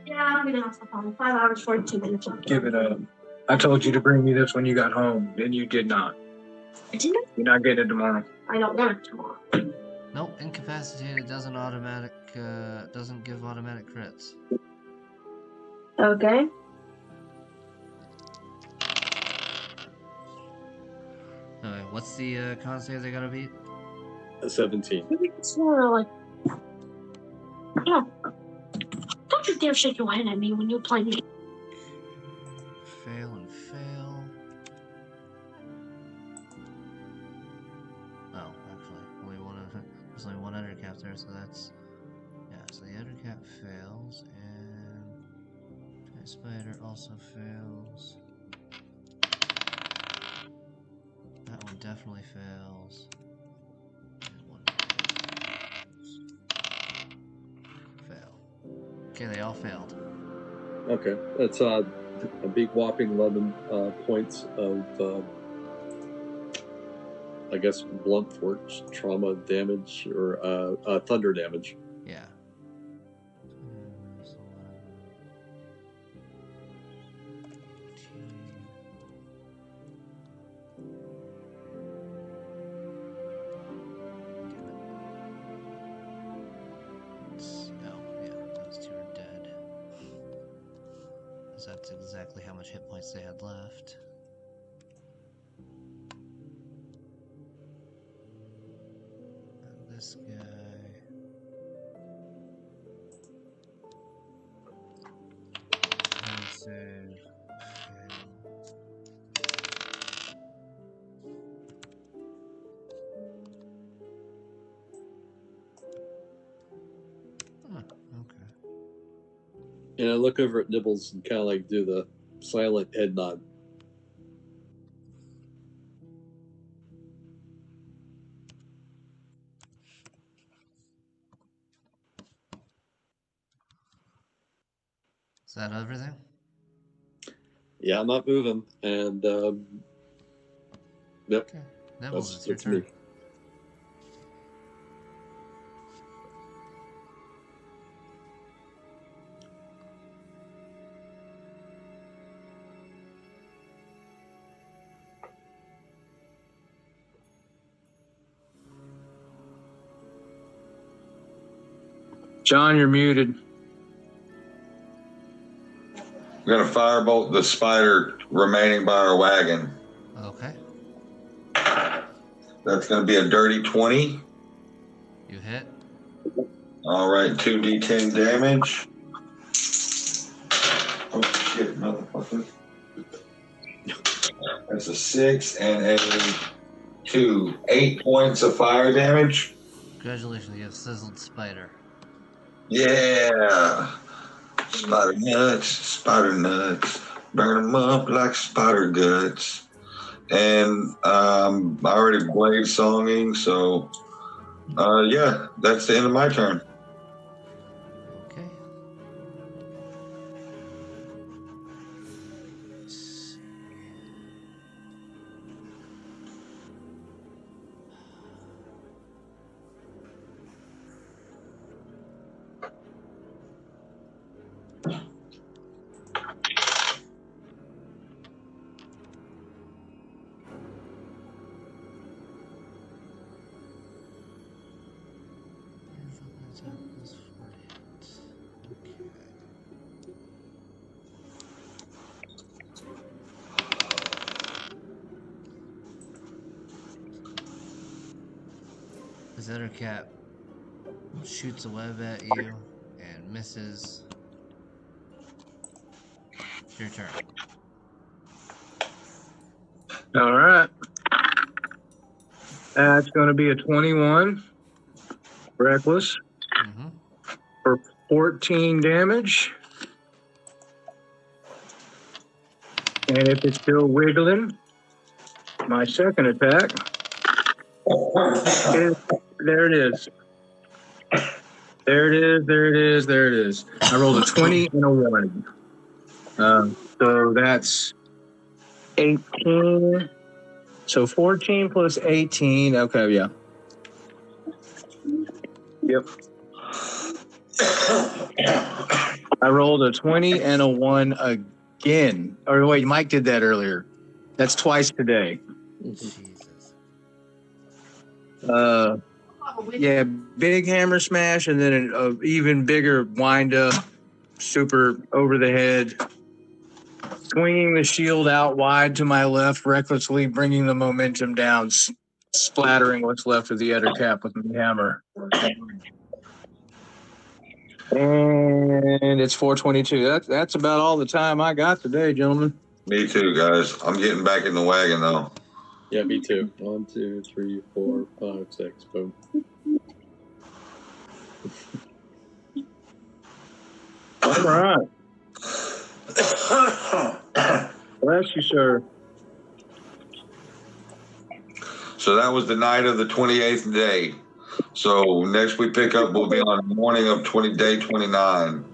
Yeah, I'm gonna have to phone. 5 hours, 42 minutes. Give it up. I told you to bring me this when you got home, and you did not. I didn't. You're not getting it tomorrow. I don't want it tomorrow. Nope, incapacitated doesn't give automatic crits. Okay. Okay, what's the con save they gotta beat? A 17. It's more like, don't you dare shake your head at me when you play me. Fail and fail. Oh, actually, there's only one undercap there, so that's so the undercap fails, and Giant Spider also fails. That one definitely fails. And one fail. Okay, they all failed. Okay, that's a big whopping 11 points of, I guess, blunt force trauma damage or thunder damage. Yeah. Those two are dead. Because that's exactly how much hit points they had left. And this guy. Save. Okay. And I look over at Nibbles and kind of like do the silent head nod. Is that everything? Yeah, I'm not moving, and yep. Okay. Nibbles, it's your That's turn. me. John, you're muted. We're going to firebolt the spider remaining by our wagon. Okay. That's going to be a dirty 20. You hit. All right, 2d10 damage. Oh, shit, motherfucker. That's a 6 and a 2. 8 points of fire damage. Congratulations, you have sizzled spider. Yeah. Spider nuts. Burn them up like spider guts. And I already played songing, so yeah, that's the end of my turn. Okay. The Zetter Cat shoots a web at you and misses. It's your turn. All right. That's going to be a 21. Reckless. Mm-hmm. For 14 damage. And if it's still wiggling, my second attack. There it is. There it is. There it is. There it is. I rolled a 20 and a 1. So that's 18. So 14 plus 18. Okay, yeah. Yep. I rolled a 20 and a 1 again. Or wait, Mike did that earlier. That's twice today. Jesus. Yeah, big hammer smash, and then an even bigger wind up, super over the head, swinging the shield out wide to my left, recklessly bringing the momentum down, splattering what's left of the other cap with the hammer. And it's 4:22. That's about all the time I got today, gentlemen. Me too, guys. I'm getting back in the wagon though. Yeah, me too. 1, 2, 3, 4, 5, 6. Boom. All right. Bless you, sir. So that was the night of the 28th day. So next we pick up will be on the morning of day 29.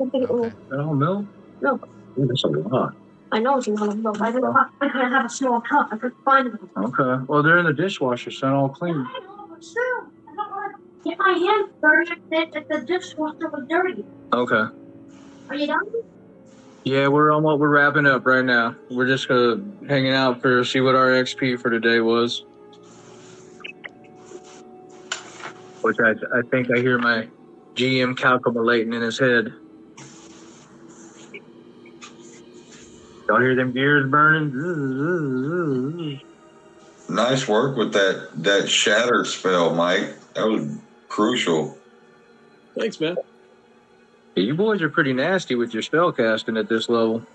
Okay. Oh, milk? Milk. That's a lot. I know it's a lot of milk. I couldn't have a small cup. I couldn't find them. Okay. Well, they're in the dishwasher, so all clean. I know, but still, I don't want to get my hands dirty if the dishwasher was dirty. Okay. Are you done? Yeah, we're wrapping up right now. We're just hanging out for see what our XP for today was. Which I think I hear my GM calculating in his head. Y'all hear them gears burning? Nice work with that shatter spell, Mike. That was crucial. Thanks, man. Yeah, you boys are pretty nasty with your spell casting at this level.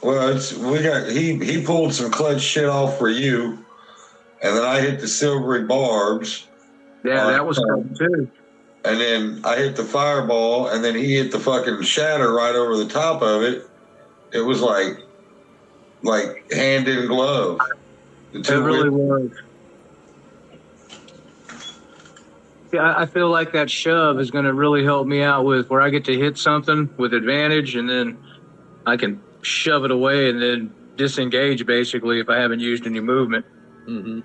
Well, he pulled some clutch shit off for you, and then I hit the silvery barbs. Yeah, that was cool too. And then I hit the fireball, and then he hit the fucking shatter right over the top of it. It was like hand in glove. It really was. Yeah, I feel like that shove is going to really help me out with where I get to hit something with advantage, and then I can shove it away and then disengage basically if I haven't used any movement. Mm-hmm.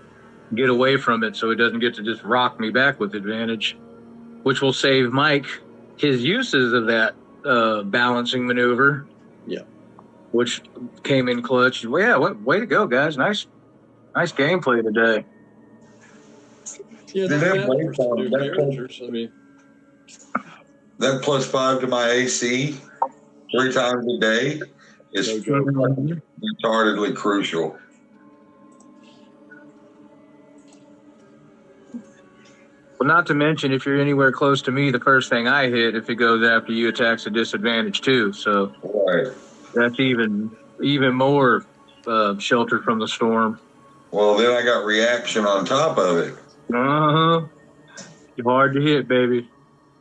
Get away from it so it doesn't get to just rock me back with advantage, which will save Mike his uses of that balancing maneuver. Yeah. Which came in clutch. Well, yeah, way to go, guys. Nice gameplay today. Yeah, that matters for new characters. I mean, that +5 to my AC 3 times a day is no joke. retardedly crucial. Well, not to mention, if you're anywhere close to me, the first thing I hit, if it goes after you, attacks a disadvantage too. So Right. that's even more sheltered from the storm. Well, then I got reaction on top of it. Uh-huh. Hard to hit, baby.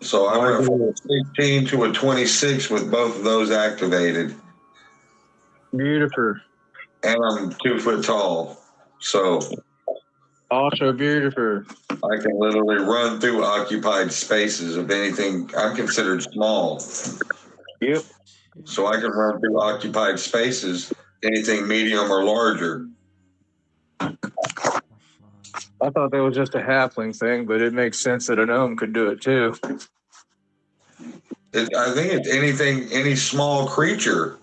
So I went from a 16 to a 26 with both of those activated. Beautiful. And I'm 2 foot tall. So Also beautiful. I can literally run through occupied spaces of anything. I'm considered small. Yep. So I can run through occupied spaces, anything medium or larger. I thought that was just a halfling thing, but it makes sense that a gnome could do it too. I think it's any small creature.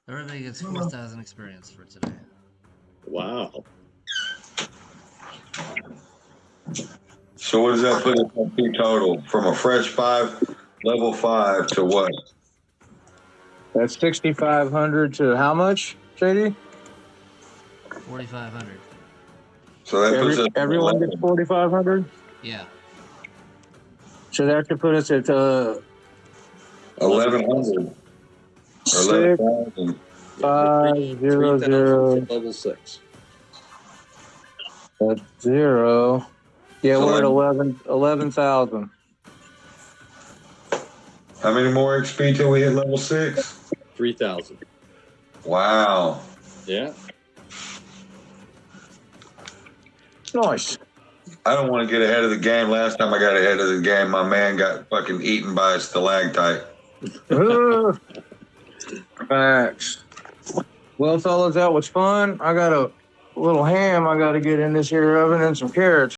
Everybody gets 4,000 experience for today. Wow. So what does that put us on total? From a fresh 5, level 5 to what? That's 6,500 to how much, JD? 4,500. So that puts us everyone gets 4,500? Yeah. So that could put us at 1,100. Or 11,000. 500 level 6. That's 0. Yeah, So we're at 11,000. How many more XP till we hit level 6? 3,000. Wow. Yeah. Nice. I don't want to get ahead of the game. Last time I got ahead of the game, my man got fucking eaten by a stalactite. Facts. Well, fellas, that was fun. I got a little ham I got to get in this here oven and some carrots.